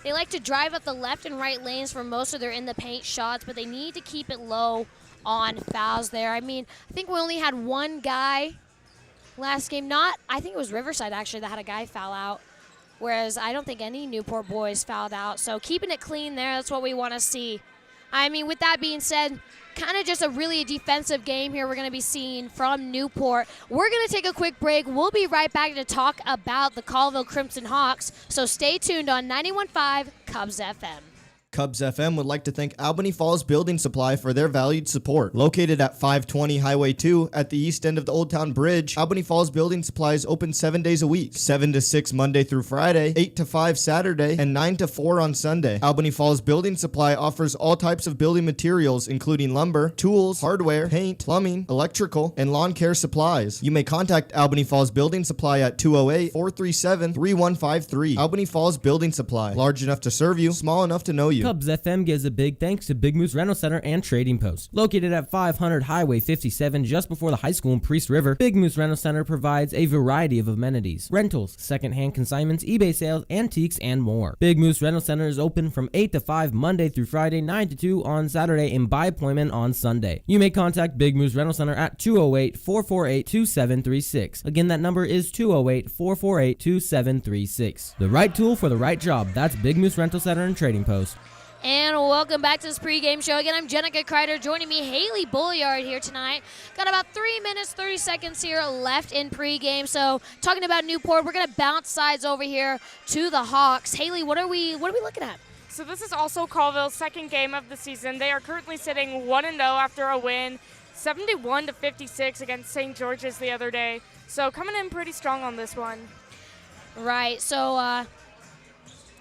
Speaker 2: they like to drive up the left and right lanes for most of their in-the-paint shots, but they need to keep it low on fouls there. I mean, I think we only had one guy last game. I think it was Riverside, actually, that had a guy foul out, whereas I don't think any Newport boys fouled out. So keeping it clean there, that's what we want to see. I mean, with that being said, kind of just a really defensive game here we're going to be seeing from Newport. We're going to take a quick break. We'll be right back to talk about the Colville Crimson Hawks, so stay tuned on 91.5 KUBS FM.
Speaker 4: KUBS FM would like to thank Albany Falls Building Supply for their valued support. Located at 520 Highway 2 at the east end of the Old Town Bridge, Albany Falls Building Supply is open 7 days a week, 7 to 6 Monday through Friday, 8 to 5 Saturday, and 9 to 4 on Sunday. Albany Falls Building Supply offers all types of building materials, including lumber, tools, hardware, paint, plumbing, electrical, and lawn care supplies. You may contact Albany Falls Building Supply at 208-437-3153. Albany Falls Building Supply, large enough to serve you, small enough to know you.
Speaker 5: KUBS FM gives a big thanks to Big Moose Rental Center and Trading Post. Located at 500 Highway 57 just before the high school in Priest River, Big Moose Rental Center provides a variety of amenities, rentals, second-hand consignments, eBay sales, antiques, and more. Big Moose Rental Center is open from 8 to 5 Monday through Friday, 9 to 2 on Saturday, and by appointment on Sunday. You may contact Big Moose Rental Center at 208-448-2736. Again, that number is 208-448-2736. The right tool for the right job. That's Big Moose Rental Center and Trading Post.
Speaker 2: And welcome back to this pregame show. Again, I'm Genica Kreider. Joining me, Hailey Bolliard here tonight. Got about 3 minutes, 30 seconds here left in pregame. So talking about Newport, we're going to bounce sides over here to the Hawks. Hailey, what are we looking at?
Speaker 3: So this is also Colville's second game of the season. They are currently sitting 1-0 after a win, 71-56 against St. George's the other day. So coming in pretty strong on this one.
Speaker 2: Right, so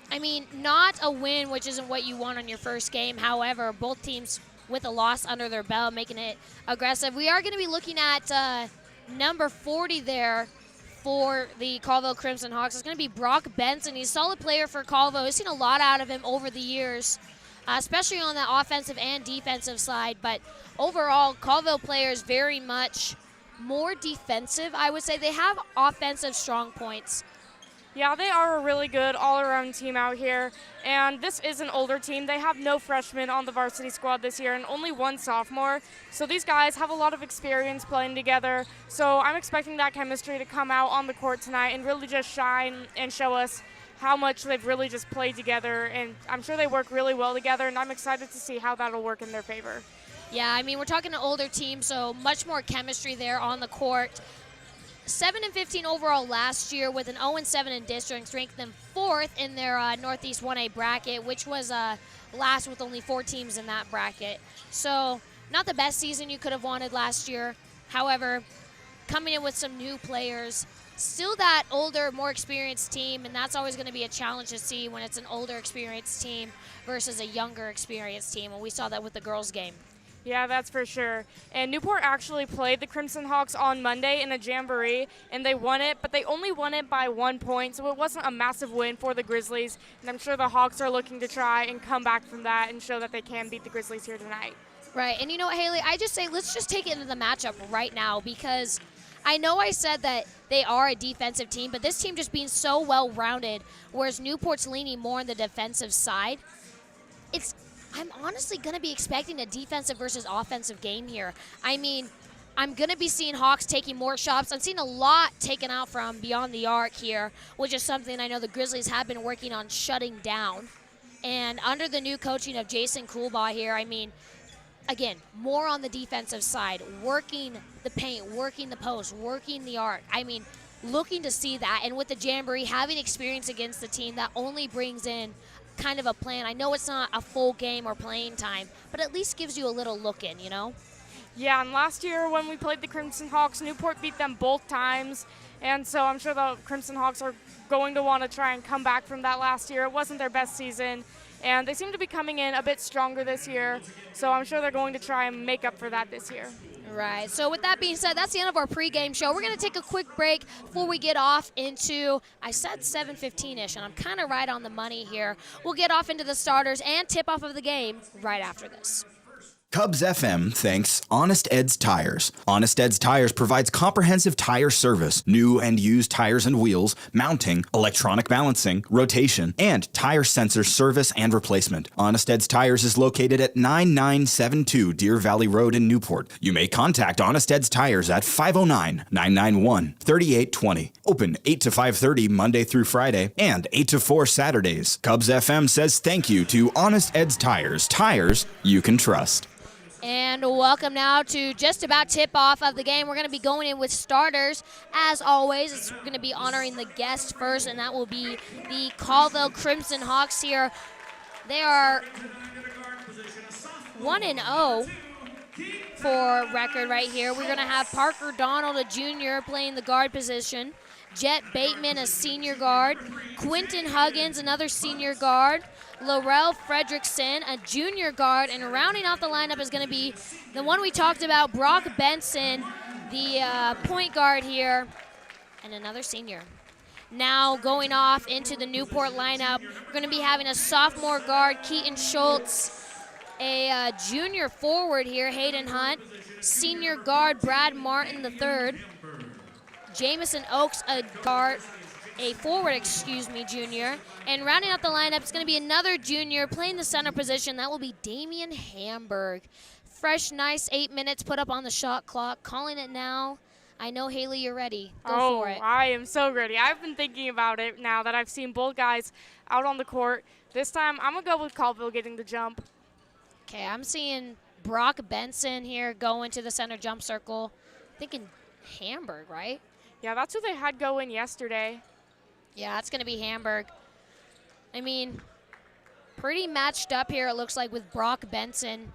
Speaker 2: I mean, not a win, which isn't what you want on your first game. However, both teams with a loss under their belt, making it aggressive. We are going to be looking at number 40 there for the Colville Crimson Hawks. It's going to be Brock Benson. He's a solid player for Colville. We've seen a lot out of him over the years, especially on the offensive and defensive side. But overall, Colville players very much more defensive, I would say. They have offensive strong points.
Speaker 3: Yeah, they are a really good all-around team out here, and this is an older team. They have no freshmen on the varsity squad this year and only one sophomore, so these guys have a lot of experience playing together, so I'm expecting that chemistry to come out on the court tonight and really just shine and show us how much they've really just played together, and I'm sure they work really well together, and I'm excited to see how that'll work in their favor.
Speaker 2: Yeah, I mean, we're talking an older team, so much more chemistry there on the court. 7-15 overall last year with an 0-7 in district, ranked them 4th in their Northeast 1A bracket, which was last with only 4 teams in that bracket. So not the best season you could have wanted last year. However, coming in with some new players, still that older, more experienced team, and that's always going to be a challenge to see when it's an older, experienced team versus a younger, experienced team, and we saw that with the girls' game.
Speaker 3: Yeah, that's for sure. And Newport actually played the Crimson Hawks on Monday in a jamboree, and they won it, but they only won it by 1 point, so it wasn't a massive win for the Grizzlies. And I'm sure the Hawks are looking to try and come back from that and show that they can beat the Grizzlies here tonight.
Speaker 2: Right, and you know what, Haley, I just say let's just take it into the matchup right now, because I know I said that they are a defensive team, but this team just being so well-rounded, whereas Newport's leaning more on the defensive side, I'm honestly going to be expecting a defensive versus offensive game here. I mean, I'm going to be seeing Hawks taking more shots. I'm seeing a lot taken out from beyond the arc here, which is something I know the Grizzlies have been working on shutting down. And under the new coaching of Jason Coolbaugh here, I mean, again, more on the defensive side, working the paint, working the post, working the arc. I mean, looking to see that. And with the Jamboree, having experience against the team that only brings in kind of a plan. I know it's not a full game or playing time, but at least gives you a little look in, you know?
Speaker 3: Yeah, and last year when we played the Crimson Hawks, Newport beat them both times, and so I'm sure the Crimson Hawks are going to want to try and come back from that last year. It wasn't their best season, and they seem to be coming in a bit stronger this year, so I'm sure they're going to try and make up for that this year.
Speaker 2: Right. So with that being said, that's the end of our pregame show. We're going to take a quick break before we get off into, I said 7:15-ish, and I'm kind of right on the money here. We'll get off into the starters and tip-off of the game right after this.
Speaker 6: KUBS FM thanks Honest Ed's Tires. Honest Ed's Tires provides comprehensive tire service, new and used tires and wheels, mounting, electronic balancing, rotation, and tire sensor service and replacement. Honest Ed's Tires is located at 9972 Deer Valley Road in Newport. You may contact Honest Ed's Tires at 509-991-3820. Open 8 to 5:30 Monday through Friday and 8 to 4 Saturdays. KUBS FM says thank you to Honest Ed's Tires. Tires you can trust.
Speaker 2: And welcome now to just about tip-off of the game. We're going to be going in with starters. As always, we're going to be honoring the guest first, and that will be the Colville Crimson Hawks here. They are 1-0 for record right here. We're going to have Parker Donald, a junior, playing the guard position. Jet Bateman, a senior guard. Quentin Huggins, another senior guard. Laurel Fredrickson, a junior guard. And rounding off the lineup is going to be the one we talked about, Brock Benson, the point guard here, and another senior. Now going off into the Newport lineup, we're going to be having a sophomore guard, Keaton Schultz, a junior forward here, Hayden Hunt, senior guard, Brad Martin III, Jamison Oaks, a forward, junior. And rounding out the lineup, it's going to be another junior playing the center position. That will be Damian Hamburg. Fresh, nice 8 minutes put up on the shot clock. Calling it now. I know, Haley, you're ready. Go for it.
Speaker 3: I am so ready. I've been thinking about it now that I've seen both guys out on the court. This time, I'm going to go with Colville getting the jump.
Speaker 2: Okay, I'm seeing Brock Benson here go into the center jump circle. Thinking Hamburg, right?
Speaker 3: Yeah, that's who they had go in yesterday.
Speaker 2: Yeah, it's going to be Hamburg. I mean, pretty matched up here, it looks like, with Brock Benson.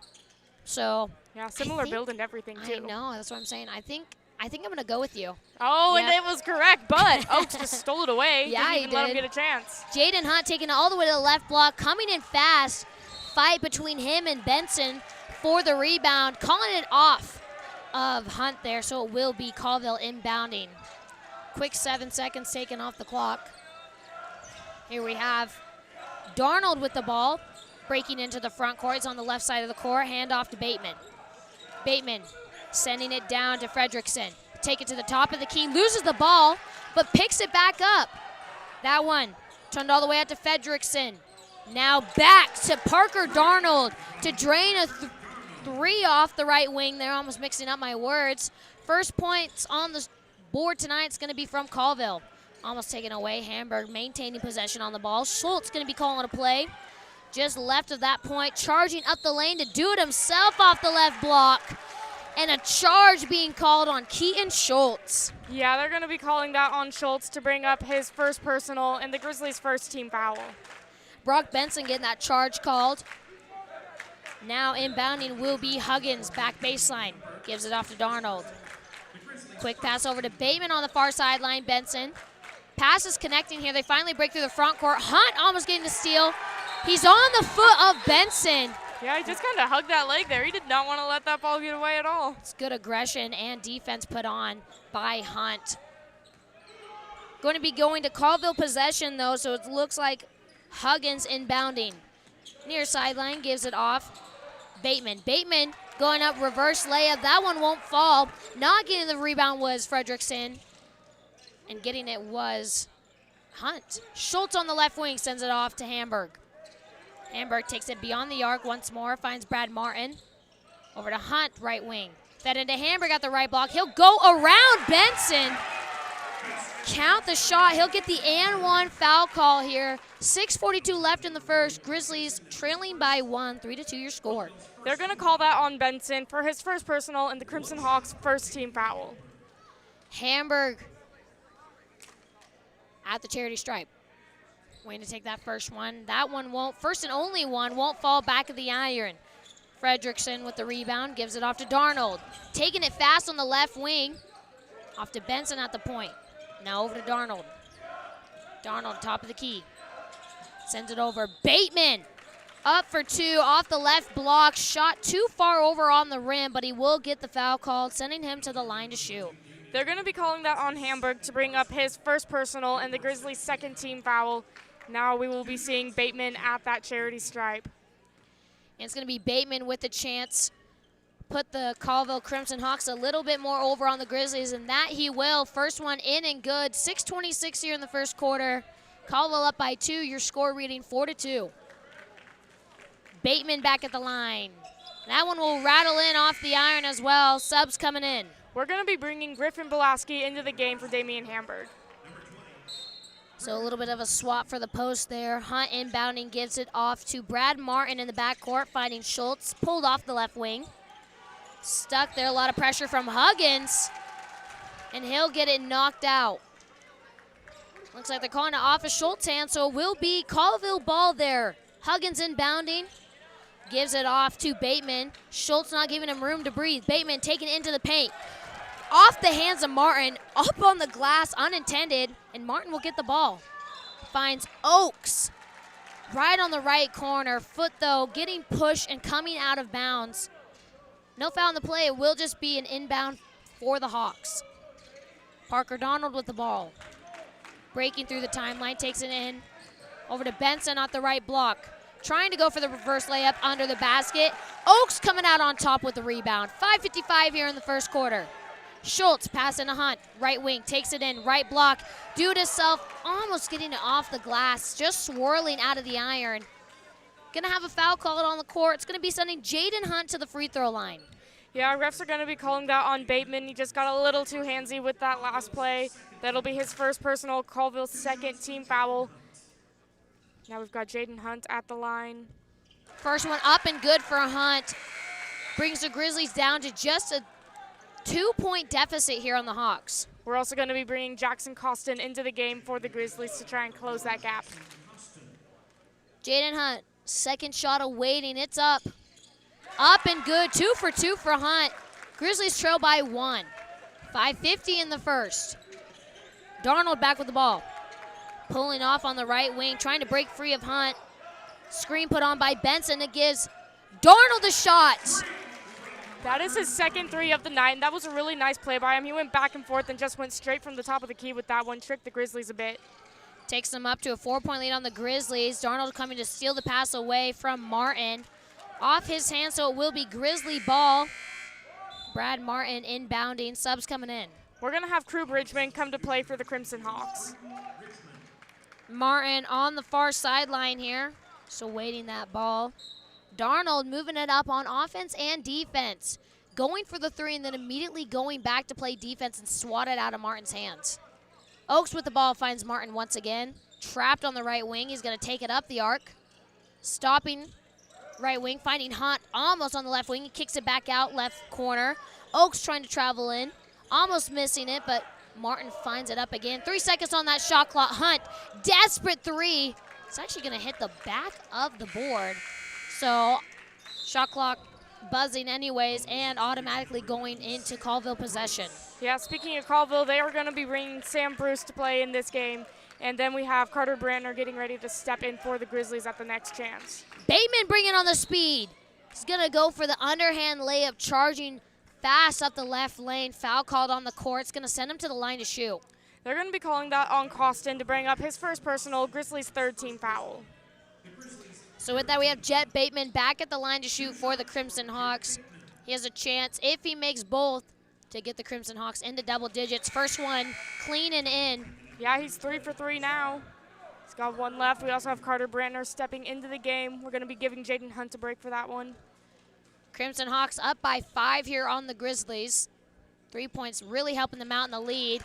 Speaker 2: So
Speaker 3: yeah, similar build and everything, too.
Speaker 2: I know, that's what I'm saying. I think I'm going to go with you.
Speaker 3: Oh,
Speaker 2: yep.
Speaker 3: And it was correct, but Oaks just stole it away.
Speaker 2: Yeah,
Speaker 3: Didn't even let him get a chance.
Speaker 2: Jaden Hunt taking it all the way to the left block, coming in fast. Fight between him and Benson for the rebound. Calling it off of Hunt there, so it will be Colville inbounding. Quick 7 seconds taken off the clock. Here we have Darnold with the ball, breaking into the front court. It's on the left side of the court. Hand off to Bateman. Bateman sending it down to Fredrickson. Take it to the top of the key, loses the ball, but picks it back up. That one turned all the way out to Fredrickson. Now back to Parker Darnold to drain a three off the right wing. They're almost mixing up my words. First points on the board tonight is going to be from Colville. Almost taken away. Hamburg maintaining possession on the ball. Schultz going to be calling a play. just left of that point, charging up the lane to do it himself off the left block. And a charge being called on Keaton Schultz.
Speaker 3: Yeah, they're going to be calling that on Schultz to bring up his first personal and the Grizzlies' first team foul.
Speaker 2: Brock Benson getting that charge called. Now inbounding will be Huggins, back baseline. Gives it off to Darnold. Quick pass over to Bateman on the far sideline. Benson. Pass is connecting here. They finally break through the front court. Hunt almost getting the steal. He's on the foot of Benson.
Speaker 3: Yeah, he just kind of hugged that leg there. He did not want to let that ball get away at all.
Speaker 2: It's good aggression and defense put on by Hunt. Going to be going to Colville possession, though, so it looks like Huggins inbounding. Near sideline, gives it off. Bateman. Bateman going up, reverse layup. That one won't fall. Not getting the rebound was Fredrickson. And getting it was Hunt. Schultz on the left wing sends it off to Hamburg. Hamburg takes it beyond the arc once more, finds Brad Martin. Over to Hunt, right wing. Fed into Hamburg at the right block. He'll go around Benson. Count the shot. He'll get the and one foul call here. 6:42 left in the first. Grizzlies trailing by 1, 3-2 your score.
Speaker 3: They're going to call that on Benson for his first personal and the Crimson Hawks' first team foul.
Speaker 2: Hamburg at the charity stripe. Waiting to take that first one. That one won't, first and only one, won't fall back of the iron. Fredrickson with the rebound, gives it off to Darnold. Taking it fast on the left wing. Off to Benson at the point. Now over to Darnold. Darnold, top of the key. Sends it over. Bateman up for two off the left block. Shot too far over on the rim, but he will get the foul called, sending him to the line to shoot.
Speaker 3: They're going to be calling that on Hamburg to bring up his first personal and the Grizzlies' second team foul. Now we will be seeing Bateman at that charity stripe.
Speaker 2: And it's going to be Bateman with the chance. Put the Colville Crimson Hawks a little bit more over on the Grizzlies, and that he will. First one in and good. 6:26 here in the first quarter. Colville up by 2. Your score reading 4-2. Bateman back at the line. That one will rattle in off the iron as well. Subs coming in.
Speaker 3: We're going to be bringing Griffin Belaski into the game for Damian Hamburg.
Speaker 2: So a little bit of a swap for the post there. Hunt inbounding, gives it off to Brad Martin in the backcourt, finding Schultz. Pulled off the left wing. Stuck there, a lot of pressure from Huggins. And he'll get it knocked out. Looks like they're calling it off of Schultz's hand, so it will be Colville ball there. Huggins inbounding. Gives it off to Bateman. Schultz not giving him room to breathe. Bateman taking it into the paint. Off the hands of Martin, up on the glass, unintended, and Martin will get the ball. Finds Oaks right on the right corner. Foot, though, getting pushed and coming out of bounds. No foul in the play. It will just be an inbound for the Hawks. Parker Donald with the ball. Breaking through the timeline, takes it in. Over to Benson at the right block. Trying to go for the reverse layup under the basket. Oaks coming out on top with the rebound. 5:55 here in the first quarter. Schultz passing to Hunt. Right wing, takes it in. Right block. Dude himself almost getting it off the glass. Just swirling out of the iron. Going to have a foul called on the court. It's going to be sending Jaden Hunt to the free throw line.
Speaker 3: Yeah, refs are going to be calling that on Bateman. He just got a little too handsy with that last play. That'll be his first personal, Colville's second team foul. Now we've got Jaden Hunt at the line.
Speaker 2: First one up and good for Hunt. Brings the Grizzlies down to just a 2-point deficit here on the Hawks.
Speaker 3: We're also going to be bringing Jackson Costin into the game for the Grizzlies to try and close that gap.
Speaker 2: Jaden Hunt, second shot awaiting. It's up. Up and good. 2 for 2 for Hunt. Grizzlies trail by 1. 5:50 in the first. Darnold back with the ball. Pulling off on the right wing, trying to break free of Hunt. Screen put on by Benson. It gives Darnold a shot.
Speaker 3: That is his second three of the night, and that was a really nice play by him. He went back and forth and just went straight from the top of the key with that one. Tricked the Grizzlies a bit.
Speaker 2: Takes them up to a 4-point lead on the Grizzlies. Darnold coming to steal the pass away from Martin. Off his hand, so it will be Grizzly ball. Brad Martin inbounding. Subs coming in.
Speaker 3: We're going to have Crew Bridgman come to play for the Crimson Hawks.
Speaker 2: Martin on the far sideline here. So waiting that ball. Darnold moving it up on offense and defense. Going for the three and then immediately going back to play defense and swat it out of Martin's hands. Oaks with the ball finds Martin once again. Trapped on the right wing. He's going to take it up the arc. stopping right wing, finding Hunt almost on the left wing. He kicks it back out left corner. Oaks trying to travel in, almost missing it, but Martin finds it up again. 3 seconds on that shot clock. Hunt, desperate three. It's actually going to hit the back of the board. So shot clock buzzing anyways and automatically going into Colville possession.
Speaker 3: Yeah, speaking of Colville, they are going to be bringing Sam Bruce to play in this game. And then we have Carter Brandtner getting ready to step in for the Grizzlies at the next chance.
Speaker 2: Bateman bringing on the speed. He's going to go for the underhand layup, charging fast up the left lane. Foul called on the court. It's going to send him to the line to shoot.
Speaker 3: They're going to be calling that on Costin to bring up his first personal, Grizzlies' third team foul.
Speaker 2: So with that, we have Jet Bateman back at the line to shoot for the Crimson Hawks. He has a chance, if he makes both, to get the Crimson Hawks into double digits. First one, clean and in.
Speaker 3: Yeah, he's 3 for 3 now. He's got one left. We also have Carter Brandtner stepping into the game. We're going to be giving Jaden Hunt a break for that one.
Speaker 2: Crimson Hawks up by 5 here on the Grizzlies. 3 points really helping them out in the lead.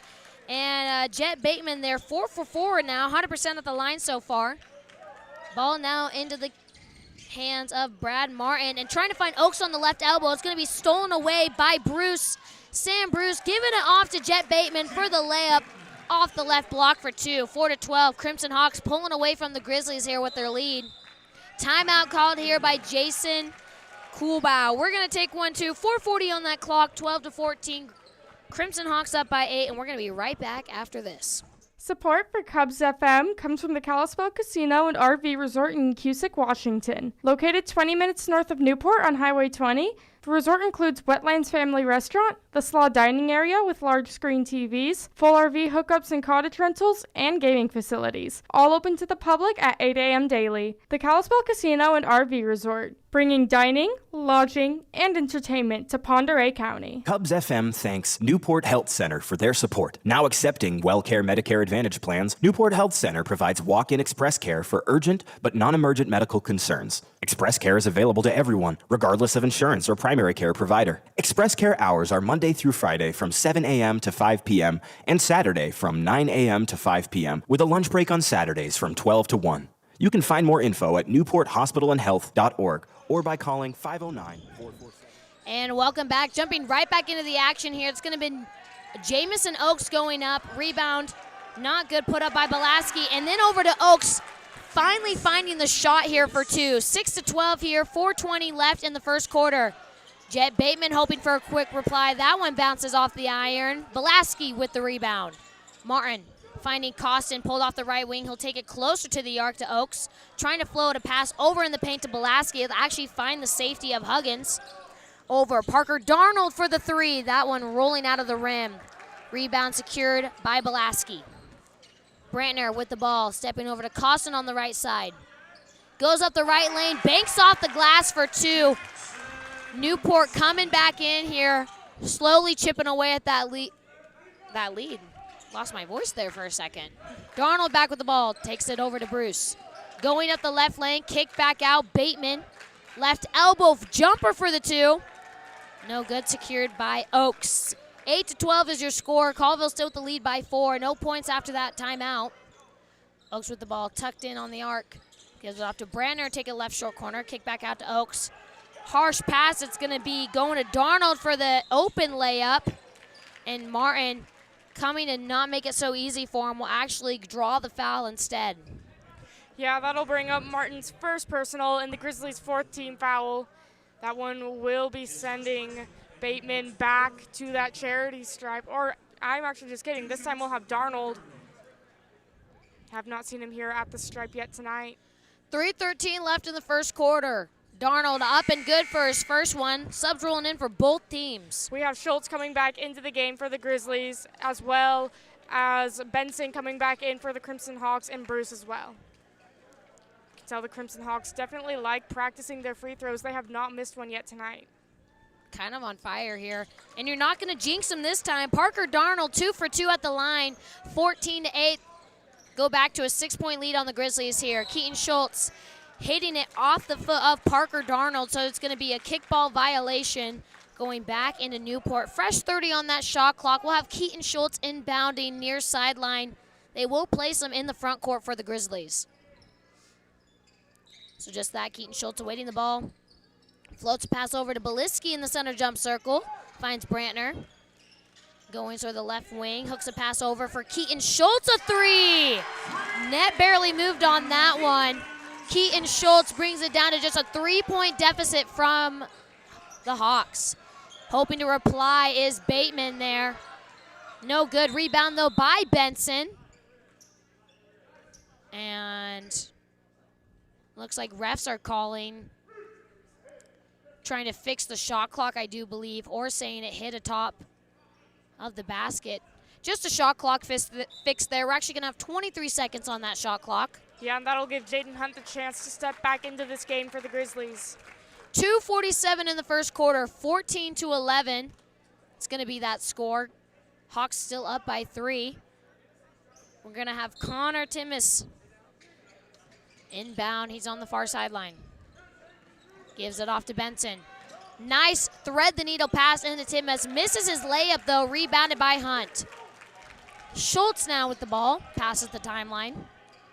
Speaker 2: And Jet Bateman there, 4 for 4 now, 100% at the line so far. Ball now into the hands of Brad Martin and trying to find Oaks on the left elbow. It's going to be stolen away by Bruce. Sam Bruce giving it off to Jet Bateman for the layup off the left block for 2. 4-12. Crimson Hawks pulling away from the Grizzlies here with their lead. Timeout called here by Jason Kuhlbau. We're going to take 1-2. 4:40 on that clock, 12-14. Crimson Hawks up by 8, and we're going to be right back after this.
Speaker 3: Support for KUBS FM comes from the Kalispell Casino and RV Resort in Cusick, Washington. Located 20 minutes north of Newport on Highway 20, the resort includes Wetlands Family Restaurant, the Slaw Dining Area with large screen TVs, full RV hookups and cottage rentals, and gaming facilities. All open to the public at 8 a.m. daily. The Kalispell Casino and RV Resort, bringing dining, lodging, and entertainment to Pend Oreille County.
Speaker 12: KUBS FM thanks Newport Health Center for their support. Now accepting WellCare Medicare Advantage plans, Newport Health Center provides walk-in express care for urgent but non-emergent medical concerns. Express care is available to everyone, regardless of insurance or primary care provider. Express care hours are Monday through Friday from 7 a.m. to 5 p.m. and Saturday from 9 a.m. to 5 p.m. with a lunch break on Saturdays from 12 to 1. You can find more info at newporthospitalandhealth.org or by calling 509-447.
Speaker 2: And welcome back. Jumping right back into the action here. It's going to be Jamison Oaks going up. Rebound, not good, put up by Belaski. And then over to Oaks, finally finding the shot here for 2. 6-12 here, 4:20 left in the first quarter. Jet Bateman hoping for a quick reply. That one bounces off the iron. Belaski with the rebound. Martin finding Costin, pulled off the right wing. He'll take it closer to the arc to Oaks. Trying to float a pass over in the paint to Belaski. He'll actually find the safety of Huggins. Over Parker Darnold for the 3. That one rolling out of the rim. Rebound secured by Belaski. Brandtner with the ball, stepping over to Costin on the right side. Goes up the right lane, banks off the glass for 2. Newport coming back in here, slowly chipping away at that lead. Lost my voice there for a second. Darnold back with the ball, takes it over to Bruce. Going up the left lane, kick back out, Bateman. Left elbow jumper for the 2. No good, secured by Oaks. 8-12 is your score. Colville still with the lead by 4. No points after that timeout. Oaks with the ball tucked in on the arc. Gives it off to Brandtner, take a left short corner, kick back out to Oaks. Harsh pass, it's going to be going to Darnold for the open layup. And Martin, coming to not make it so easy for him, will actually draw the foul instead.
Speaker 3: Yeah, that'll bring up Martin's first personal and the Grizzlies' 4th team foul. That one will be sending Bateman back to that charity stripe. Or I'm actually just kidding. This time we'll have Darnold. Have not seen him here at the stripe yet tonight.
Speaker 2: 3:13 left in the first quarter. Darnold up and good for his first one. Subs rolling in for both teams.
Speaker 3: We have Schultz coming back into the game for the Grizzlies, as well as Benson coming back in for the Crimson Hawks, and Bruce as well. You can tell the Crimson Hawks definitely like practicing their free throws. They have not missed one yet tonight.
Speaker 2: Kind of on fire here. And you're not going to jinx them this time. Parker Darnold 2 for 2 at the line. 14-8. Go back to a 6-point lead on the Grizzlies here. Keaton Schultz hitting it off the foot of Parker Darnold, so it's going to be a kickball violation going back into Newport. Fresh 30 on that shot clock. We'll have Keaton Schultz inbounding near sideline. They will place him in the front court for the Grizzlies. So just that, Keaton Schultz awaiting the ball. Floats a pass over to Beliski in the center jump circle. Finds Brandtner. Going toward the left wing. Hooks a pass over for Keaton Schultz, a three! Net barely moved on that one. Keaton Schultz brings it down to just a 3-point deficit from the Hawks. Hoping to reply is Bateman there. No good. Rebound, though, by Benson. And looks like refs are calling. Trying to fix the shot clock, I do believe, or saying it hit atop of the basket. Just a shot clock fix there. We're actually going to have 23 seconds on that shot clock.
Speaker 3: Yeah, and that'll give Jaden Hunt the chance to step back into this game for the Grizzlies.
Speaker 2: 2:47 in the first quarter, 14-11. It's going to be that score. Hawks still up by 3. We're going to have Connor Timmis inbound. He's on the far sideline. Gives it off to Benson. Nice thread-the-needle pass into Timmis. Misses his layup, though. Rebounded by Hunt. Schultz now with the ball. Passes the timeline.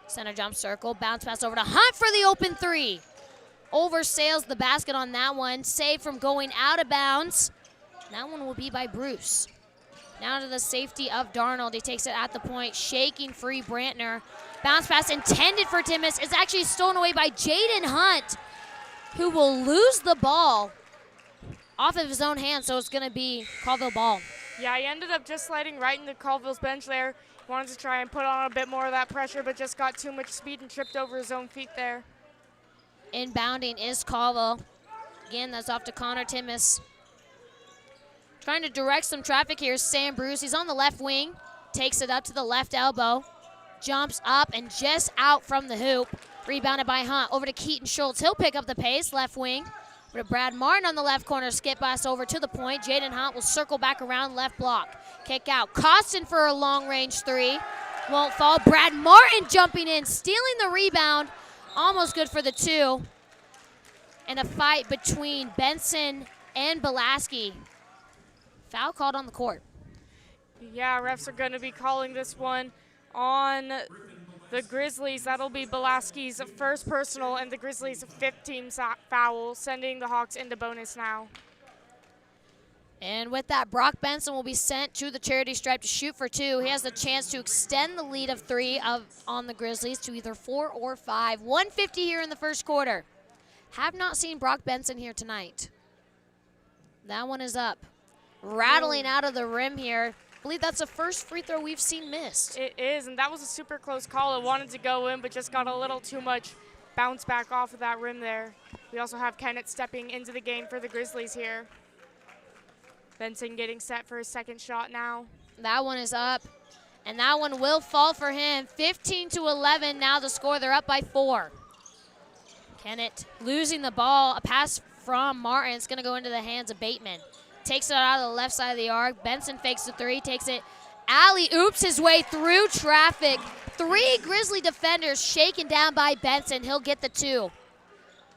Speaker 2: Center jump circle. Bounce pass over to Hunt for the open three. Oversails the basket on that one. Saved from going out of bounds. That one will be by Bruce. Now to the safety of Darnold. He takes it at the point. Shaking free Brandtner. Bounce pass intended for Timmis. It's actually stolen away by Jaden Hunt, who will lose the ball off of his own hand, so it's going to be Colville ball.
Speaker 3: Yeah, he ended up just sliding right into Colville's bench there. Wanted to try and put on a bit more of that pressure, but just got too much speed and tripped over his own feet there.
Speaker 2: Inbounding is Colville. Again, that's off to Connor Timmis. Trying to direct some traffic here is Sam Bruce. He's on the left wing. Takes it up to the left elbow. Jumps up and just out from the hoop. Rebounded by Hunt. Over to Keaton Schultz. He'll pick up the pace, left wing. Over to Brad Martin on the left corner. Skip pass over to the point. Jaden Hunt will circle back around left block. Kick out. Costin for a long-range three. Won't fall. Brad Martin jumping in, stealing the rebound. Almost good for the two. And a fight between Benson and Belaski. Foul called on the court.
Speaker 3: Yeah, refs are going to be calling this one on the Grizzlies. That'll be Belaski's first personal and the Grizzlies' 5th team foul, sending the Hawks into bonus now.
Speaker 2: And with that, Brock Benson will be sent to the charity stripe to shoot for 2. He has the chance to extend the lead of 3 on the Grizzlies to either 4 or 5. 150 here in the first quarter. Have not seen Brock Benson here tonight. That one is up. Rattling out of the rim here. I believe that's the first free throw we've seen missed.
Speaker 3: It is, and that was a super close call. It wanted to go in, but just got a little too much bounce back off of that rim there. We also have Kennett stepping into the game for the Grizzlies here. Benson getting set for his second shot now.
Speaker 2: That one is up, and that one will fall for him. 15-11 now the score. They're up by 4. Kennett losing the ball. A pass from Martin. It's going to go into the hands of Bateman. Takes it out of the left side of the arc. Benson fakes the 3, takes it. Alley-oops his way through traffic. 3 Grizzly defenders shaken down by Benson. He'll get the 2.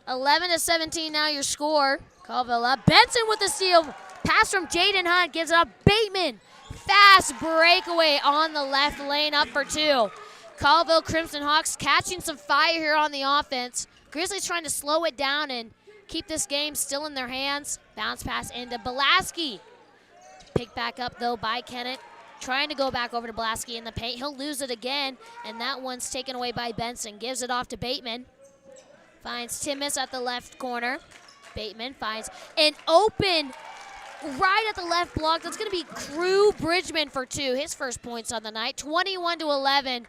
Speaker 2: 11-17 now your score. Colville up. Benson with the steal. Pass from Jaden Hunt gives it up. Bateman. Fast breakaway on the left lane up for 2. Colville Crimson Hawks catching some fire here on the offense. Grizzlies trying to slow it down and keep this game still in their hands. Bounce pass into Belaski. Picked back up, though, by Kennett. Trying to go back over to Belaski in the paint. He'll lose it again, and that one's taken away by Benson. Gives it off to Bateman. Finds Timmis at the left corner. Bateman finds an open right at the left block. That's going to be Crew Bridgman for 2. His first points on the night. 21-11.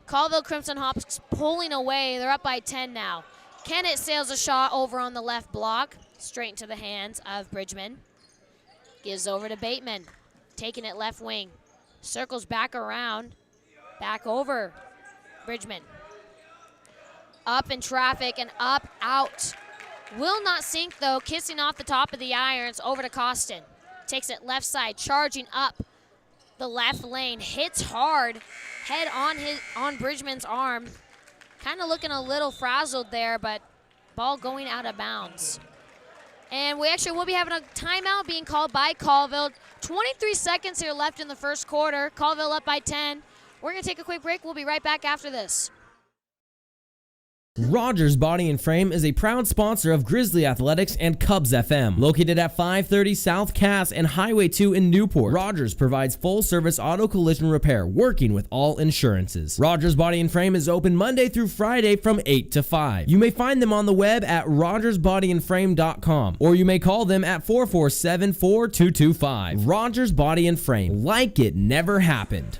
Speaker 2: Colville Crimson Hawks pulling away. They're up by 10 now. Kennett sails a shot over on the left block, straight into the hands of Bridgman. Gives over to Bateman, taking it left wing. Circles back around, back over Bridgman. Up in traffic and up, out. Will not sink though, kissing off the top of the irons over to Costin. Takes it left side, charging up the left lane. Hits hard, head on Bridgman's arm. Kind of looking a little frazzled there, but ball going out of bounds. And we actually will be having a timeout being called by Colville. 23 seconds here left in the first quarter. Colville up by 10. We're going to take a quick break. We'll be right back after this.
Speaker 5: Rogers Body and Frame is a proud sponsor of Grizzly Athletics and KUBS FM. Located at 530 South Cass and Highway 2 in Newport, Rogers provides full-service auto collision repair, working with all insurances. Rogers Body and Frame is open Monday through Friday from 8 to 5. You may find them on the web at rogersbodyandframe.com, or you may call them at 447-4225. Rogers Body and Frame, like it never happened.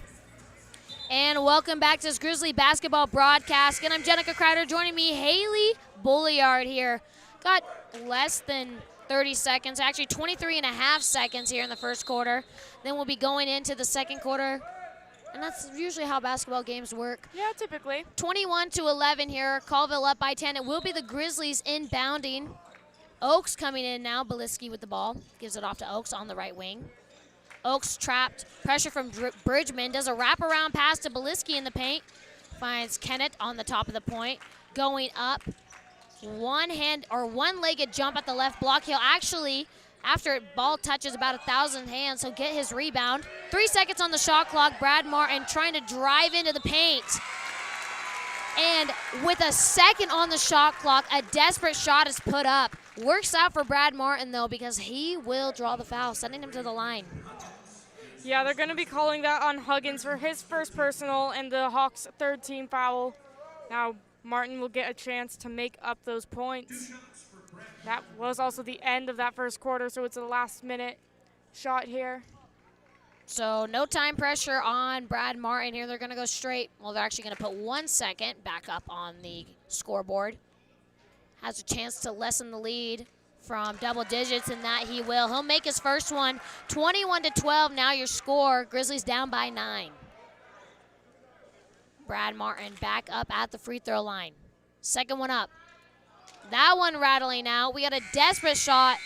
Speaker 2: And welcome back to this Grizzly basketball broadcast. And I'm Genica Kreider. Joining me, Hailey Bulliard here. Got less than 30 seconds, actually 23 and a half seconds here in the first quarter. Then we'll be going into the second quarter. And that's usually how basketball games work.
Speaker 3: Yeah, typically.
Speaker 2: 21-11 here. Colville up by 10. It will be the Grizzlies inbounding. Oaks coming in now. Beliski with the ball. Gives it off to Oaks on the right wing. Oaks trapped. Pressure from Bridgman. Does a wraparound pass to Beliski in the paint. Finds Kennett on the top of the point. Going up. One-legged jump at the left block. He'll actually, after ball touches about 1,000 hands, he'll get his rebound. 3 seconds on the shot clock. Brad Martin trying to drive into the paint. And with a second on the shot clock, a desperate shot is put up. Works out for Brad Martin, though, because he will draw the foul, sending him to the line.
Speaker 3: Yeah, they're going to be calling that on Huggins for his first personal and the Hawks' third team foul. Now, Martin will get a chance to make up those points. That was also the end of that first quarter, so it's a last-minute shot here.
Speaker 2: So no time pressure on Brad Martin here. They're going to go straight. Well, they're actually going to put 1 second back up on the scoreboard. Has a chance to lessen the lead from double digits, and that he will. He'll make his first one. 21-12 now your score. Grizzlies down by 9. Brad Martin back up at the free throw line. Second one up. That one rattling out. We got a desperate shot.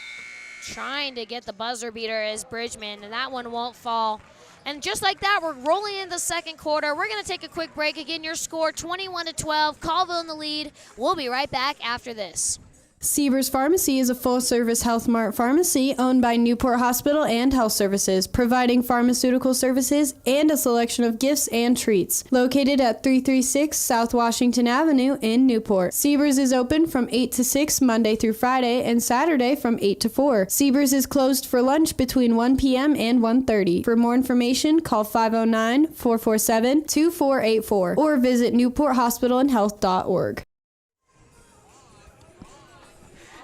Speaker 2: Trying to get the buzzer beater is Bridgman, and that one won't fall. And just like that, we're rolling into the second quarter. We're going to take a quick break. Again, your score 21-12. Colville in the lead. We'll be right back after this.
Speaker 7: Siebers Pharmacy is a full-service Health Mart pharmacy owned by Newport Hospital and Health Services, providing pharmaceutical services and a selection of gifts and treats. Located at 336 South Washington Avenue in Newport. Siebers is open from 8 to 6 Monday through Friday and Saturday from 8 to 4. Siebers is closed for lunch between 1 p.m. and 1:30. For more information, call 509-447-2484 or visit newporthospitalandhealth.org.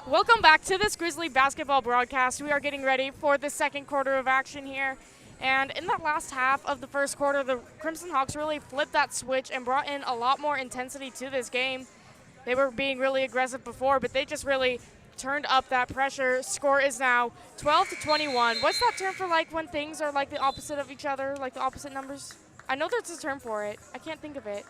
Speaker 3: Welcome back to this Grizzly basketball broadcast. We are getting ready for the second quarter of action here. And in that last half of the first quarter, the Crimson Hawks really flipped that switch and brought in a lot more intensity to this game. They were being really aggressive before, but they just really turned up that pressure. Score is now 12-21. What's that term for like when things are like the opposite of each other, like the opposite numbers? I know there's a term for it. I can't think of it.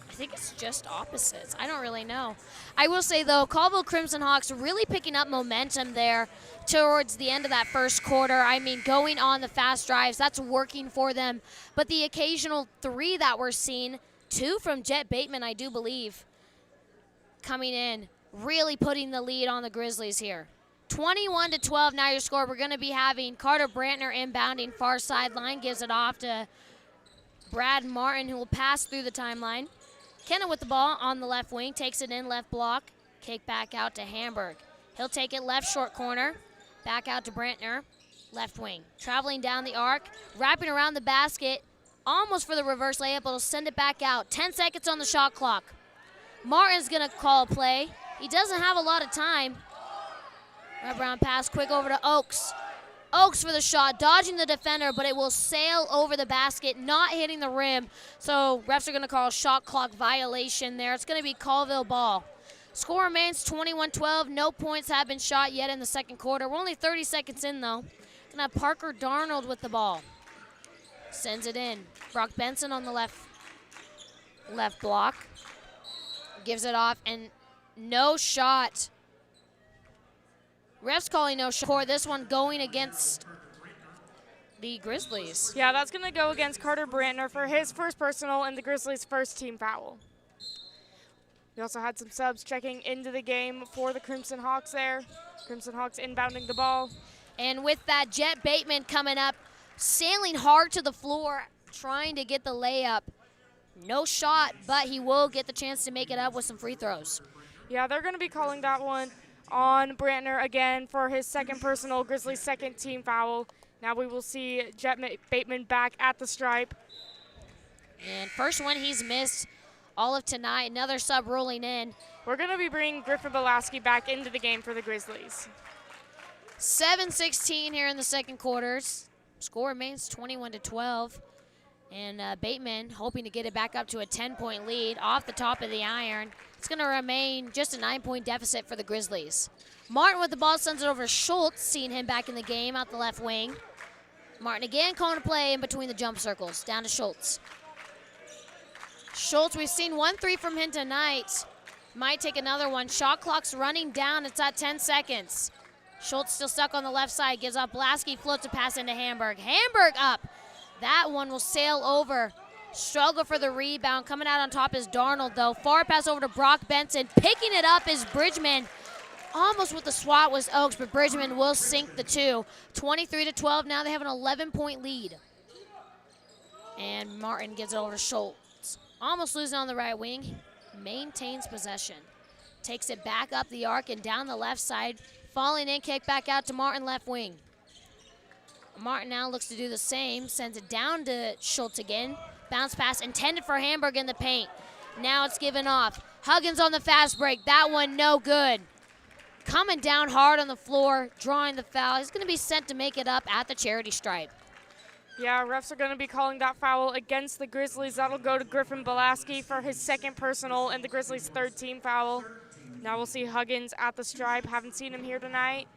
Speaker 2: I think it's just opposites. I don't really know. I will say, though, Colville Crimson Hawks really picking up momentum there towards the end of that first quarter. I mean, going on the fast drives, that's working for them. But the occasional three that we're seeing, 2 from Jet Bateman, I do believe, coming in, really putting the lead on the Grizzlies here. 21-12 now your score. We're going to be having Carter Brandtner inbounding far sideline, gives it off to Brad Martin, who will pass through the timeline. Kennett with the ball on the left wing, takes it in left block, kick back out to Hamburg. He'll take it left short corner, back out to Brandtner, left wing. Traveling down the arc, wrapping around the basket, almost for the reverse layup, but he'll send it back out. 10 seconds on the shot clock. Martin's gonna call play. He doesn't have a lot of time. Wraparound pass, quick over to Oaks. Oaks for the shot, dodging the defender, but it will sail over the basket, not hitting the rim. So refs are going to call a shot clock violation there. It's going to be Colville ball. Score remains 21-12. No points have been shot yet in the second quarter. We're only 30 seconds in, though. Going to have Parker Darnold with the ball. Sends it in. Brock Benson on the left block. Gives it off, and no shot. Refs calling no shot. This one going against the Grizzlies.
Speaker 3: Yeah, that's going to go against Carter Brandtner for his first personal and the Grizzlies' first team foul. We also had some subs checking into the game for the Crimson Hawks there. Crimson Hawks inbounding the ball.
Speaker 2: And with that, Jet Bateman coming up, sailing hard to the floor, trying to get the layup. No shot, but he will get the chance to make it up with some free throws.
Speaker 3: Yeah, they're going to be calling that one on Brandtner again for his second personal, Grizzlies' second team foul. Now we will see Jet Bateman back at the stripe.
Speaker 2: And first one he's missed all of tonight. Another sub rolling in.
Speaker 3: We're going to be bringing Griffin Belaski back into the game for the Grizzlies.
Speaker 2: 7:16 here in the second quarters. Score remains 21-12. And Bateman hoping to get it back up to a 10-point lead off the top of the iron. It's going to remain just a 9-point deficit for the Grizzlies. Martin with the ball sends it over to Schultz, seeing him back in the game out the left wing. Martin again calling a play in between the jump circles. Down to Schultz. Schultz, we've seen 1 3 from him tonight. Might take another one. Shot clock's running down. It's at 10 seconds. Schultz still stuck on the left side. Gives up Blasky. Floats a pass into Hamburg. Hamburg up. That one will sail over. Struggle for the rebound. Coming out on top is Darnold, though. Far pass over to Brock Benson. Picking it up is Bridgman. Almost with the swat was Oaks, but Bridgman will sink the two. 23-12. Now they have an 11-point lead. And Martin gives it over to Schultz. Almost losing on the right wing. Maintains possession. Takes it back up the arc and down the left side. Falling in, kick back out to Martin, left wing. Martin now looks to do the same. Sends it down to Schultz again. Bounce pass intended for Hamburg in the paint. Now it's given off. Huggins on the fast break. That one no good. Coming down hard on the floor, drawing the foul. He's going to be sent to make it up at the charity stripe.
Speaker 3: Yeah, refs are going to be calling that foul against the Grizzlies. That'll go to Griffin Belaski for his second personal and the Grizzlies' third team foul. Now we'll see Huggins at the stripe. Haven't seen him here tonight.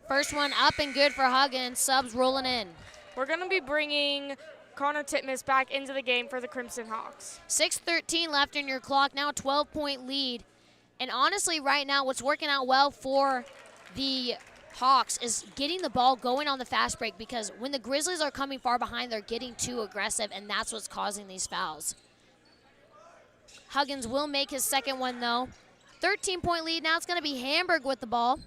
Speaker 2: First one up and good for Huggins. Subs rolling in.
Speaker 3: We're going to be bringing Connor Titmus back into the game for the Crimson Hawks.
Speaker 2: 6:13 left in your clock. Now a 12-point lead. And honestly, right now, what's working out well for the Hawks is getting the ball going on the fast break, because when the Grizzlies are coming far behind, they're getting too aggressive, and that's what's causing these fouls. Huggins will make his second one, though. 13-point lead. Now it's going to be Hamburg with the ball.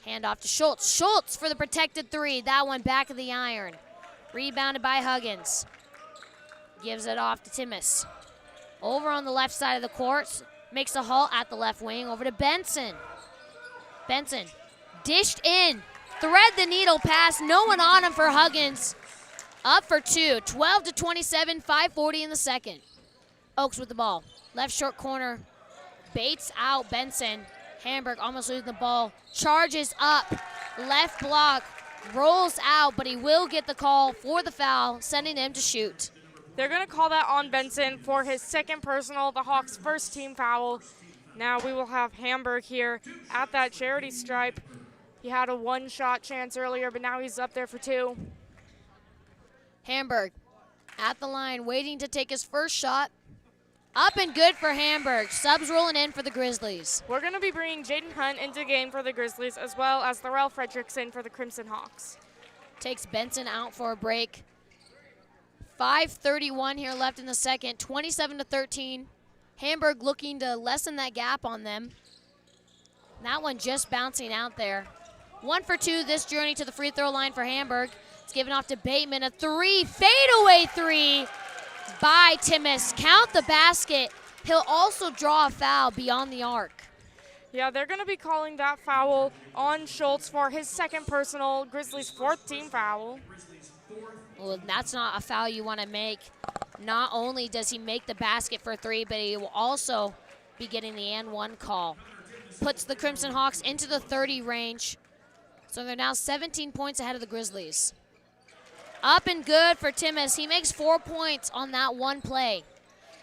Speaker 2: Hand off to Schultz. Schultz for the protected three. That one back of the iron. Rebounded by Huggins. Gives it off to Timmis. Over on the left side of the court. Makes a halt at the left wing. Over to Benson. Benson dished in. Thread the needle pass. No one on him for Huggins. Up for two. 12-27. 5:40 in the second. Oaks with the ball. Left short corner. Baits out Benson. Hamburg almost losing the ball. Charges up. Left block. Rolls out, but he will get the call for the foul, sending him to shoot.
Speaker 3: They're going to call that on Benson for his second personal, the Hawks' first team foul. Now we will have Hamburg here at that charity stripe. He had a one-shot chance earlier, but now he's up there for two.
Speaker 2: Hamburg at the line, waiting to take his first shot. Up and good for Hamburg. Subs rolling in for the Grizzlies.
Speaker 3: We're going to be bringing Jaden Hunt into the game for the Grizzlies, as well as Thorell Fredrickson for the Crimson Hawks.
Speaker 2: Takes Benson out for a break. 5:31 here left in the second. 27-13. Hamburg looking to lessen that gap on them. That one just bouncing out there. 1 for 2 this journey to the free throw line for Hamburg. It's given off to Bateman. A three, fadeaway three by Timmis. Count the basket. He'll also draw a foul beyond the arc.
Speaker 3: Yeah, they're going to be calling that foul on Schultz for his second personal, Grizzlies' fourth team foul.
Speaker 2: Well, that's not a foul you want to make. Not only does he make the basket for three, but he will also be getting the and one call. Puts the Crimson Hawks into the 30 range. So they're now 17 points ahead of the Grizzlies. Up and good for Timmis. He makes 4 points on that one play.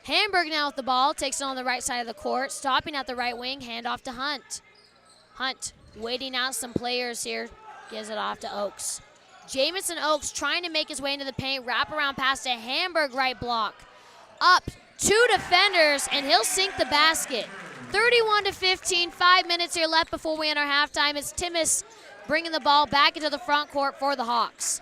Speaker 2: Hamburg now with the ball, takes it on the right side of the court, stopping at the right wing, hand off to Hunt. Hunt waiting out some players here, gives it off to Oaks. Jamison Oaks trying to make his way into the paint, wrap around pass to Hamburg, right block. Up, 2 defenders, and he'll sink the basket. 31-15, 5 minutes here left before we enter halftime. It's Timmis bringing the ball back into the front court for the Hawks.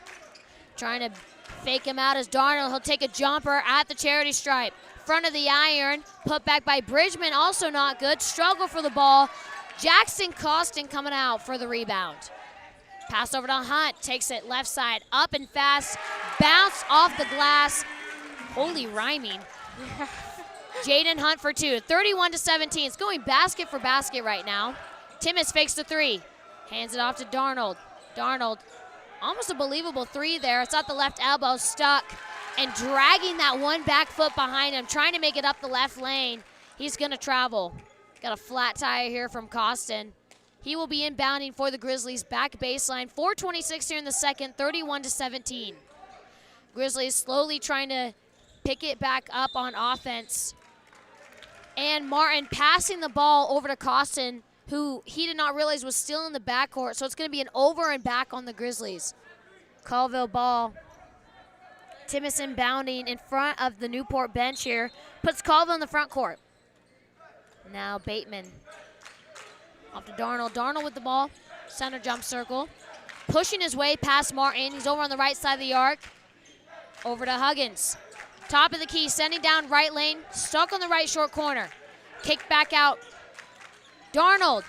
Speaker 2: Trying to fake him out as Darnold. He'll take a jumper at the charity stripe. Front of the iron, put back by Bridgman, also not good. Struggle for the ball. Jackson Costin coming out for the rebound. Pass over to Hunt, takes it left side, up and fast. Bounce off the glass. Holy rhyming. Jaden Hunt for two. 31-17. It's going basket for basket right now. Timmis fakes the three. Hands it off to Darnold. Darnold, almost a believable three there. It's at the left elbow, stuck, and dragging that one back foot behind him, trying to make it up the left lane. He's going to travel. Got a flat tire here from Costin. He will be inbounding for the Grizzlies, back baseline. 4:26 here in the second, 31-17. Grizzlies slowly trying to pick it back up on offense. And Martin passing the ball over to Costin, who he did not realize was still in the backcourt. So it's going to be an over and back on the Grizzlies. Colville ball. Timmis inbounding in front of the Newport bench here. Puts Colville in the front court. Now Bateman. Off to Darnold. Darnold with the ball. Center jump circle. Pushing his way past Martin. He's over on the right side of the arc. Over to Huggins. Top of the key. Sending down right lane. Stuck on the right short corner. Kicked back out. Darnold.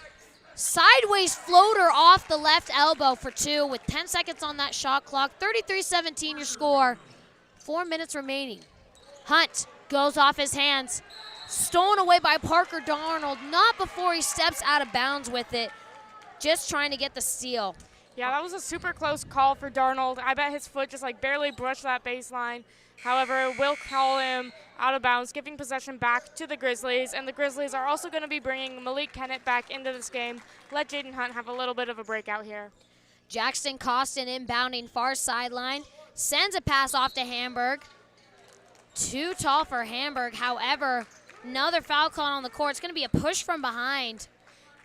Speaker 2: Sideways floater off the left elbow for two with 10 seconds on that shot clock. 33-17 your score. 4 minutes remaining. Hunt goes off his hands. Stolen away by Parker Darnold. Not before he steps out of bounds with it. Just trying to get the steal.
Speaker 3: Yeah, that was a super close call for Darnold. I bet his foot just like barely brushed that baseline. However, we'll call him out of bounds, giving possession back to the Grizzlies. And the Grizzlies are also going to be bringing Malik Kennett back into this game. Let Jaden Hunt have a little bit of a breakout here.
Speaker 2: Jackson Costin inbounding far sideline. Sends a pass off to Hamburg. Too tall for Hamburg. However, another foul call on the court. It's going to be a push from behind.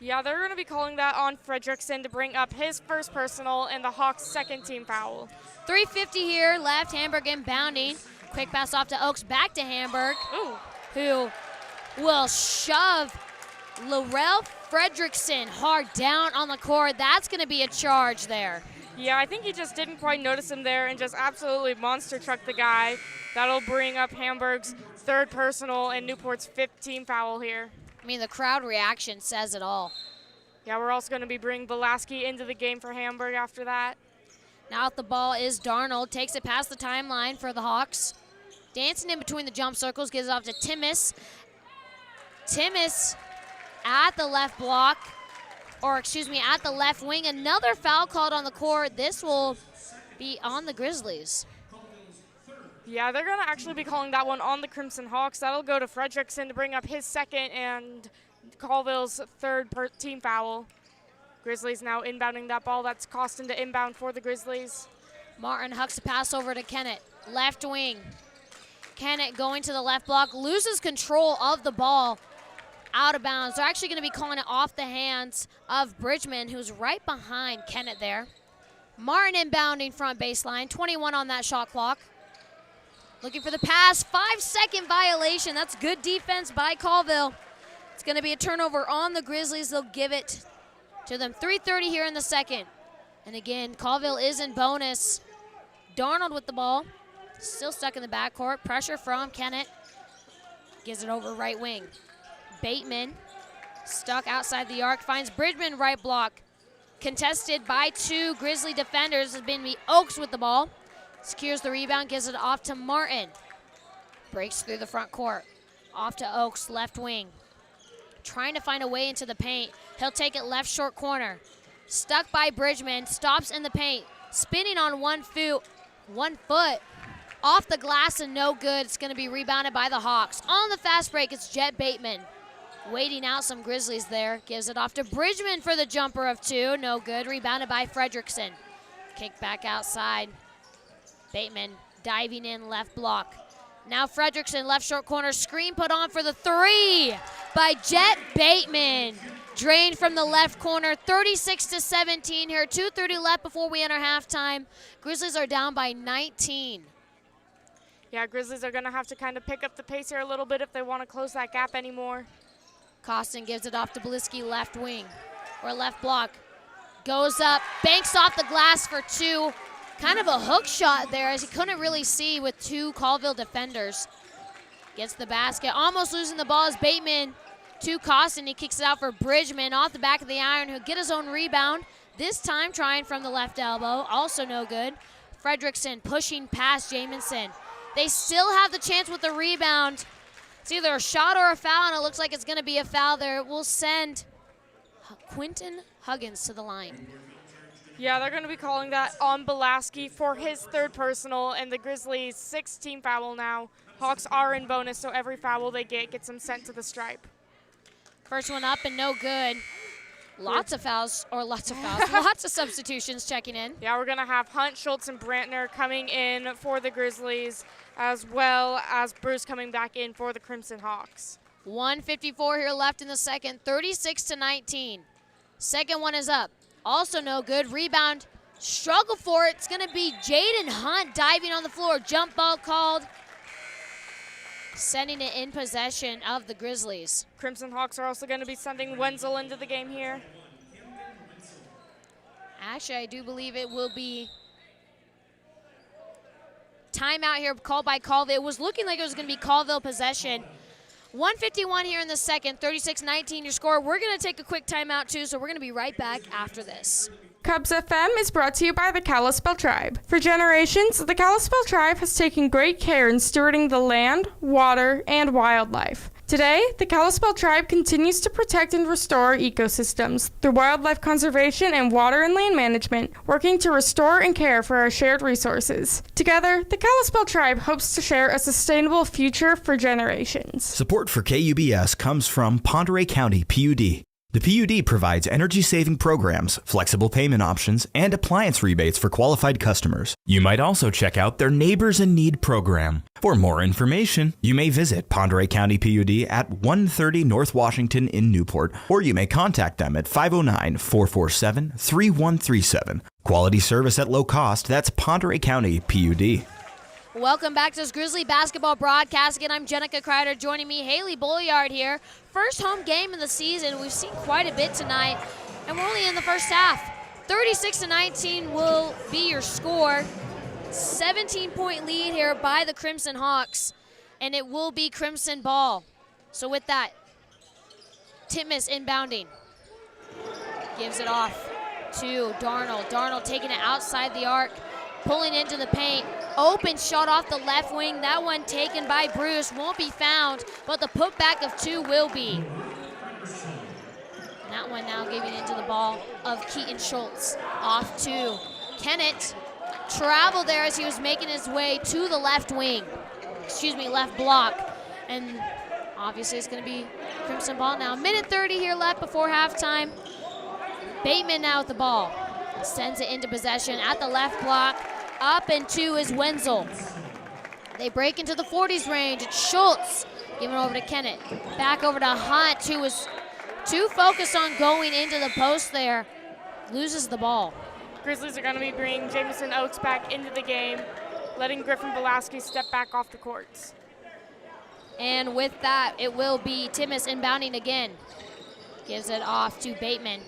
Speaker 3: Yeah, they're going to be calling that on Fredrickson to bring up his first personal and the Hawks' second team foul.
Speaker 2: 3:50 here left. Hamburg inbounding. Quick pass off to Oaks. Back to Hamburg.
Speaker 3: Ooh.
Speaker 2: Who will shove Laurel Fredrickson hard down on the court. That's going to be a charge there.
Speaker 3: Yeah, I think he just didn't quite notice him there and just absolutely monster trucked the guy. That'll bring up Hamburg's third personal and Newport's fifth team foul here.
Speaker 2: I mean, the crowd reaction says it all.
Speaker 3: Yeah, we're also going to be bringing Belaski into the game for Hamburg after that.
Speaker 2: Now at the ball is Darnold. Takes it past the timeline for the Hawks. Dancing in between the jump circles. Gives it off to Timmis. Timmis at the left block. Or, excuse me, at the left wing. Another foul called on the court. This will be on the Grizzlies.
Speaker 3: Yeah, they're going to actually be calling that one on the Crimson Hawks. That'll go to Fredrickson to bring up his second and Colville's third team foul. Grizzlies now inbounding that ball. That's Costin to inbound for the Grizzlies.
Speaker 2: Martin hucks a pass over to Kennett. Left wing. Kennett going to the left block. Loses control of the ball. Out of bounds. They're actually going to be calling it off the hands of Bridgman, who's right behind Kennett there. Martin inbounding front baseline. 21 on that shot clock. Looking for the pass. 5-second violation. That's good defense by Colville. It's going to be a turnover on the Grizzlies. They'll give it to them. 3:30 here in the second. And again, Colville is in bonus. Darnold with the ball. Still stuck in the backcourt. Pressure from Kennett. Gives it over right wing. Bateman stuck outside the arc. Finds Bridgman right block. Contested by two Grizzly defenders. Has been Oaks with the ball. Secures the rebound. Gives it off to Martin. Breaks through the front court. Off to Oaks, left wing. Trying to find a way into the paint. He'll take it left short corner. Stuck by Bridgman. Stops in the paint. Spinning on 1 foot. Off the glass and no good. It's going to be rebounded by the Hawks. On the fast break, it's Jet Bateman. Waiting out some Grizzlies there. Gives it off to Bridgman for the jumper of two. No good. Rebounded by Fredrickson. Kick back outside. Bateman diving in left block. Now Fredrickson, left short corner. Screen put on for the three by Jet Bateman. Drained from the left corner. 36-17 here. 2:30 left before we enter halftime. Grizzlies are down by 19.
Speaker 3: Yeah, Grizzlies are going to have to kind of pick up the pace here a little bit if they want to close that gap anymore.
Speaker 2: Costin gives it off to Beliski, left wing, or left block. Goes up, banks off the glass for two. Kind of a hook shot there as he couldn't really see with two Colville defenders. Gets the basket, almost losing the ball as Bateman to Costin. He kicks it out for Bridgman off the back of the iron, who'll get his own rebound. This time trying from the left elbow, also no good. Fredrickson pushing past Jamison. They still have the chance with the rebound. It's either a shot or a foul, and it looks like it's going to be a foul there. It will send Quentin Huggins to the line.
Speaker 3: Yeah, they're going to be calling that on Belaski for his third personal, and the Grizzlies' 6th-team foul now. Hawks are in bonus, so every foul they get gets them sent to the stripe.
Speaker 2: First one up and no good. Lots of substitutions checking in.
Speaker 3: Yeah, we're going to have Hunt, Schultz, and Brandtner coming in for the Grizzlies, as well as Bruce coming back in for the Crimson Hawks.
Speaker 2: 1:54 here left in the second, 36-19. Second one is up. Also no good. Rebound, struggle for it. It's going to be Jaden Hunt diving on the floor. Jump ball called. Sending it in possession of the Grizzlies.
Speaker 3: Crimson Hawks are also going to be sending Wenzel into the game here.
Speaker 2: Actually, I do believe it will be timeout here called by Colville. It was looking like it was going to be Colville possession. 1:51 here in the second, 36-19 your score. We're going to take a quick timeout too, so we're going to be right back after this.
Speaker 3: KUBS FM is brought to you by the Kalispell Tribe. For generations, the Kalispell Tribe has taken great care in stewarding the land, water, and wildlife. Today, the Kalispell Tribe continues to protect and restore ecosystems through wildlife conservation and water and land management, working to restore and care for our shared resources. Together, the Kalispell Tribe hopes to share a sustainable future for generations.
Speaker 6: Support for KUBS comes from Ponderay County PUD. The PUD provides energy-saving programs, flexible payment options, and appliance rebates for qualified customers. You might also check out their Neighbors in Need program. For more information, you may visit Ponderay County PUD at 130 North Washington in Newport, or you may contact them at 509-447-3137. Quality service at low cost, that's Ponderay County PUD.
Speaker 2: Welcome back to this Grizzly basketball broadcast. Again, I'm Genica Kreider. Joining me, Hailey Bolliard here. First home game of the season. We've seen quite a bit tonight, and we're only in the first half. 36-19 will be your score. 17-point lead here by the Crimson Hawks, and it will be Crimson ball. So with that, Titmus inbounding. Gives it off to Darnold. Darnold taking it outside the arc, pulling into the paint. Open shot off the left wing. That one taken by Bruce. Won't be found, but the putback of two will be. And that one now giving into the ball of Keaton Schultz. Off to Kennett. Travel there as he was making his way to the left wing. Left block. And obviously it's going to be Crimson ball now. Minute 30 here left before halftime. Bateman now with the ball. Sends it into possession at the left block. Up and two is Wenzel. They break into the 40s range. It's Schultz giving over to Kennett. Back over to Hunt, who was too focused on going into the post there. Loses the ball.
Speaker 3: Grizzlies are going to be bringing Jamison Oakes back into the game, letting Griffin Belaski step back off the courts.
Speaker 2: And with that, it will be Titmus inbounding again. Gives it off to Bateman.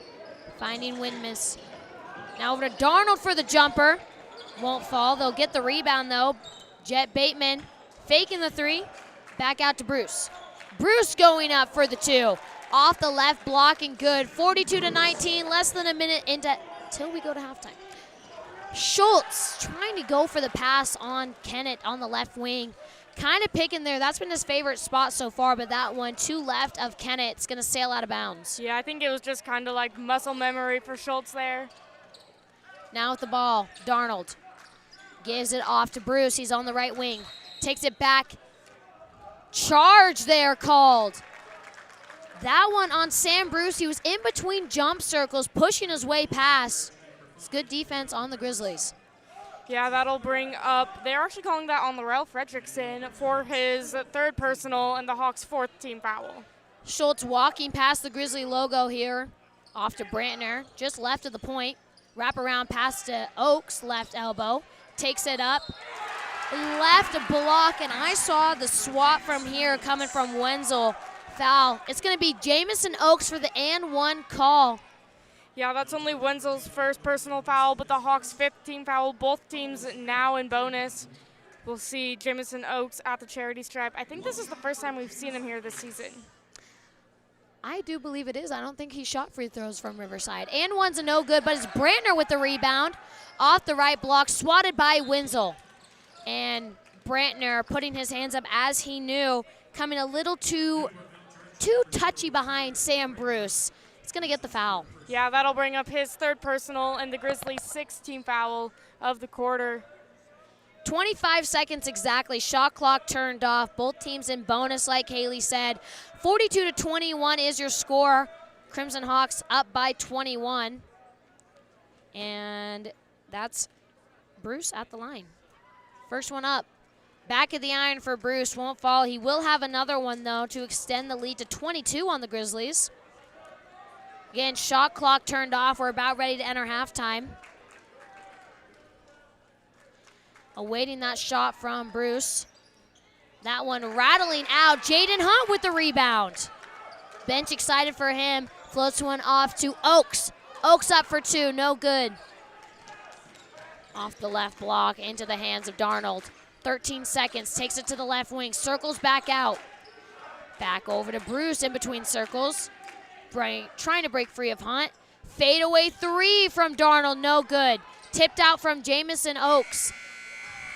Speaker 2: Finding Windmiss. Now over to Darnold for the jumper. Won't fall. They'll get the rebound, though. Jet Bateman faking the three. Back out to Bruce. Bruce going up for the two. Off the left, blocking good. 42-19, less than a minute till we go to halftime. Schultz trying to go for the pass on Kennett on the left wing. Kind of picking there. That's been his favorite spot so far, but that one to left of Kennett. It's going to sail out of bounds.
Speaker 3: Yeah, I think it was just kind of like muscle memory for Schultz there.
Speaker 2: Now with the ball, Darnold gives it off to Bruce. He's on the right wing. Takes it back. Charge there called. That one on Sam Bruce. He was in between jump circles, pushing his way past. It's good defense on the Grizzlies.
Speaker 3: Yeah, that'll bring up, they're actually calling that on Laurel Fredrickson for his third personal and the Hawks' 4th team foul.
Speaker 2: Schultz walking past the Grizzly logo here. Off to Brandtner, just left of the point. Wrap around pass to Oakes, left elbow. Takes it up, left block, and I saw the swap from here coming from Wenzel. Foul. It's going to be Jamison Oakes for the and one call.
Speaker 3: Yeah, that's only Wenzel's first personal foul, but the Hawks' 5th team foul. Both teams now in bonus. We'll see Jamison Oakes at the charity stripe. I think this is the first time we've seen him here this season.
Speaker 2: I do believe it is. I don't think he shot free throws from Riverside. And one's a no good, but it's Brandtner with the rebound. Off the right block, swatted by Wenzel. And Brandtner putting his hands up as he knew. coming a little too touchy behind Sam Bruce. He's going to get the foul.
Speaker 3: Yeah, that'll bring up his third personal and the Grizzlies' 6th team foul of the quarter.
Speaker 2: 25 seconds exactly. Shot clock turned off. Both teams in bonus, like Hailey said. 42-21 is your score. Crimson Hawks up by 21. And that's Bruce at the line. First one up. Back of the iron for Bruce. Won't fall. He will have another one, though, to extend the lead to 22 on the Grizzlies. Again, shot clock turned off. We're about ready to enter halftime. Awaiting that shot from Bruce. That one rattling out. Jaden Hunt with the rebound. Bench excited for him. Floats one off to Oaks. Oaks up for two. No good. Off the left block into the hands of Darnold. 13 seconds. Takes it to the left wing. Circles back out. Back over to Bruce in between circles. Trying to break free of Hunt. Fadeaway three from Darnold. No good. Tipped out from Jamison Oaks.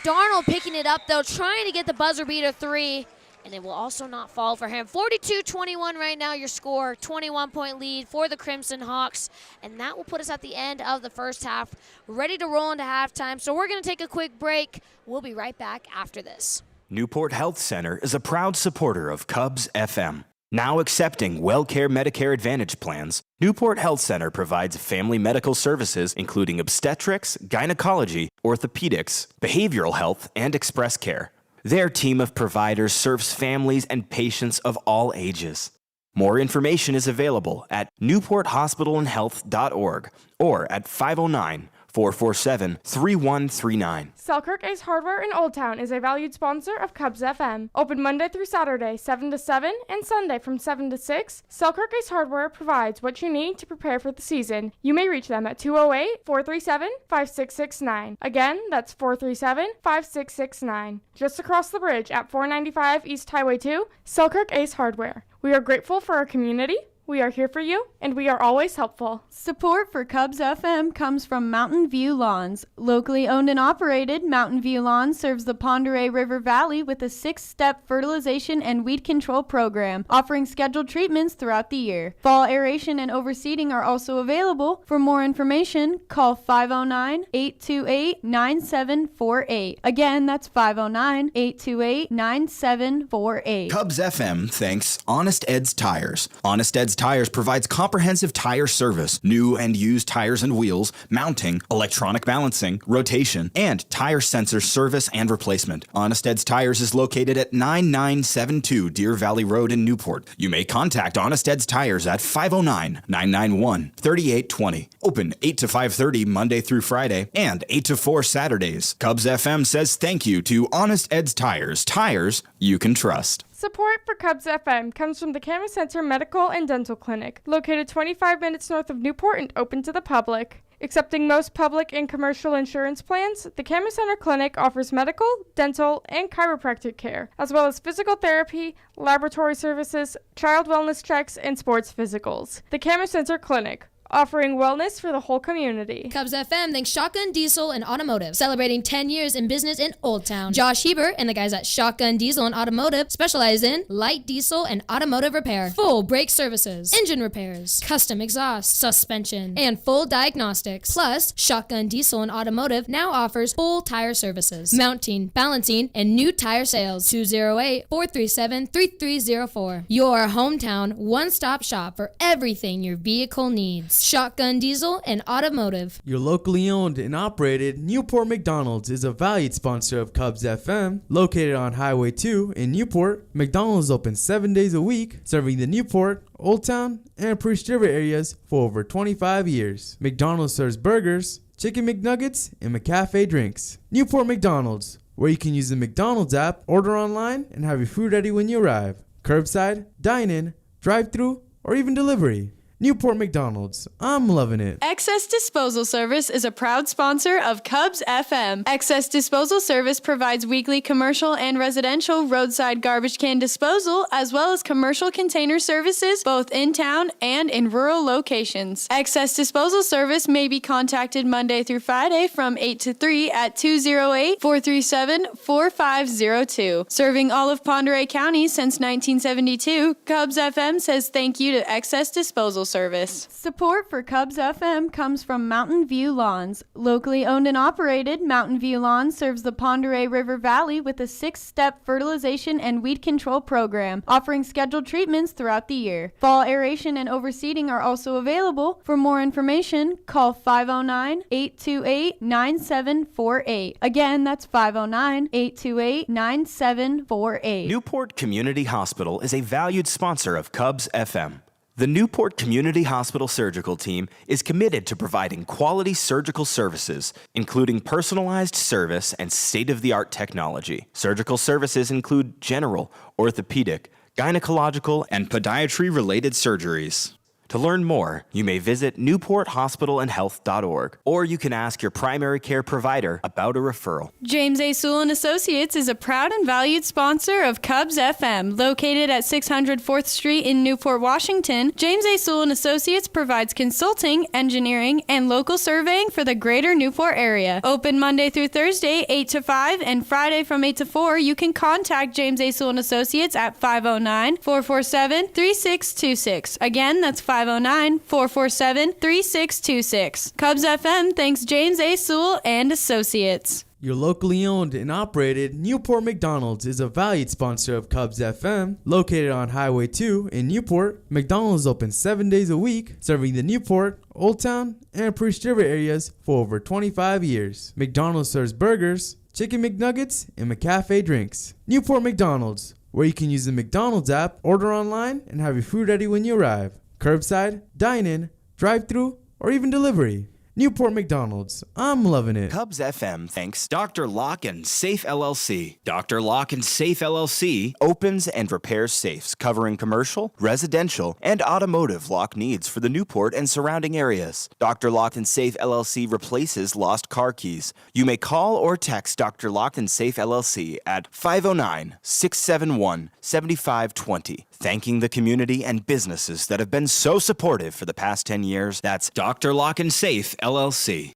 Speaker 2: Darnold picking it up, though, trying to get the buzzer beater three, and it will also not fall for him. 42-21 right now, your score. 21-point lead for the Crimson Hawks, and that will put us at the end of the first half, ready to roll into halftime. So we're going to take a quick break. We'll be right back after this.
Speaker 12: Newport Health Center is a proud supporter of KUBS FM. Now accepting WellCare Medicare Advantage plans, Newport Health Center provides family medical services including obstetrics, gynecology, orthopedics, behavioral health, and express care. Their team of providers serves families and patients of all ages. More information is available at newporthospitalandhealth.org or at 509-447-3139.
Speaker 3: Selkirk Ace Hardware in Old Town is a valued sponsor of KUBS FM. Open Monday through Saturday, 7 to 7, and Sunday from 7 to 6. Selkirk Ace Hardware provides what you need to prepare for the season. You may reach them at 208-437-5669. Again, that's 437-5669. Just across the bridge at 495 East Highway 2, Selkirk Ace Hardware. We are grateful for our community. We are here for you, and we are always helpful.
Speaker 7: Support for KUBS FM comes from Mountain View Lawns. Locally owned and operated, Mountain View Lawns serves the Pend Oreille River Valley with a 6-step fertilization and weed control program, offering scheduled treatments throughout the year. Fall aeration and overseeding are also available. For more information, call 509-828-9748. Again, that's 509-828-9748.
Speaker 6: KUBS FM thanks Honest Ed's Tires. Honest Ed's Tires provides comprehensive tire service, new and used tires and wheels, mounting, electronic balancing, rotation, and tire sensor service and replacement. Honest Ed's Tires is located at 9972 Deer Valley Road in Newport. You may contact Honest Ed's Tires at 509-991-3820. Open 8 to 5:30 Monday through Friday and 8 to 4 Saturdays. KUBS FM says thank you to Honest Ed's Tires. Tires you can trust.
Speaker 3: Support for KUBS FM comes from the Camas Center Medical and Dental Clinic, located 25 minutes north of Newport and open to the public. Accepting most public and commercial insurance plans, the Camas Center Clinic offers medical, dental, and chiropractic care, as well as physical therapy, laboratory services, child wellness checks, and sports physicals. The Camas Center Clinic, offering wellness for the whole community.
Speaker 9: KUBS FM thanks Shotgun Diesel and Automotive, celebrating 10 years in business in Old Town. Josh Hebert and the guys at Shotgun Diesel and Automotive specialize in light diesel and automotive repair, full brake services, engine repairs, custom exhaust, suspension, and full diagnostics. Plus, Shotgun Diesel and Automotive now offers full tire services, mounting, balancing, and new tire sales. 208-437-3304. Your hometown one-stop shop for everything your vehicle needs. Shotgun Diesel and Automotive.
Speaker 10: Your locally owned and operated Newport McDonald's is a valued sponsor of KUBS FM. Located on Highway 2 in Newport, McDonald's open 7 days a week, serving the Newport, Old Town, and Priest River areas for over 25 years. McDonald's serves burgers, chicken McNuggets, and McCafe drinks. Newport McDonald's, where you can use the McDonald's app, order online, and have your food ready when you arrive. Curbside, dine-in, drive-thru, or even delivery. Newport McDonald's. I'm loving it.
Speaker 7: Excess Disposal Service is a proud sponsor of KUBS FM. Excess Disposal Service provides weekly commercial and residential roadside garbage can disposal, as well as commercial container services both in town and in rural locations. Excess Disposal Service may be contacted Monday through Friday from 8 to 3 at 208-437-4502. Serving all of Pend Oreille County since 1972, KUBS FM says thank you to Excess Disposal Service. Support for KUBS FM comes from Mountain View Lawns. Locally owned and operated, Mountain View Lawns serves the Pend Oreille River Valley with a 6-step fertilization and weed control program, offering scheduled treatments throughout the year. Fall aeration and overseeding are also available. For more information, call 509-828-9748. Again, that's 509-828-9748.
Speaker 12: Newport Community Hospital is a valued sponsor of KUBS FM. The Newport Community Hospital Surgical Team is committed to providing quality surgical services, including personalized service and state-of-the-art technology. Surgical services include general, orthopedic, gynecological, and podiatry-related surgeries. To learn more, you may visit newporthospitalandhealth.org, or you can ask your primary care provider about a referral.
Speaker 7: James A. Sewell and Associates is a proud and valued sponsor of KUBS FM. Located at 600 4th Street in Newport, Washington, James A. Sewell and Associates provides consulting, engineering, and local surveying for the greater Newport area. Open Monday through Thursday, 8 to 5, and Friday from 8 to 4. You can contact James A. Sewell and Associates at 509-447-3626. Again, that's 509-447-3626. KUBS FM thanks James A. Sewell and Associates.
Speaker 10: Your locally owned and operated Newport McDonald's is a valued sponsor of KUBS FM. Located on Highway 2 in Newport, McDonald's is open 7 days a week, serving the Newport, Old Town, and Priest River areas for over 25 years. McDonald's serves burgers, chicken McNuggets, and McCafe drinks. Newport McDonald's, where you can use the McDonald's app, order online, and have your food ready when you arrive. Curbside, dine-in, drive-thru, or even delivery. Newport McDonald's. I'm loving it.
Speaker 12: KUBS FM thanks Dr. Lock and Safe LLC. Dr. Lock and Safe LLC opens and repairs safes covering commercial, residential, and automotive lock needs for the Newport and surrounding areas. Dr. Lock and Safe LLC replaces lost car keys. You may call or text Dr. Lock and Safe LLC at 509-671-7520. Thanking the community and businesses that have been so supportive for the past 10 years. That's Dr. Lock and Safe LLC.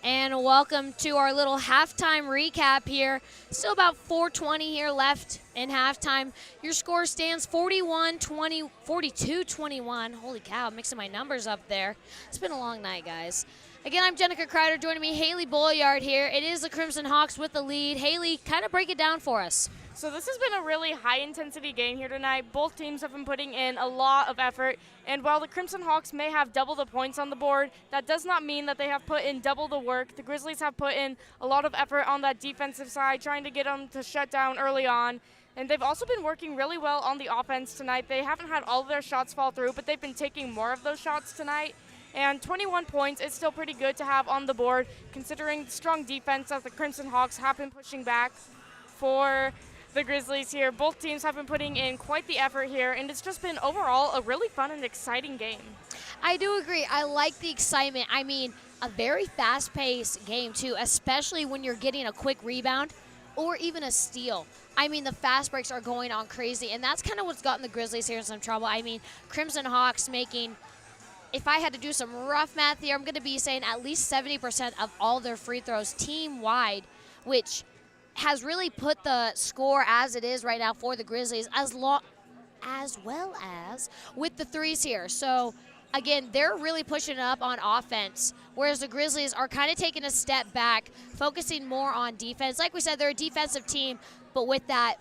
Speaker 2: And welcome to our little halftime recap here. Still about 4:20 here left in halftime. Your score stands 42-21. Holy cow, I'm mixing my numbers up there. It's been a long night, guys. Again, I'm Genica Kreider. Joining me, Hailey Bolyard here. It is the Crimson Hawks with the lead. Hailey, kind of break it down for us.
Speaker 3: So this has been a really high-intensity game here tonight. Both teams have been putting in a lot of effort, and while the Crimson Hawks may have double the points on the board, that does not mean that they have put in double the work. The Grizzlies have put in a lot of effort on that defensive side, trying to get them to shut down early on. And they've also been working really well on the offense tonight. They haven't had all of their shots fall through, but they've been taking more of those shots tonight. And 21 points is still pretty good to have on the board, considering the strong defense that the Crimson Hawks have been pushing back for the Grizzlies here. Both teams have been putting in quite the effort here, and it's just been overall a really fun and exciting game.
Speaker 2: I do agree. I like the excitement. I mean, a very fast-paced game, too, especially when you're getting a quick rebound or even a steal. I mean, the fast breaks are going on crazy, and that's kind of what's gotten the Grizzlies here in some trouble. I mean, Crimson Hawks making, if I had to do some rough math here, I'm going to be saying at least 70% of all their free throws team-wide, which has really put the score as it is right now for the Grizzlies, as well as with the threes here. So, again, they're really pushing up on offense, whereas the Grizzlies are kind of taking a step back, focusing more on defense. Like we said, they're a defensive team, but with that,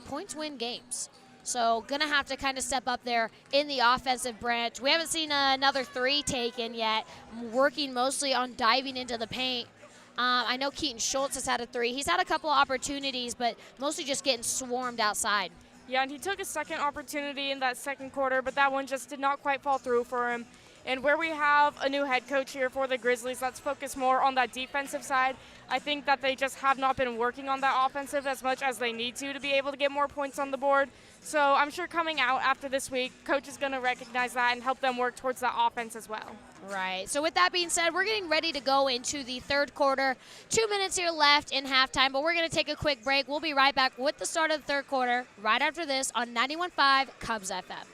Speaker 2: points win games. So, going to have to kind of step up there in the offensive branch. We haven't seen another three taken yet, working mostly on diving into the paint. I know Keaton Schultz has had a three. He's had a couple of opportunities, but mostly just getting swarmed outside.
Speaker 3: Yeah, and he took a second opportunity in that second quarter, but that one just did not quite fall through for him. And where we have a new head coach here for the Grizzlies, let's focus more on that defensive side. I think that they just have not been working on that offensive as much as they need to be able to get more points on the board. So I'm sure coming out after this week, coach is going to recognize that and help them work towards that offense as well.
Speaker 2: Right. So with that being said, we're getting ready to go into the third quarter. 2 minutes here left in halftime, but we're going to take a quick break. We'll be right back with the start of the third quarter right after this on 91.5 KUBS FM.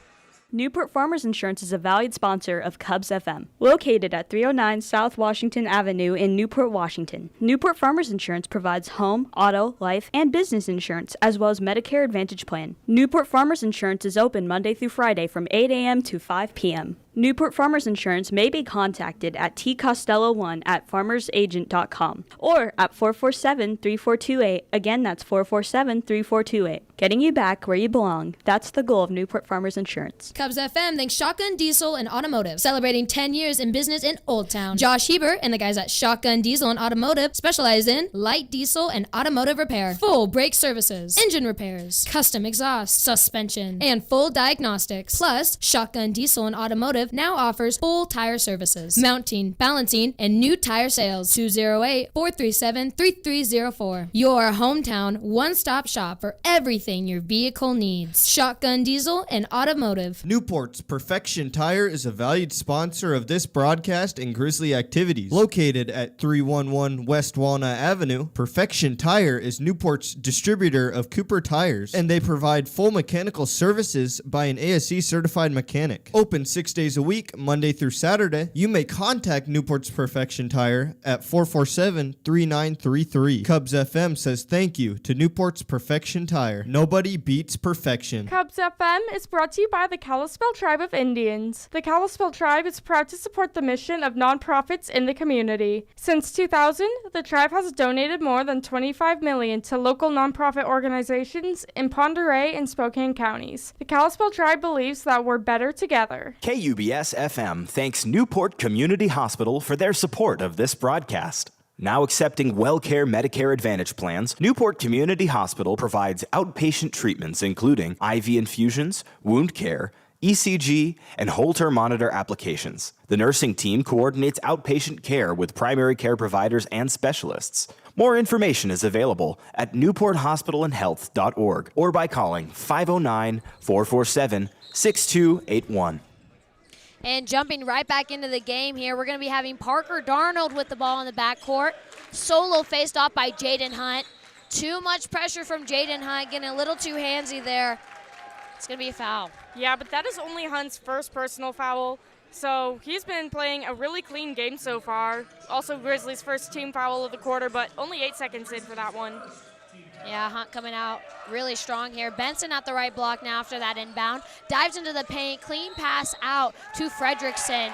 Speaker 11: Newport Farmers Insurance is a valued sponsor of KUBS FM. Located at 309 South Washington Avenue in Newport, Washington. Newport Farmers Insurance provides home, auto, life, and business insurance, as well as Medicare Advantage Plan. Newport Farmers Insurance is open Monday through Friday from 8 a.m. to 5 p.m. Newport Farmers Insurance may be contacted at tcostello1@farmersagent.com or at 447-3428. Again, that's 447-3428. Getting you back where you belong. That's the goal of Newport Farmers Insurance.
Speaker 9: KUBS FM thanks Shotgun Diesel and Automotive, celebrating 10 years in business in Old Town. Josh Hebert and the guys at Shotgun Diesel and Automotive specialize in light diesel and automotive repair, full brake services, engine repairs, custom exhaust, suspension, and full diagnostics. Plus, Shotgun Diesel and Automotive now offers full tire services, mounting, balancing, and new tire sales. 208-437-3304. Your hometown one-stop shop for everything your vehicle needs. Shotgun Diesel and Automotive.
Speaker 4: Newport's Perfection Tire is a valued sponsor of this broadcast and Grizzly activities. Located at 311 West Walnut Avenue, Perfection Tire is Newport's distributor of Cooper tires, and they provide full mechanical services by an ASE certified mechanic. Open 6 days a week, Monday through Saturday. You may contact Newport's Perfection Tire at 447-3933. KUBS FM says thank you to Newport's Perfection Tire. Nobody beats perfection.
Speaker 3: KUBS FM is brought to you by the Kalispel Tribe of Indians. The Kalispel Tribe is proud to support the mission of nonprofits in the community. Since 2000, the tribe has donated more than $25 million to local nonprofit organizations in Pend Oreille and Spokane counties. The Kalispel Tribe believes that we're better together.
Speaker 12: KUBS FM thanks Newport Community Hospital for their support of this broadcast. Now accepting WellCare Medicare Advantage plans, Newport Community Hospital provides outpatient treatments including IV infusions, wound care, ECG, and Holter monitor applications. The nursing team coordinates outpatient care with primary care providers and specialists. More information is available at newporthospitalandhealth.org or by calling 509-447-6281.
Speaker 2: And jumping right back into the game here, we're going to be having Parker Darnold with the ball in the backcourt. Solo faced off by Jaden Hunt. Too much pressure from Jaden Hunt, getting a little too handsy there. It's going to be a foul.
Speaker 3: Yeah, but that is only Hunt's first personal foul. So he's been playing a really clean game so far. Also Grizzlies' first team foul of the quarter, but only 8 seconds in for that one.
Speaker 2: Yeah, Hunt coming out really strong here. Benson at the right block now after that inbound. Dives into the paint, clean pass out to Fredrickson.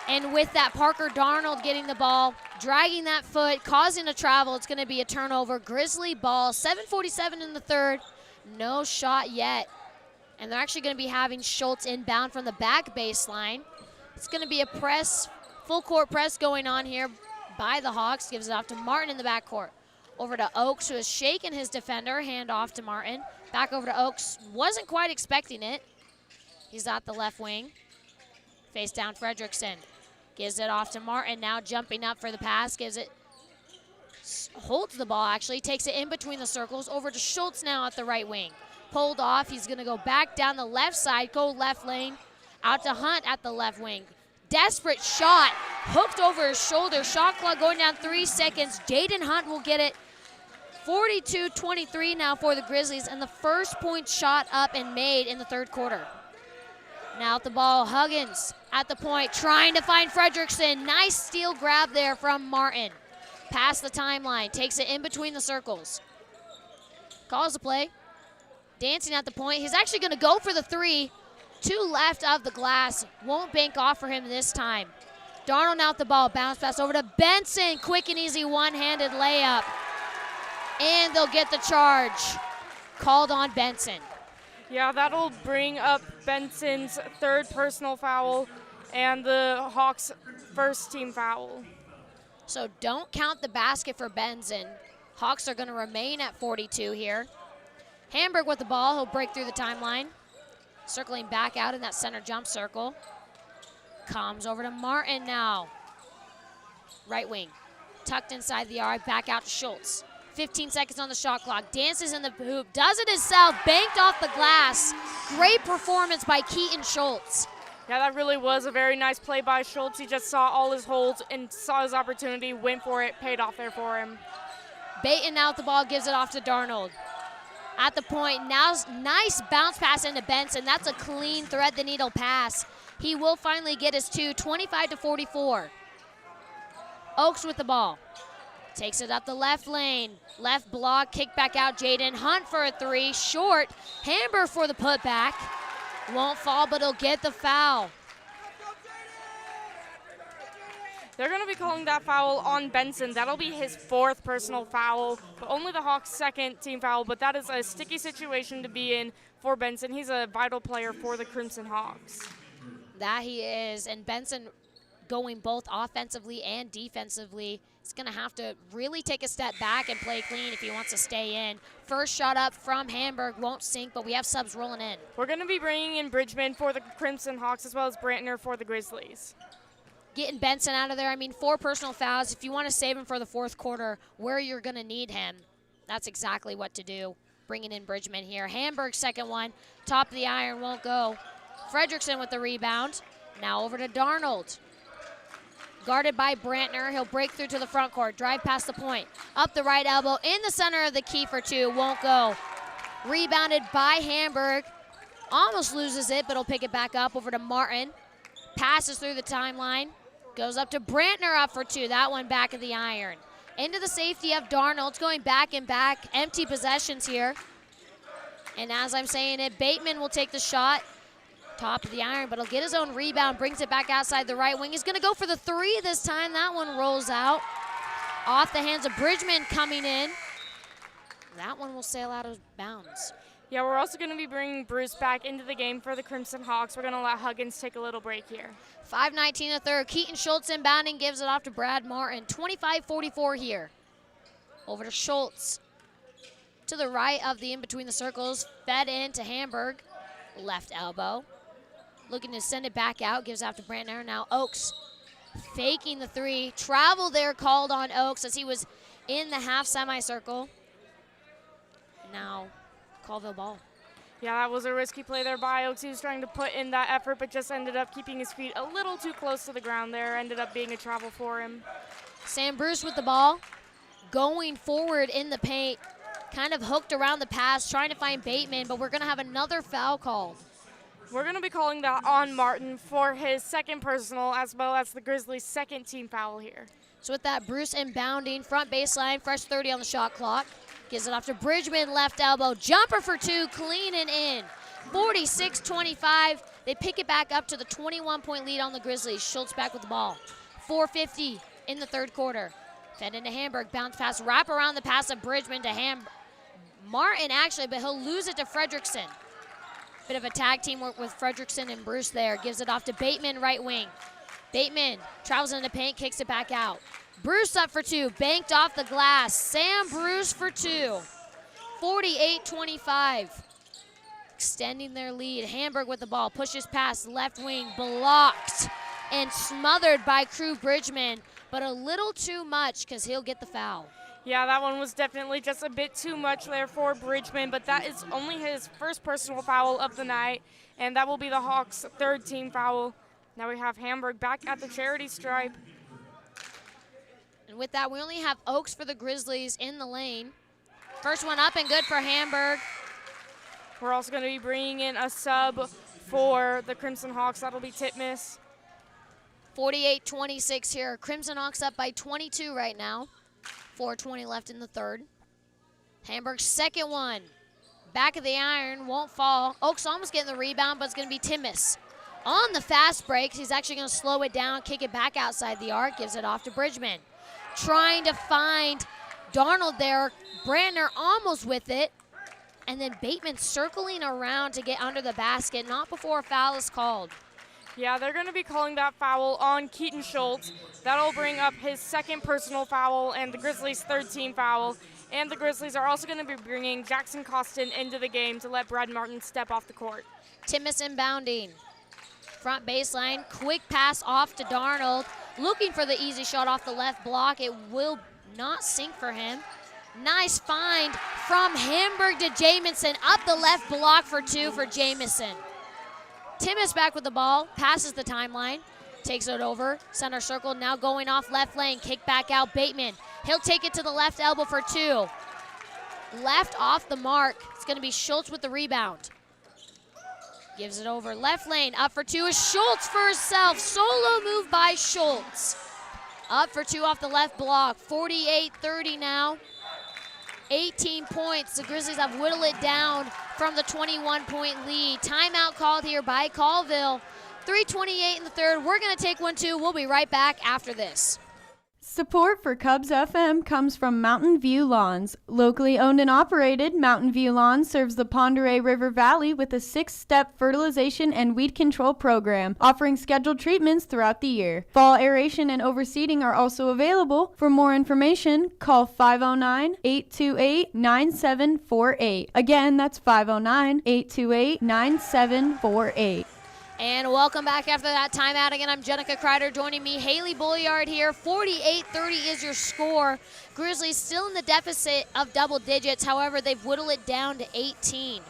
Speaker 2: And with that, Parker Darnold getting the ball, dragging that foot, causing a travel. It's going to be a turnover. Grizzly ball, 7:47 in the third. No shot yet. And they're actually going to be having Schultz inbound from the back baseline. It's going to be a press, full court press going on here by the Hawks. Gives it off to Martin in the backcourt. Over to Oaks, who has shaken his defender. Hand off to Martin. Back over to Oaks. Wasn't quite expecting it. He's at the left wing. Face down Fredrickson. Gives it off to Martin. Now jumping up for the pass. Gives it. Holds the ball, actually. Takes it in between the circles. Over to Schultz now at the right wing. Pulled off. He's going to go back down the left side. Go left lane. Out to Hunt at the left wing. Desperate shot. Hooked over his shoulder. Shot clock going down 3 seconds. Jaden Hunt will get it. 42-23 now for the Grizzlies, and the first point shot up and made in the third quarter. Now at the ball, Huggins at the point, trying to find Fredrickson. Nice steal grab there from Martin. Past the timeline, takes it in between the circles. Calls the play. Dancing at the point. He's actually going to go for the three. 2 left of the glass. Won't bank off for him this time. Darnold now at the ball. Bounce pass over to Benson. Quick and easy one-handed layup. And they'll get the charge called on Benson.
Speaker 3: Yeah, that'll bring up Benson's third personal foul and the Hawks' first team foul.
Speaker 2: So don't count the basket for Benson. Hawks are going to remain at 42 here. Hamburg with the ball. He'll break through the timeline. Circling back out in that center jump circle. Comes over to Martin now. Right wing. Tucked inside the arc. Back out to Schultz. 15 seconds on the shot clock. Dances in the hoop. Does it himself. Banked off the glass. Great performance by Keaton Schultz.
Speaker 3: Yeah, that really was a very nice play by Schultz. He just saw all his holes and saw his opportunity, went for it, paid off there for him.
Speaker 2: Baton out the ball, gives it off to Darnold. At the point, now nice bounce pass into Benson. That's a clean thread the needle pass. He will finally get his 2, 25-44. Oaks with the ball. Takes it up the left lane. Left block, kick back out. Jaden Hunt for a 3, short. Hamburg for the putback. Won't fall, but he'll get the foul.
Speaker 3: They're going to be calling that foul on Benson. That'll be his 4th personal foul, but only the Hawks' 2nd team foul, but that is a sticky situation to be in for Benson. He's a vital player for the Crimson Hawks.
Speaker 2: That he is, and Benson going both offensively and defensively. He's going to have to really take a step back and play clean if he wants to stay in. First shot up from Hamburg won't sink, but we have subs rolling in.
Speaker 3: We're going to be bringing in Bridgman for the Crimson Hawks as well as Brandtner for the Grizzlies.
Speaker 2: Getting Benson out of there. I mean, 4 personal fouls. If you want to save him for the 4th quarter where you're going to need him, that's exactly what to do. Bringing in Bridgman here. Hamburg, second one. Top of the iron, won't go. Fredrickson with the rebound. Now over to Darnold. Guarded by Brandtner. He'll break through to the front court. Drive past the point. Up the right elbow. In the center of the key for 2. Won't go. Rebounded by Hamburg. Almost loses it, but he'll pick it back up. Over to Martin. Passes through the timeline. Goes up to Brandtner up for 2. That one back of the iron. Into the safety of Darnold. It's going back and back. Empty possessions here. And as I'm saying it, Bateman will take the shot. Top of the iron, but he'll get his own rebound, brings it back outside the right wing. He's going to go for the 3 this time. That one rolls out. Off the hands of Bridgman coming in. That one will sail out of bounds.
Speaker 3: Yeah, we're also going to be bringing Bruce back into the game for the Crimson Hawks. We're going to let Huggins take a little break here.
Speaker 2: 5:19 the third. Keaton Schultz inbounding, gives it off to Brad Martin. 25-44 here. Over to Schultz. To the right of the in-between the circles. Fed in to Hamburg. Left elbow. Looking to send it back out, gives out to Brandtner. Now Oaks faking the 3. Travel there called on Oaks as he was in the half semicircle. Now Colville ball.
Speaker 3: Yeah, that was a risky play there by Oaks. He was trying to put in that effort, but just ended up keeping his feet a little too close to the ground there. Ended up being a travel for him.
Speaker 2: Sam Bruce with the ball. Going forward in the paint. Kind of hooked around the pass, trying to find Bateman, but we're going to have another foul called.
Speaker 3: We're going to be calling that on Martin for his 2nd personal, as well as the Grizzlies' 2nd team foul here.
Speaker 2: So with that, Bruce inbounding, front baseline, fresh 30 on the shot clock. Gives it off to Bridgman, left elbow. Jumper for 2, clean and in. 46-25. They pick it back up to the 21-point lead on the Grizzlies. Schultz back with the ball. 4:50 in the 3rd quarter. Fed into Hamburg, bounce pass, wrap around the pass of Bridgman to Martin actually, but he'll lose it to Fredrickson. Bit of a tag team work with Fredrickson and Bruce there. Gives it off to Bateman, right wing. Bateman travels into paint, kicks it back out. Bruce up for 2, banked off the glass. Sam Bruce for 2. 48-25. Extending their lead. Hamburg with the ball, pushes past left wing, blocked and smothered by Crew Bridgman, but a little too much because he'll get the foul.
Speaker 3: Yeah, that one was definitely just a bit too much there for Bridgman, but that is only his 1st personal foul of the night, and that will be the Hawks' 3rd team foul. Now we have Hamburg back at the charity stripe.
Speaker 2: And with that, we only have Oaks for the Grizzlies in the lane. First one up and good for Hamburg.
Speaker 3: We're also going to be bringing in a sub for the Crimson Hawks. That'll be Titmus.
Speaker 2: 48-26 here. Crimson Hawks up by 22 right now. 4:20 left in the 3rd. Hamburg's 2nd one. Back of the iron, won't fall. Oaks almost getting the rebound, but it's going to be Titmus. On the fast breaks, he's actually going to slow it down, kick it back outside the arc, gives it off to Bridgman. Trying to find Darnold there. Brandtner almost with it. And then Bateman circling around to get under the basket, not before a foul is called.
Speaker 3: Yeah, they're going to be calling that foul on Keaton Schultz. That'll bring up his 2nd personal foul and the Grizzlies' 3rd team foul. And the Grizzlies are also going to be bringing Jackson Costin into the game to let Brad Martin step off the court.
Speaker 2: Titmus inbounding. Front baseline, quick pass off to Darnold. Looking for the easy shot off the left block. It will not sink for him. Nice find from Hamburg to Jamison. Up the left block for 2 for Jamison. Timmis back with the ball, passes the timeline, takes it over, center circle, now going off left lane, kick back out Bateman. He'll take it to the left elbow for 2. Left off the mark, it's gonna be Schultz with the rebound. Gives it over, left lane, up for 2 is Schultz for herself. Solo move by Schultz. Up for 2 off the left block, 48-30 now. 18 points, the Grizzlies have whittled it down from the 21-point lead. Timeout called here by Colville. 3:28 in the third. We're going to take 1-2. We'll be right back after this.
Speaker 7: Support for KUBS FM comes from Mountain View Lawns. Locally owned and operated, Mountain View Lawns serves the Pend Oreille River Valley with a 6-step fertilization and weed control program, offering scheduled treatments throughout the year. Fall aeration and overseeding are also available. For more information, call 509-828-9748. Again, that's 509-828-9748.
Speaker 2: And welcome back after that timeout. Again, I'm Genica Kreider. Joining me, Hailey Bulliard here. 48-30 is your score. Grizzlies still in the deficit of double digits. However, they've whittled it down to 18.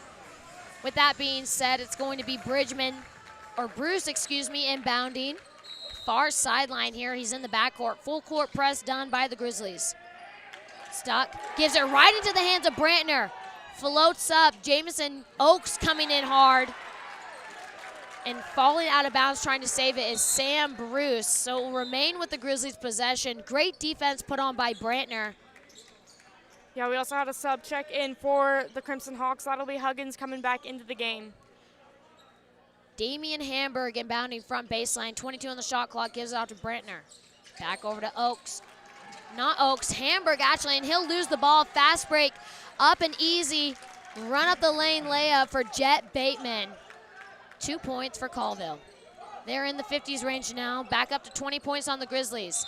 Speaker 2: With that being said, it's going to be Bruce, inbounding. Far sideline here. He's in the backcourt. Full court press done by the Grizzlies. Stuck. Gives it right into the hands of Brandtner. Floats up. Jamison Oaks coming in hard. And falling out of bounds trying to save it is Sam Bruce. So it will remain with the Grizzlies' possession. Great defense put on by Brandtner.
Speaker 3: Yeah, we also had a sub check in for the Crimson Hawks. That'll be Huggins coming back into the game.
Speaker 2: Damian Hamburg inbounding front baseline. 22 on the shot clock, gives it out to Brandtner. Back over to Oaks. Not Oaks, Hamburg actually, and he'll lose the ball. Fast break, up and easy. Run up the lane layup for Jet Bateman. 2 points for Colville. They're in the 50s range now. Back up to 20 points on the Grizzlies.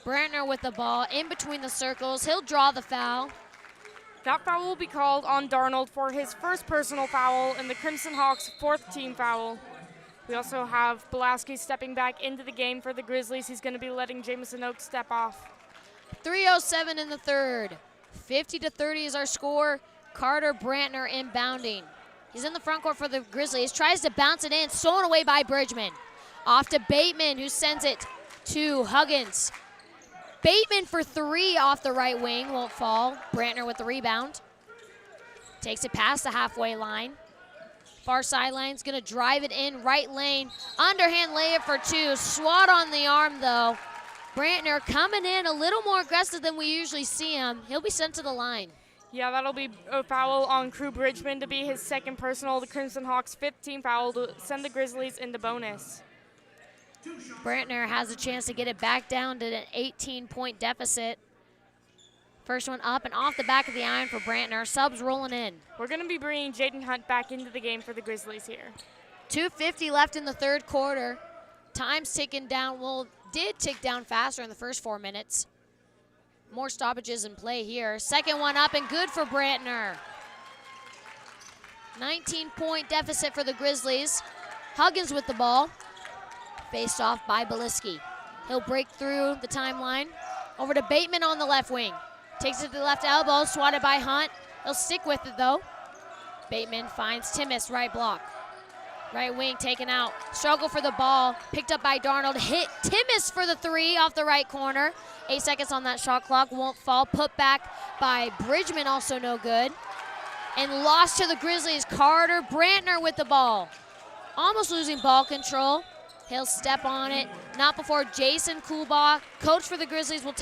Speaker 2: Brandtner with the ball in between the circles. He'll draw the foul.
Speaker 3: That foul will be called on Darnold for his first personal foul and the Crimson Hawks' 4th team foul. We also have Belaski stepping back into the game for the Grizzlies. He's going to be letting Jamison Oaks step off.
Speaker 2: 3:07 in the third. 50-30 is our score. Carter Brandtner inbounding. He's in the front court for the Grizzlies. Tries to bounce it in. Stolen away by Bridgman. Off to Bateman, who sends it to Huggins. Bateman for 3 off the right wing. Won't fall. Brandtner with the rebound. Takes it past the halfway line. Far sideline's going to drive it in. Right lane. Underhand layup for 2. Swat on the arm, though. Brandtner coming in a little more aggressive than we usually see him. He'll be sent to the line.
Speaker 3: Yeah, that'll be a foul on Crew Bridgman to be his 2nd personal. The Crimson Hawks' 5th team foul to send the Grizzlies into bonus.
Speaker 2: Brandtner has a chance to get it back down to an 18-point deficit. First one up and off the back of the iron for Brandtner. Subs rolling in.
Speaker 3: We're going to be bringing Jaden Hunt back into the game for the Grizzlies here.
Speaker 2: 2:50 left in the third quarter. Time's ticking down. Well, did tick down faster in the first 4 minutes. More stoppages in play here. Second one up and good for Brandtner. 19-point deficit for the Grizzlies. Huggins with the ball. Faced off by Beliski. He'll break through the timeline. Over to Bateman on the left wing. Takes it to the left elbow, swatted by Hunt. He'll stick with it though. Bateman finds Timmis, right block. Right wing taken out. Struggle for the ball. Picked up by Darnold. Hit Timmis for the 3 off the right corner. 8 seconds on that shot clock. Won't fall. Put back by Bridgman, also no good. And lost to the Grizzlies. Carter Brandtner with the ball. Almost losing ball control. He'll step on it. Not before Jason Kulbach, coach for the Grizzlies, will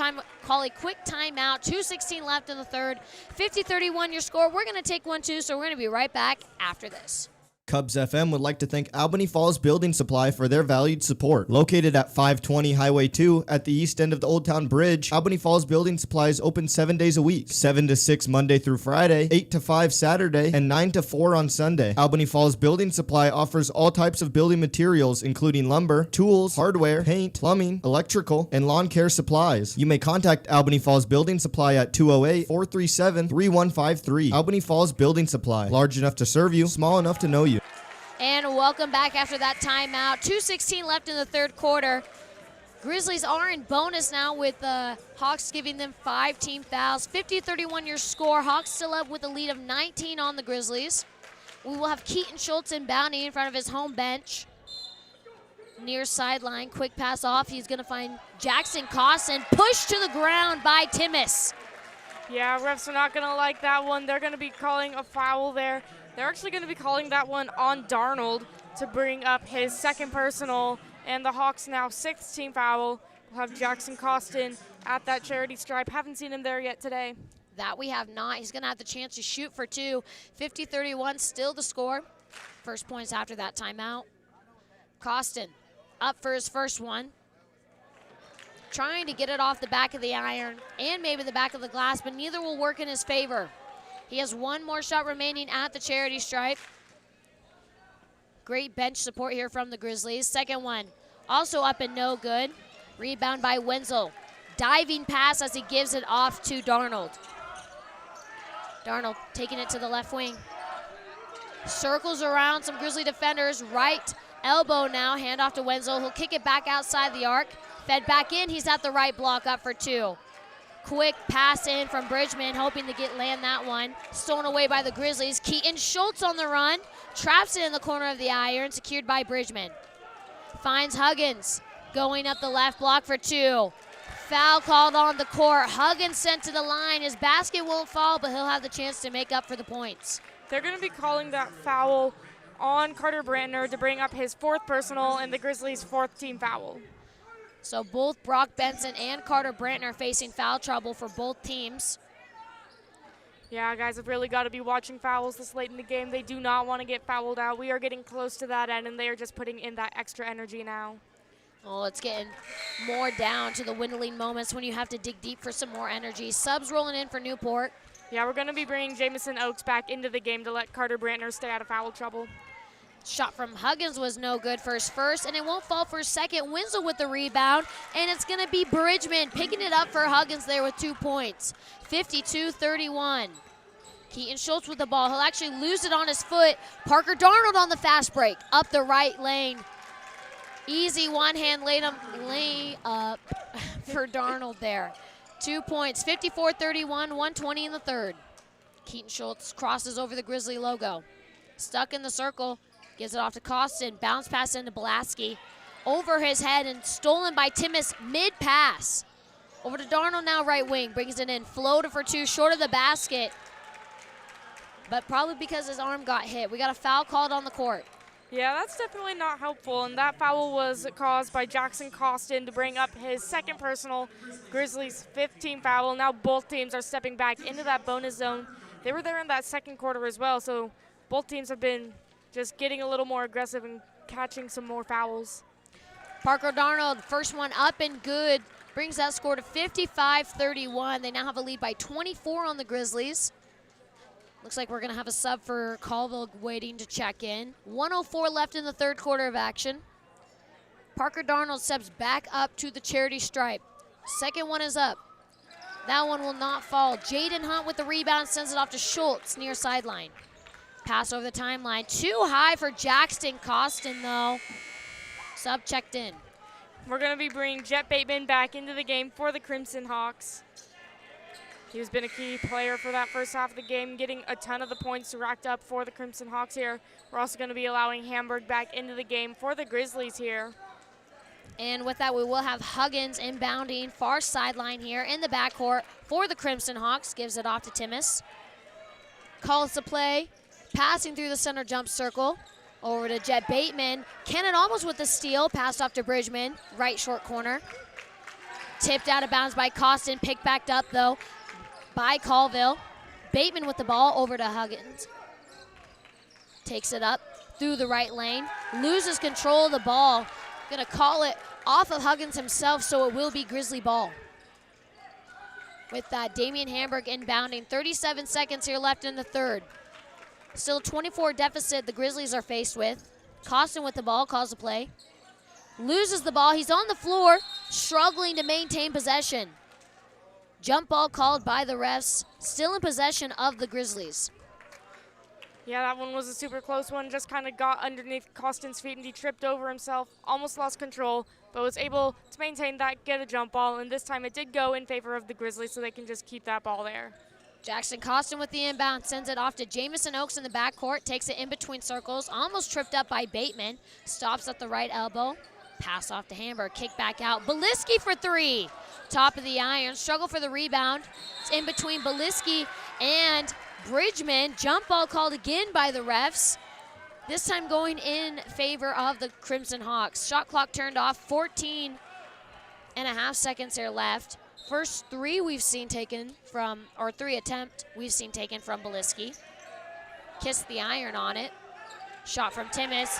Speaker 2: call a quick timeout. 2:16 left in the third. 50-31 your score. We're going to take 1-2, so we're going to be right back after this.
Speaker 4: KUBS FM would like to thank Albany Falls Building Supply for their valued support. Located at 520 Highway 2 at the east end of the Old Town Bridge, Albany Falls Building Supply is open 7 days a week, 7 to 6 Monday through Friday, 8 to 5 Saturday, and 9 to 4 on Sunday. Albany Falls Building Supply offers all types of building materials, including lumber, tools, hardware, paint, plumbing, electrical, and lawn care supplies. You may contact Albany Falls Building Supply at 208-437-3153. Albany Falls Building Supply, large enough to serve you, small enough to know you.
Speaker 2: And And welcome back after that timeout. 2:16 left in the third quarter. Grizzlies are in bonus now with the Hawks giving them 5 team fouls. 50-31 your score. Hawks still up with a lead of 19 on the Grizzlies. We will have Keaton Schultz inbounding in front of his home bench. Near sideline, quick pass off. He's going to find Jackson Costin. Pushed to the ground by Timmis.
Speaker 3: Yeah, refs are not going to like that one. They're going to be calling a foul there. They're actually going to be calling that one on Darnold to bring up his second personal. And the Hawks now 6th team foul. We'll have Jackson Costin at that charity stripe. Haven't seen him there yet today.
Speaker 2: That we have not. He's going to have the chance to shoot for 2. 50-31, still the score. First points after that timeout. Costin up for his first one. Trying to get it off the back of the iron and maybe the back of the glass, but neither will work in his favor. He has one more shot remaining at the charity stripe. Great bench support here from the Grizzlies. Second one, also up and no good. Rebound by Wenzel. Diving pass as he gives it off to Darnold. Darnold taking it to the left wing. Circles around some Grizzly defenders. Right elbow now, hand off to Wenzel. He'll kick it back outside the arc. Fed back in, he's at the right block, up for 2. Quick pass in from Bridgman, hoping to land that one. Stolen away by the Grizzlies. Keaton Schultz on the run. Traps it in the corner of the iron, secured by Bridgman. Finds Huggins, going up the left block for 2. Foul called on the court. Huggins sent to the line. His basket won't fall, but he'll have the chance to make up for the points.
Speaker 3: They're going to be calling that foul on Carter Brandtner to bring up his 4th personal and the Grizzlies' 4th team foul.
Speaker 2: So both Brock Benson and Carter Brandtner facing foul trouble for both teams.
Speaker 3: Yeah, guys have really got to be watching fouls this late in the game. They do not want to get fouled out. We are getting close to that end, and they are just putting in that extra energy now.
Speaker 2: Oh, it's getting more down to the dwindling moments when you have to dig deep for some more energy. Subs rolling in for Newport.
Speaker 3: Yeah, we're going to be bringing Jamison Oakes back into the game to let Carter Brandtner stay out of foul trouble.
Speaker 2: Shot from Huggins was no good for his first, and it won't fall for his second. Wenzel with the rebound, and it's going to be Bridgman picking it up for Huggins there with 2 points. 52-31. Keaton Schultz with the ball. He'll actually lose it on his foot. Parker Darnold on the fast break. Up the right lane. Easy one-hand lay up for Darnold there. 2 points, 54-31, 1:20 in the third. Keaton Schultz crosses over the Grizzly logo. Stuck in the circle. Gives it off to Costin. Bounce pass into Blasky. Over his head and stolen by Timmis mid-pass. Over to Darnold now, right wing. Brings it in. Floated for 2, short of the basket. But probably because his arm got hit. We got a foul called on the court.
Speaker 3: Yeah, that's definitely not helpful. And that foul was caused by Jackson Costin to bring up his 2nd personal, Grizzlies' 5th team foul. Now both teams are stepping back into that bonus zone. They were there in that second quarter as well, so both teams have been just getting a little more aggressive and catching some more fouls.
Speaker 2: Parker Darnold, first one up and good. Brings that score to 55-31. They now have a lead by 24 on the Grizzlies. Looks like we're going to have a sub for Colville waiting to check in. 1:04 left in the third quarter of action. Parker Darnold steps back up to the charity stripe. Second one is up. That one will not fall. Jaden Hunt with the rebound sends it off to Schultz near sideline. Pass over the timeline. Too high for Jackson Costin, though. Sub checked in.
Speaker 3: We're going to be bringing Jet Bateman back into the game for the Crimson Hawks. He's been a key player for that first half of the game, getting a ton of the points racked up for the Crimson Hawks here. We're also going to be allowing Hamburg back into the game for the Grizzlies here.
Speaker 2: And with that, we will have Huggins inbounding far sideline here in the backcourt for the Crimson Hawks. Gives it off to Timmis. Calls the play. Passing through the center jump circle. Over to Jet Bateman. Kennan almost with the steal. Passed off to Bridgman. Right short corner. Tipped out of bounds by Costin. Picked back up, though, by Colville. Bateman with the ball over to Huggins. Takes it up through the right lane. Loses control of the ball. Going to call it off of Huggins himself, so it will be Grizzly ball. With that, Damian Hamburg inbounding. 37 seconds here left in the third. Still 24 deficit the Grizzlies are faced with. Costin with the ball, calls the play. Loses the ball. He's on the floor, struggling to maintain possession. Jump ball called by the refs. Still in possession of the Grizzlies.
Speaker 3: Yeah, that one was a super close one. Just kind of got underneath Costin's feet and he tripped over himself, almost lost control, but was able to maintain that, get a jump ball, and this time it did go in favor of the Grizzlies, so they can just keep that ball there.
Speaker 2: Jackson Costin with the inbound, sends it off to Jamison Oaks in the backcourt, takes it in between circles, almost tripped up by Bateman, stops at the right elbow, pass off to Hamburg, kick back out. Beliski for three, top of the iron, struggle for the rebound. It's in between Beliski and Bridgman. Jump ball called again by the refs, this time going in favor of the Crimson Hawks. Shot clock turned off, 14 and a half seconds there left. First three we've seen taken from, or three attempt we've seen taken from Beliski. Kissed the iron on it. Shot from Timmis.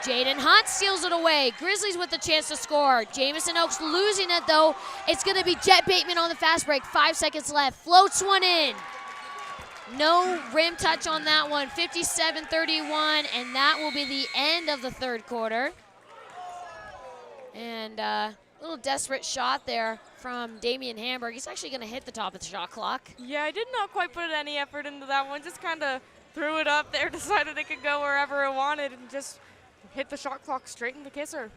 Speaker 2: Jaden Hunt steals it away. Grizzlies with the chance to score. Jamison Oaks losing it though. It's gonna be Jet Bateman on the fast break. 5 seconds left, floats one in. No rim touch on that one, 57-31, and that will be the end of the third quarter. And a little desperate shot there from Damian Hamburg. He's actually going to hit the top of the shot clock.
Speaker 3: Yeah, I did not quite put any effort into that one. Just kind of threw it up there, decided it could go wherever it wanted, and just hit the shot clock straight in the kisser.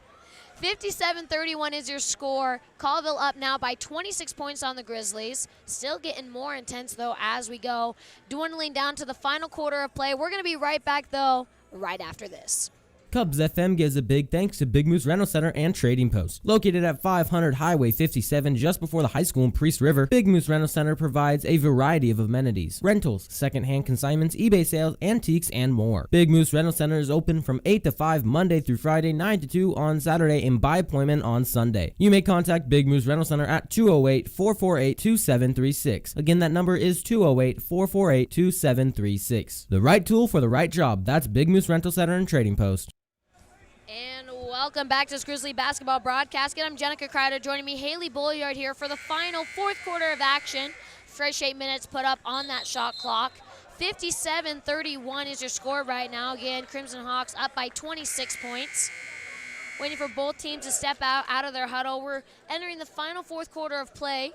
Speaker 2: 57-31 is your score. Colville up now by 26 points on the Grizzlies. Still getting more intense, though, as we go. Dwindling down to the final quarter of play. We're going to be right back, though, right after this.
Speaker 5: KUBS FM gives a big thanks to Big Moose Rental Center and Trading Post. Located at 500 Highway 57 just before the high school in Priest River, Big Moose Rental Center provides a variety of amenities, rentals, second-hand consignments, eBay sales, antiques, and more. Big Moose Rental Center is open from 8 to 5 Monday through Friday, 9 to 2 on Saturday, and by appointment on Sunday. You may contact Big Moose Rental Center at 208-448-2736. Again, that number is 208-448-2736. The right tool for the right job. That's Big Moose Rental Center and Trading Post.
Speaker 2: And welcome back to this Grizzly basketball broadcast. Again, I'm Genica Kreider. Joining me, Hailey Bolliard here for the final fourth quarter of action. Fresh 8 minutes put up on that shot clock. 57-31 is your score right now. Again, Crimson Hawks up by 26 points. Waiting for both teams to step out of their huddle. We're entering the final fourth quarter of play.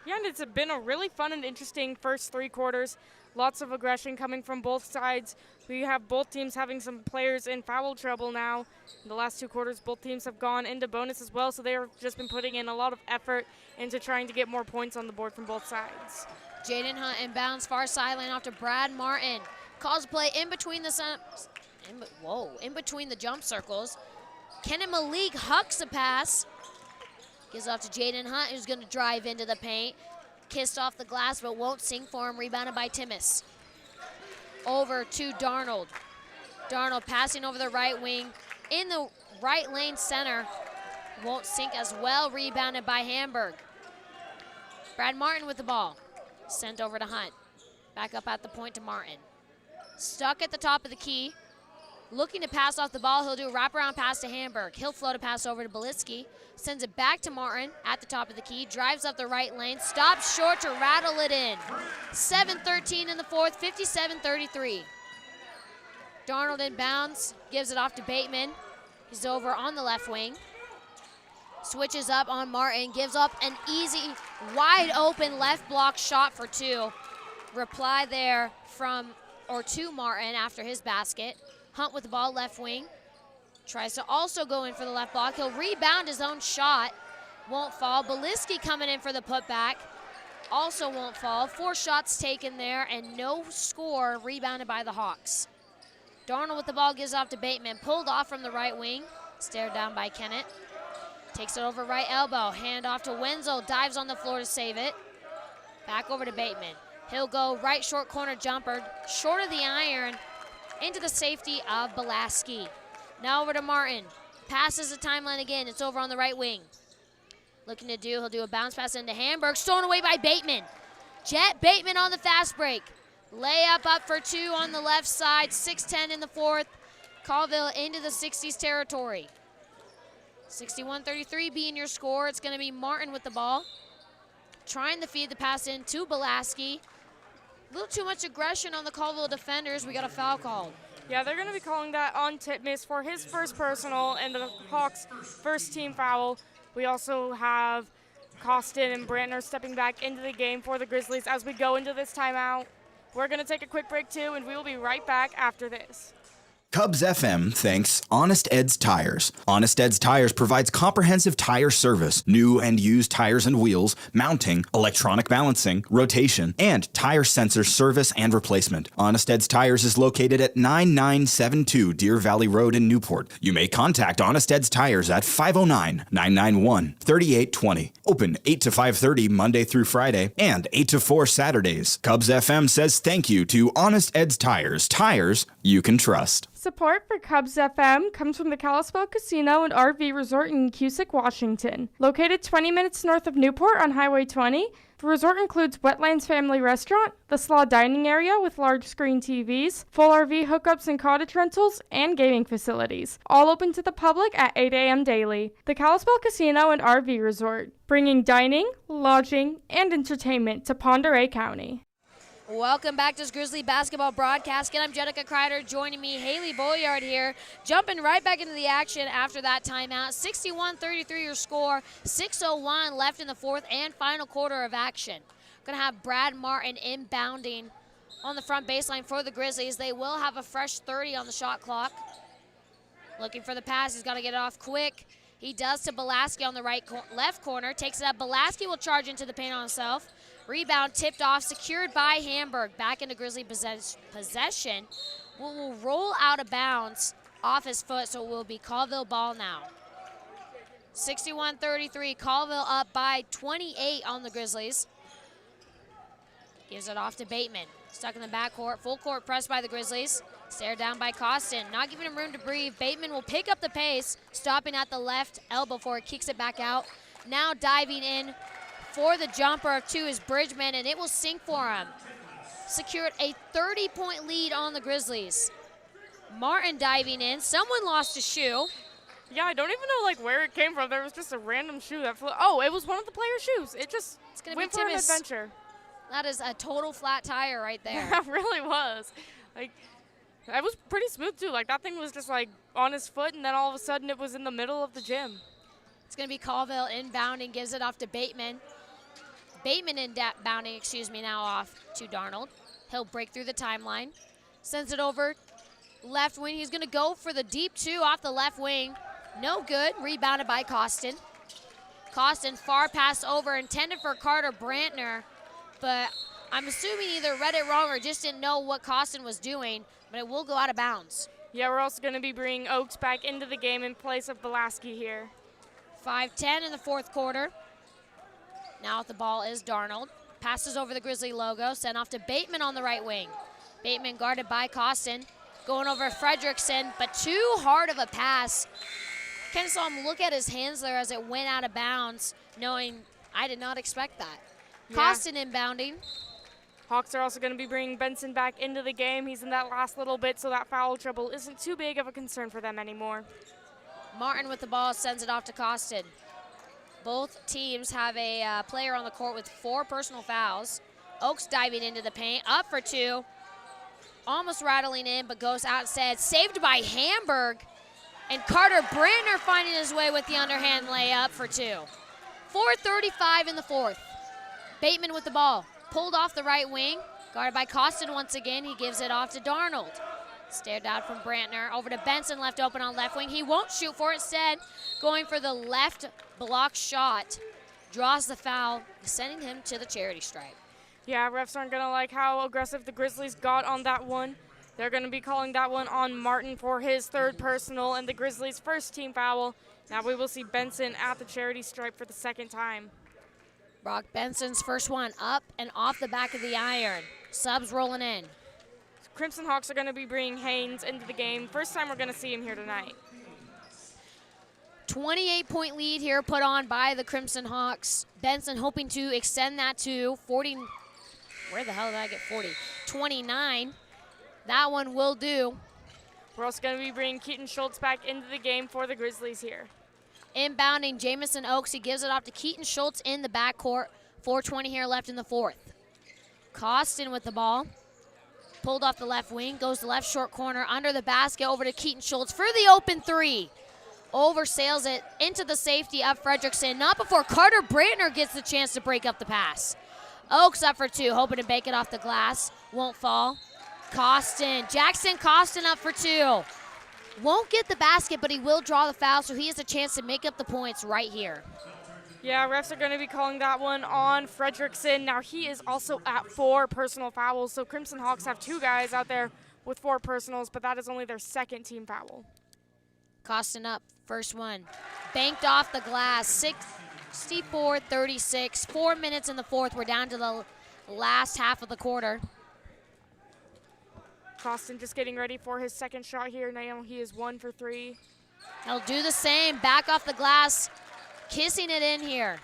Speaker 3: Yeah, and it's been a really fun and interesting first three quarters. Lots of aggression coming from both sides. We have both teams having some players in foul trouble now. In the last two quarters, both teams have gone into bonus as well, so they've just been putting in a lot of effort into trying to get more points on the board from both sides.
Speaker 2: Jaden Hunt inbounds far sideline off to Brad Martin. Calls a play in between the in between the jump circles. Kenan Malik hucks a pass. Gives off to Jaden Hunt, who's going to drive into the paint. Kissed off the glass, but won't sink for him. Rebounded by Timmis. Over to Darnold. Darnold passing over the right wing. In the right lane center. Won't sink as well. Rebounded by Hamburg. Brad Martin with the ball. Sent over to Hunt. Back up at the point to Martin. Stuck at the top of the key. Looking to pass off the ball. He'll do a wraparound pass to Hamburg. He'll float a pass over to Beliski. Sends it back to Martin at the top of the key. Drives up the right lane. Stops short to rattle it in. 7:13 in the fourth. 57-33. Darnold inbounds. Gives it off to Bateman. He's over on the left wing. Switches up on Martin. Gives up an easy, wide open left block shot for two. Reply there to Martin after his basket. Hunt with the ball, left wing. Tries to also go in for the left block. He'll rebound his own shot. Won't fall. Beliski coming in for the putback. Also won't fall. 4 shots taken there and no score. Rebounded by the Hawks. Darnold with the ball gives off to Bateman. Pulled off from the right wing. Stared down by Kennett. Takes it over right elbow. Hand off to Wenzel. Dives on the floor to save it. Back over to Bateman. He'll go right short corner jumper. Short of the iron. Into the safety of Belaski. Now over to Martin. Passes the timeline again. It's over on the right wing. Looking to he'll do a bounce pass into Hamburg. Stolen away by Bateman. Jet Bateman on the fast break. Layup up for 2 on the left side. 6:10 in the fourth. Colville into the 60s territory. 61-33 being your score. It's going to be Martin with the ball. Trying to feed the pass in to Belaski. A little too much aggression on the Colville defenders. We got a foul called.
Speaker 3: Yeah, they're going to be calling that on Titmus for his first personal and the Hawks' first team foul. We also have Costin and Brandtner stepping back into the game for the Grizzlies as we go into this timeout. We're going to take a quick break, too, and we will be right back after this.
Speaker 6: KUBS FM thanks Honest Ed's Tires. Honest Ed's Tires provides comprehensive tire service, new and used tires and wheels, mounting, electronic balancing, rotation, and tire sensor service and replacement. Honest Ed's Tires is located at 9972 Deer Valley Road in Newport. You may contact Honest Ed's Tires at 509-991-3820. Open 8 to 5:30 Monday through Friday and 8 to 4 Saturdays. KUBS FM says thank you to Honest Ed's Tires. Tires you can trust.
Speaker 3: Support for KUBS FM comes from the Kalispell Casino and RV Resort in Cusick, Washington. Located 20 minutes north of Newport on Highway 20, the resort includes Wetlands Family Restaurant, the Slaw Dining Area with large screen TVs, full RV hookups and cottage rentals, and gaming facilities. All open to the public at 8 a.m. daily. The Kalispell Casino and RV Resort, bringing dining, lodging, and entertainment to Pend Oreille County.
Speaker 2: Welcome back to this Grizzly basketball broadcast. Again, I'm Genica Kreider. Joining me, Hailey Boyard here. Jumping right back into the action after that timeout. 61-33 your score. 6:01 left in the fourth and final quarter of action. Going to have Brad Martin inbounding on the front baseline for the Grizzlies. They will have a fresh 30 on the shot clock. Looking for the pass. He's got to get it off quick. He does to Belaski on the left corner. Takes it up. Belaski will charge into the paint on himself. Rebound tipped off, secured by Hamburg. Back into Grizzly possession. Will roll out of bounds off his foot, so it will be Colville ball now. 61-33, Colville up by 28 on the Grizzlies. Gives it off to Bateman. Stuck in the backcourt, full court press by the Grizzlies. Stared down by Costin, not giving him room to breathe. Bateman will pick up the pace, stopping at the left elbow before it kicks it back out. Now diving in for the jumper to his Bridgman, and it will sink for him. Secured a 30-point lead on the Grizzlies. Martin diving in. Someone lost a shoe.
Speaker 3: Yeah, I don't even know where it came from. There was just a random shoe that flew. Oh, it was one of the players' shoes. It just went for an adventure.
Speaker 2: That is a total flat tire right there.
Speaker 3: That really was. That was pretty smooth too. That thing was just on his foot, and then all of a sudden it was in the middle of the gym.
Speaker 2: It's going to be Colville inbounding, gives it off to Bateman. Bateman inbounding, now off to Darnold. He'll break through the timeline. Sends it over left wing. He's going to go for the deep two off the left wing. No good. Rebounded by Costin. Costin far pass over, intended for Carter Brandtner, but I'm assuming either read it wrong or just didn't know what Costin was doing, but it will go out of bounds.
Speaker 3: Yeah, we're also going to be bringing Oaks back into the game in place of Belaski here.
Speaker 2: 5:10 in the fourth quarter. Now with the ball is Darnold. Passes over the Grizzly logo, sent off to Bateman on the right wing. Bateman guarded by Costin. Going over Fredrickson, but too hard of a pass. Kind of saw him look at his hands there as it went out of bounds, knowing I did not expect that. Yeah. Costin inbounding.
Speaker 3: Hawks are also going to be bringing Benson back into the game. He's in that last little bit, so that foul trouble isn't too big of a concern for them anymore.
Speaker 2: Martin with the ball sends it off to Costin. Both teams have a player on the court with 4 personal fouls. Oaks diving into the paint, up for 2. Almost rattling in, but goes outside. Saved by Hamburg. And Carter Brandtner finding his way with the underhand layup for 2. 4:35 in the fourth. Bateman with the ball. Pulled off the right wing. Guarded by Costin once again. He gives it off to Darnold. Stared out from Brandtner. Over to Benson, left open on left wing. He won't shoot for it. Instead, going for the left block shot. Draws the foul, sending him to the charity stripe.
Speaker 3: Yeah, refs aren't going to like how aggressive the Grizzlies got on that one. They're going to be calling that one on Martin for his 3rd personal and the Grizzlies' first team foul. Now we will see Benson at the charity stripe for the 2nd time.
Speaker 2: Brock Benson's first one up and off the back of the iron. Subs rolling in.
Speaker 3: Crimson Hawks are going to be bringing Haynes into the game. First time we're going to see him here tonight.
Speaker 2: 28-point lead here put on by the Crimson Hawks. Benson hoping to extend that to 40. Where the hell did I get 40? 29. That one will do.
Speaker 3: We're also going to be bringing Keaton Schultz back into the game for the Grizzlies here.
Speaker 2: Inbounding Jamison Oaks. He gives it off to Keaton Schultz in the backcourt. 4:20 here left in the fourth. Costin with the ball. Pulled off the left wing, goes to left short corner, under the basket, over to Keaton Schultz for the open 3. Oversails it into the safety of Fredrickson, not before Carter Brandtner gets the chance to break up the pass. Oaks up for 2, hoping to bake it off the glass. Won't fall. Jackson Costin up for 2. Won't get the basket, but he will draw the foul, so he has a chance to make up the points right here.
Speaker 3: Yeah, refs are going to be calling that one on Fredrickson. Now, he is also at 4 personal fouls, so Crimson Hawks have 2 guys out there with 4 personals, but that is only their second team foul.
Speaker 2: Costin up, first one. Banked off the glass, 64-36. 4 minutes in the fourth. We're down to the last half of the quarter.
Speaker 3: Costin just getting ready for his second shot here. Now he is 1 for 3.
Speaker 2: He'll do the same, back off the glass, kissing it in here.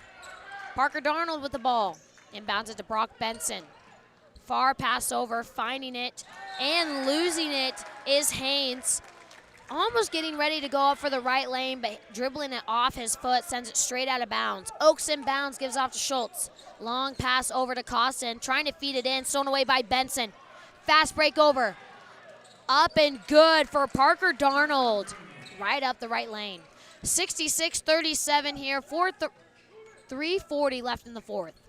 Speaker 2: Parker Darnold with the ball. Inbounds it to Brock Benson. Far pass over, finding it and losing it is Haynes. Almost getting ready to go up for the right lane, but dribbling it off his foot, sends it straight out of bounds. Oaks inbounds, gives off to Schultz. Long pass over to Costin, trying to feed it in, stolen away by Benson. Fast break over. Up and good for Parker Darnold. Right up the right lane. 66-37 here, 3:40 left in the fourth.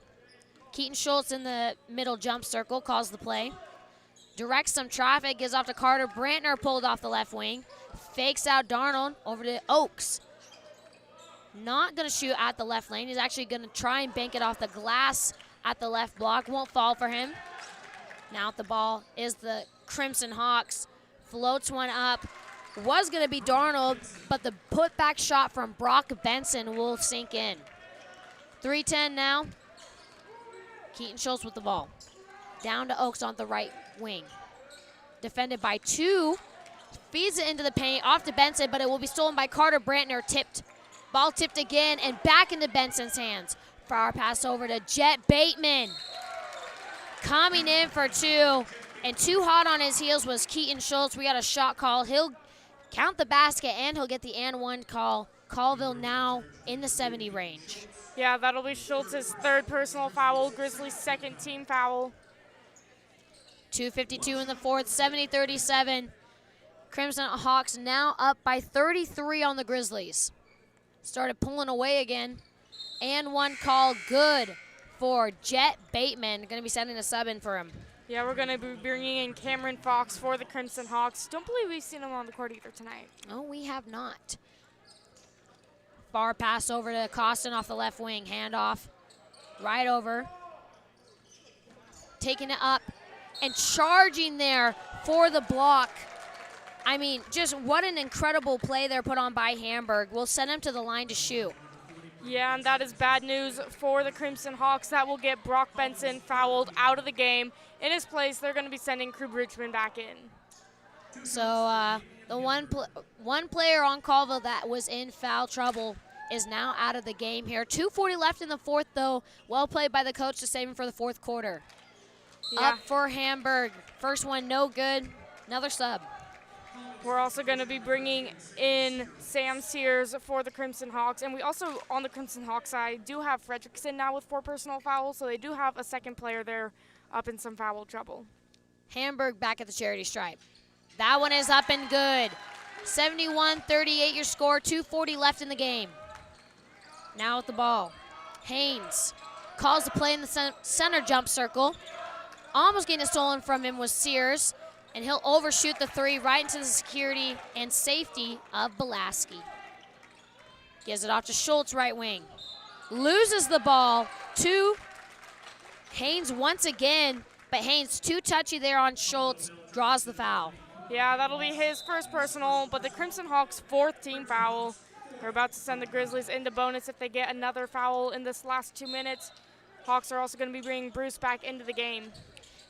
Speaker 2: Keaton Schultz in the middle jump circle, calls the play. Directs some traffic, gives off to Carter. Brandtner pulled off the left wing. Fakes out Darnold over to Oaks. Not going to shoot at the left lane. He's actually going to try and bank it off the glass at the left block. Won't fall for him. Now at the ball is the Crimson Hawks. Floats one up. Was going to be Darnold, but the putback shot from Brock Benson will sink in. 3:10 now. Keaton Schultz with the ball. Down to Oaks on the right wing. Defended by 2. Feeds it into the paint, off to Benson, but it will be stolen by Carter. Brandtner tipped. Ball tipped again and back into Benson's hands. Far pass over to Jet Bateman. Coming in for 2. And too hot on his heels was Keaton Schultz. We got a shot call. He'll count the basket and he'll get the and one call. Colville now in the 70 range.
Speaker 3: Yeah, that'll be Schultz's 3rd personal foul, Grizzly's 2nd team foul.
Speaker 2: 2:52 in the fourth, 70-37. Crimson Hawks now up by 33 on the Grizzlies. Started pulling away again. And one call good for Jet Bateman. Going to be sending a sub in for him.
Speaker 3: Yeah, we're going to be bringing in Cameron Fox for the Crimson Hawks. Don't believe we've seen him on the court either tonight.
Speaker 2: Oh, we have not. Far pass over to Costin off the left wing. Handoff. Right over. Taking it up and charging there for the block. I mean, just what an incredible play there put on by Hamburg. We'll send him to the line to shoot.
Speaker 3: Yeah, and that is bad news for the Crimson Hawks. That will get Brock Benson fouled out of the game. In his place, they're going to be sending Krug Richmond back in.
Speaker 2: So the one player on Colville that was in foul trouble is now out of the game here. 2:40 left in the fourth, though. Well played by the coach to save him for the fourth quarter.
Speaker 3: Yeah.
Speaker 2: Up for Hamburg. First one, no good. Another sub.
Speaker 3: We're also going to be bringing in Sam Sears for the Crimson Hawks. And we also, on the Crimson Hawks side, do have Fredrickson now with 4 personal fouls. So they do have a second player there up in some foul trouble.
Speaker 2: Hamburg back at the charity stripe. That one is up and good. 71-38 your score. 2:40 left in the game. Now with the ball. Haynes calls the play in the center jump circle. Almost getting it stolen from him was Sears. And he'll overshoot the 3 right into the security and safety of Belaski. Gives it off to Schultz, right wing. Loses the ball to Haynes once again, but Haynes too touchy there on Schultz, draws the foul.
Speaker 3: Yeah, that'll be his first personal, but the Crimson Hawks' 4th team foul. They're about to send the Grizzlies into bonus if they get another foul in this last 2 minutes. Hawks are also going to be bringing Bruce back into the game.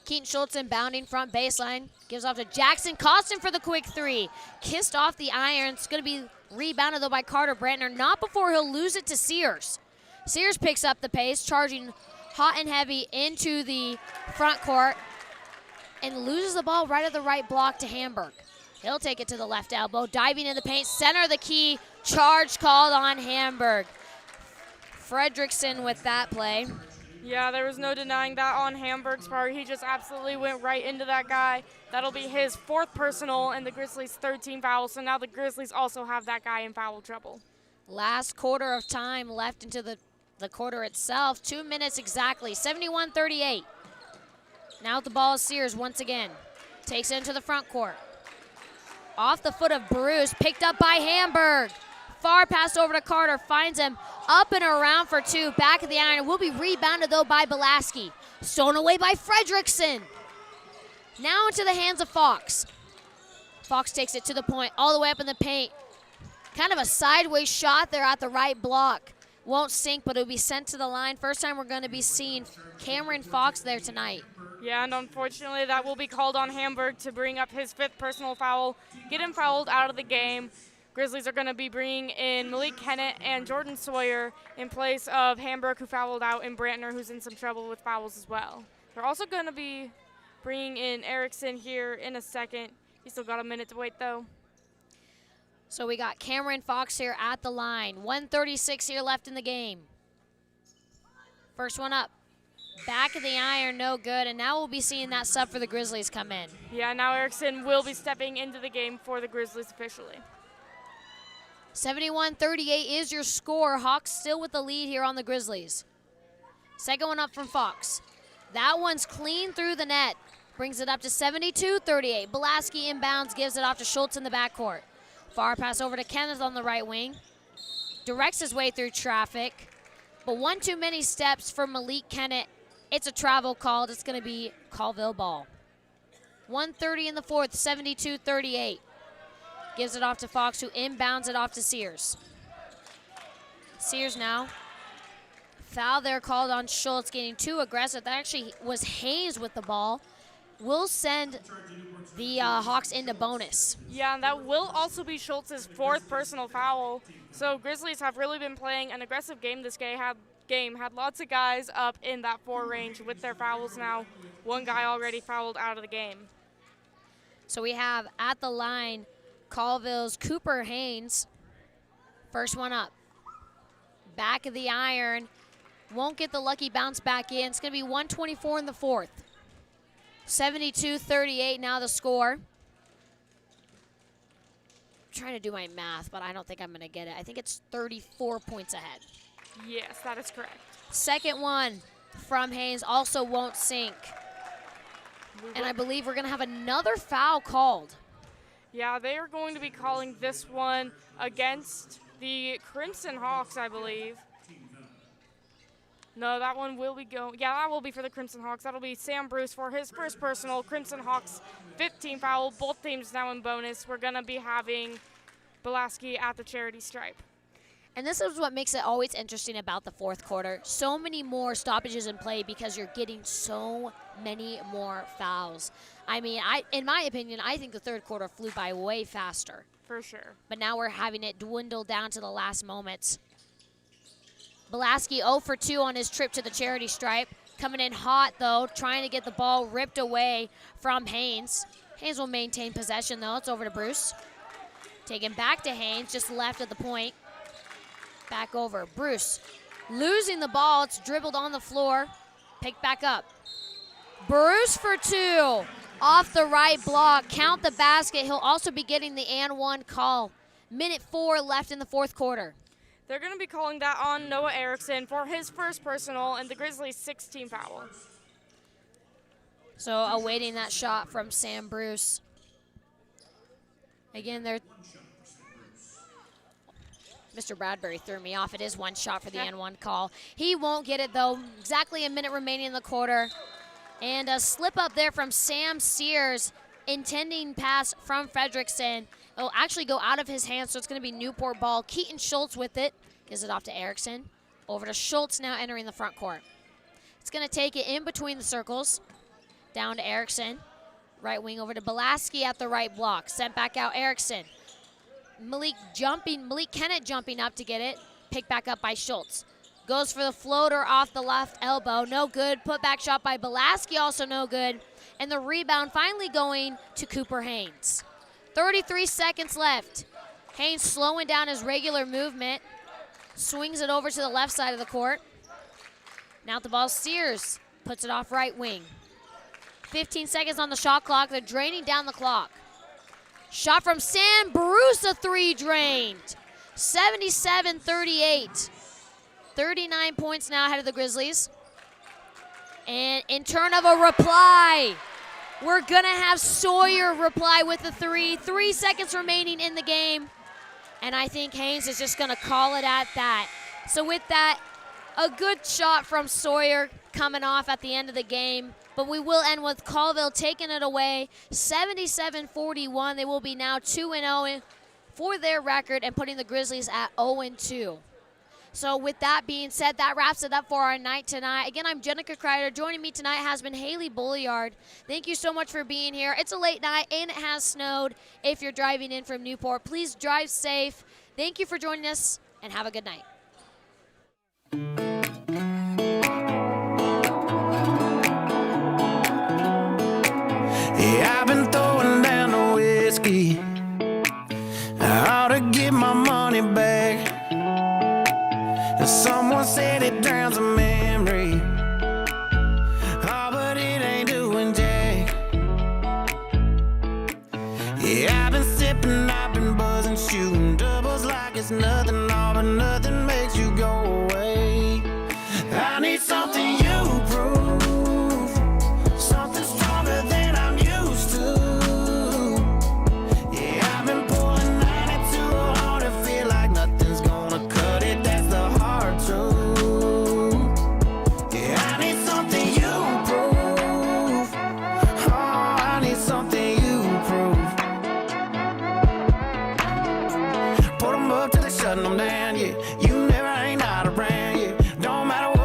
Speaker 2: Keaton Schultz inbounding front baseline. Gives off to Jackson Costin for the quick 3. Kissed off the iron. It's going to be rebounded, though, by Carter Brandtner. Not before he'll lose it to Sears. Sears picks up the pace, charging hot and heavy into the front court. And loses the ball right at the right block to Hamburg. He'll take it to the left elbow. Diving in the paint. Center of the key. Charge called on Hamburg. Fredrickson with that play.
Speaker 3: Yeah, there was no denying that on Hamburg's part. He just absolutely went right into that guy. That'll be his 4th personal and the Grizzlies' 3rd team foul. So now the Grizzlies also have that guy in foul trouble.
Speaker 2: Last quarter of time left into the the quarter itself. 2 minutes exactly, 71-38. Now with the ball is Sears once again. Takes it into the front court. Off the foot of Bruce, picked up by Hamburg. Far pass over to Carter, finds him up and around for two. Back of the iron, will be rebounded though by Belaski. Stolen away by Fredrickson. Now into the hands of Fox. Fox takes it to the point, all the way up in the paint. Kind of a sideways shot there at the right block. Won't sink, but it'll be sent to the line. First time we're going to be seeing Cameron Fox there tonight.
Speaker 3: Yeah, and unfortunately that will be called on Hamburg to bring up his 5th personal foul, get him fouled out of the game. Grizzlies are going to be bringing in Malik Kennett and Jordan Sawyer in place of Hamburg, who fouled out, and Brandtner, who's in some trouble with fouls as well. They're also going to be bringing in Erickson here in a second. He's still got a minute to wait, though.
Speaker 2: So we got Cameron Fox here at the line. 1:36 here left in the game. First one up. Back of the iron, no good, and now we'll be seeing that sub for the Grizzlies come in.
Speaker 3: Yeah, now Erickson will be stepping into the game for the Grizzlies officially.
Speaker 2: 71-38 is your score. Hawks still with the lead here on the Grizzlies. Second one up from Fox. That one's clean through the net. Brings it up to 72-38. Belaski inbounds, gives it off to Schultz in the backcourt. Far pass over to Kenneth on the right wing. Directs his way through traffic. But one too many steps for Malik Kennett. It's a travel call. It's going to be Colville ball. 1:30 in the fourth, 72-38. Gives it off to Fox, who inbounds it off to Sears. Sears now. Foul there called on Schultz, getting too aggressive. That actually was Hayes with the ball. Will send the Hawks into bonus.
Speaker 3: Yeah, and that will also be Schultz's 4th personal foul. So Grizzlies have really been playing an aggressive game this game. Had lots of guys up in that 4 range with their fouls now. One guy already fouled out of the game.
Speaker 2: So we have at the line Colville's Cooper Haynes. First one up. Back of the iron. Won't get the lucky bounce back in. It's going to be 1:24 in the fourth. 72-38 now the score. I'm trying to do my math, but I don't think I'm going to get it. I think it's 34 points ahead.
Speaker 3: Yes, that is correct.
Speaker 2: Second one from Haynes also won't sink. And I believe we're going to have another foul called.
Speaker 3: Yeah, they are going to be calling this one against the Crimson Hawks, I believe. No, that one will be going. Yeah, that will be for the Crimson Hawks. That'll be Sam Bruce for his first personal. Crimson Hawks 15 foul. Both teams now in bonus. We're going to be having Belaski at the charity stripe.
Speaker 2: And this is what makes it always interesting about the fourth quarter. So many more stoppages in play because you're getting so many more fouls. I mean, in my opinion, I think the third quarter flew by way faster.
Speaker 3: For sure.
Speaker 2: But now we're having it dwindle down to the last moments. Belaski 0 for 2 on his trip to the charity stripe. Coming in hot, though, trying to get the ball ripped away from Haynes. Haynes will maintain possession, though. It's over to Bruce. Taken back to Haynes, just left at the point. Back over. Bruce losing the ball. It's dribbled on the floor. Picked back up. Bruce for 2. Off the right block. Count the basket. He'll also be getting the and one call. Minute 4 left in the fourth quarter.
Speaker 3: They're going to be calling that on Noah Erickson for his first personal and the Grizzlies' 16 foul.
Speaker 2: So awaiting that shot from Sam Bruce. Again, Mr. Bradbury threw me off. It is one shot for the N1 call. He won't get it, though. Exactly a minute remaining in the quarter. And a slip up there from Sam Sears, intending pass from Fredrickson. It'll actually go out of his hands, so it's going to be Newport ball. Keaton Schultz with it. Gives it off to Erickson. Over to Schultz now entering the front court. It's going to take it in between the circles. Down to Erickson. Right wing over to Belaski at the right block. Sent back out Erickson. Malik Kennett jumping up to get it. Picked back up by Schultz. Goes for the floater off the left elbow. No good. Put back shot by Belaski, also no good. And the rebound finally going to Cooper Haynes. 33 seconds left. Haynes slowing down his regular movement. Swings it over to the left side of the court. Now the ball, Sears puts it off right wing. 15 seconds on the shot clock. They're draining down the clock. Shot from Sam Bruce, a 3 drained. 77-38. 39 points now ahead of the Grizzlies. And in turn of a reply, we're going to have Sawyer reply with a 3. 3 seconds remaining in the game. And I think Haynes is just going to call it at that. So with that, a good shot from Sawyer coming off at the end of the game. But we will end with Colville taking it away, 77-41. They will be now 2-0 for their record and putting the Grizzlies at 0-2. So with that being said, that wraps it up for our night tonight. Again, I'm Genica Kreider. Joining me tonight has been Hailey Bulliard. Thank you so much for being here. It's a late night and it has snowed. If you're driving in from Newport, please drive safe. Thank you for joining us and have a good night.
Speaker 13: Yeah, I've been throwing down the whiskey. I ought to get my money back. Someone said it drowns a memory. Oh, but it ain't doing jack. Yeah, I've been sipping, I've been buzzing, shooting doubles like it's nothing. All but nothing makes you go away. I need something you prove, something stronger than I'm used to. Yeah, I've been pulling 92 hard and feel like nothing's gonna cut it. That's the hard truth. Yeah, I need something you prove. Oh, I need something you prove. Put 'em up till they shutting them down, yeah. You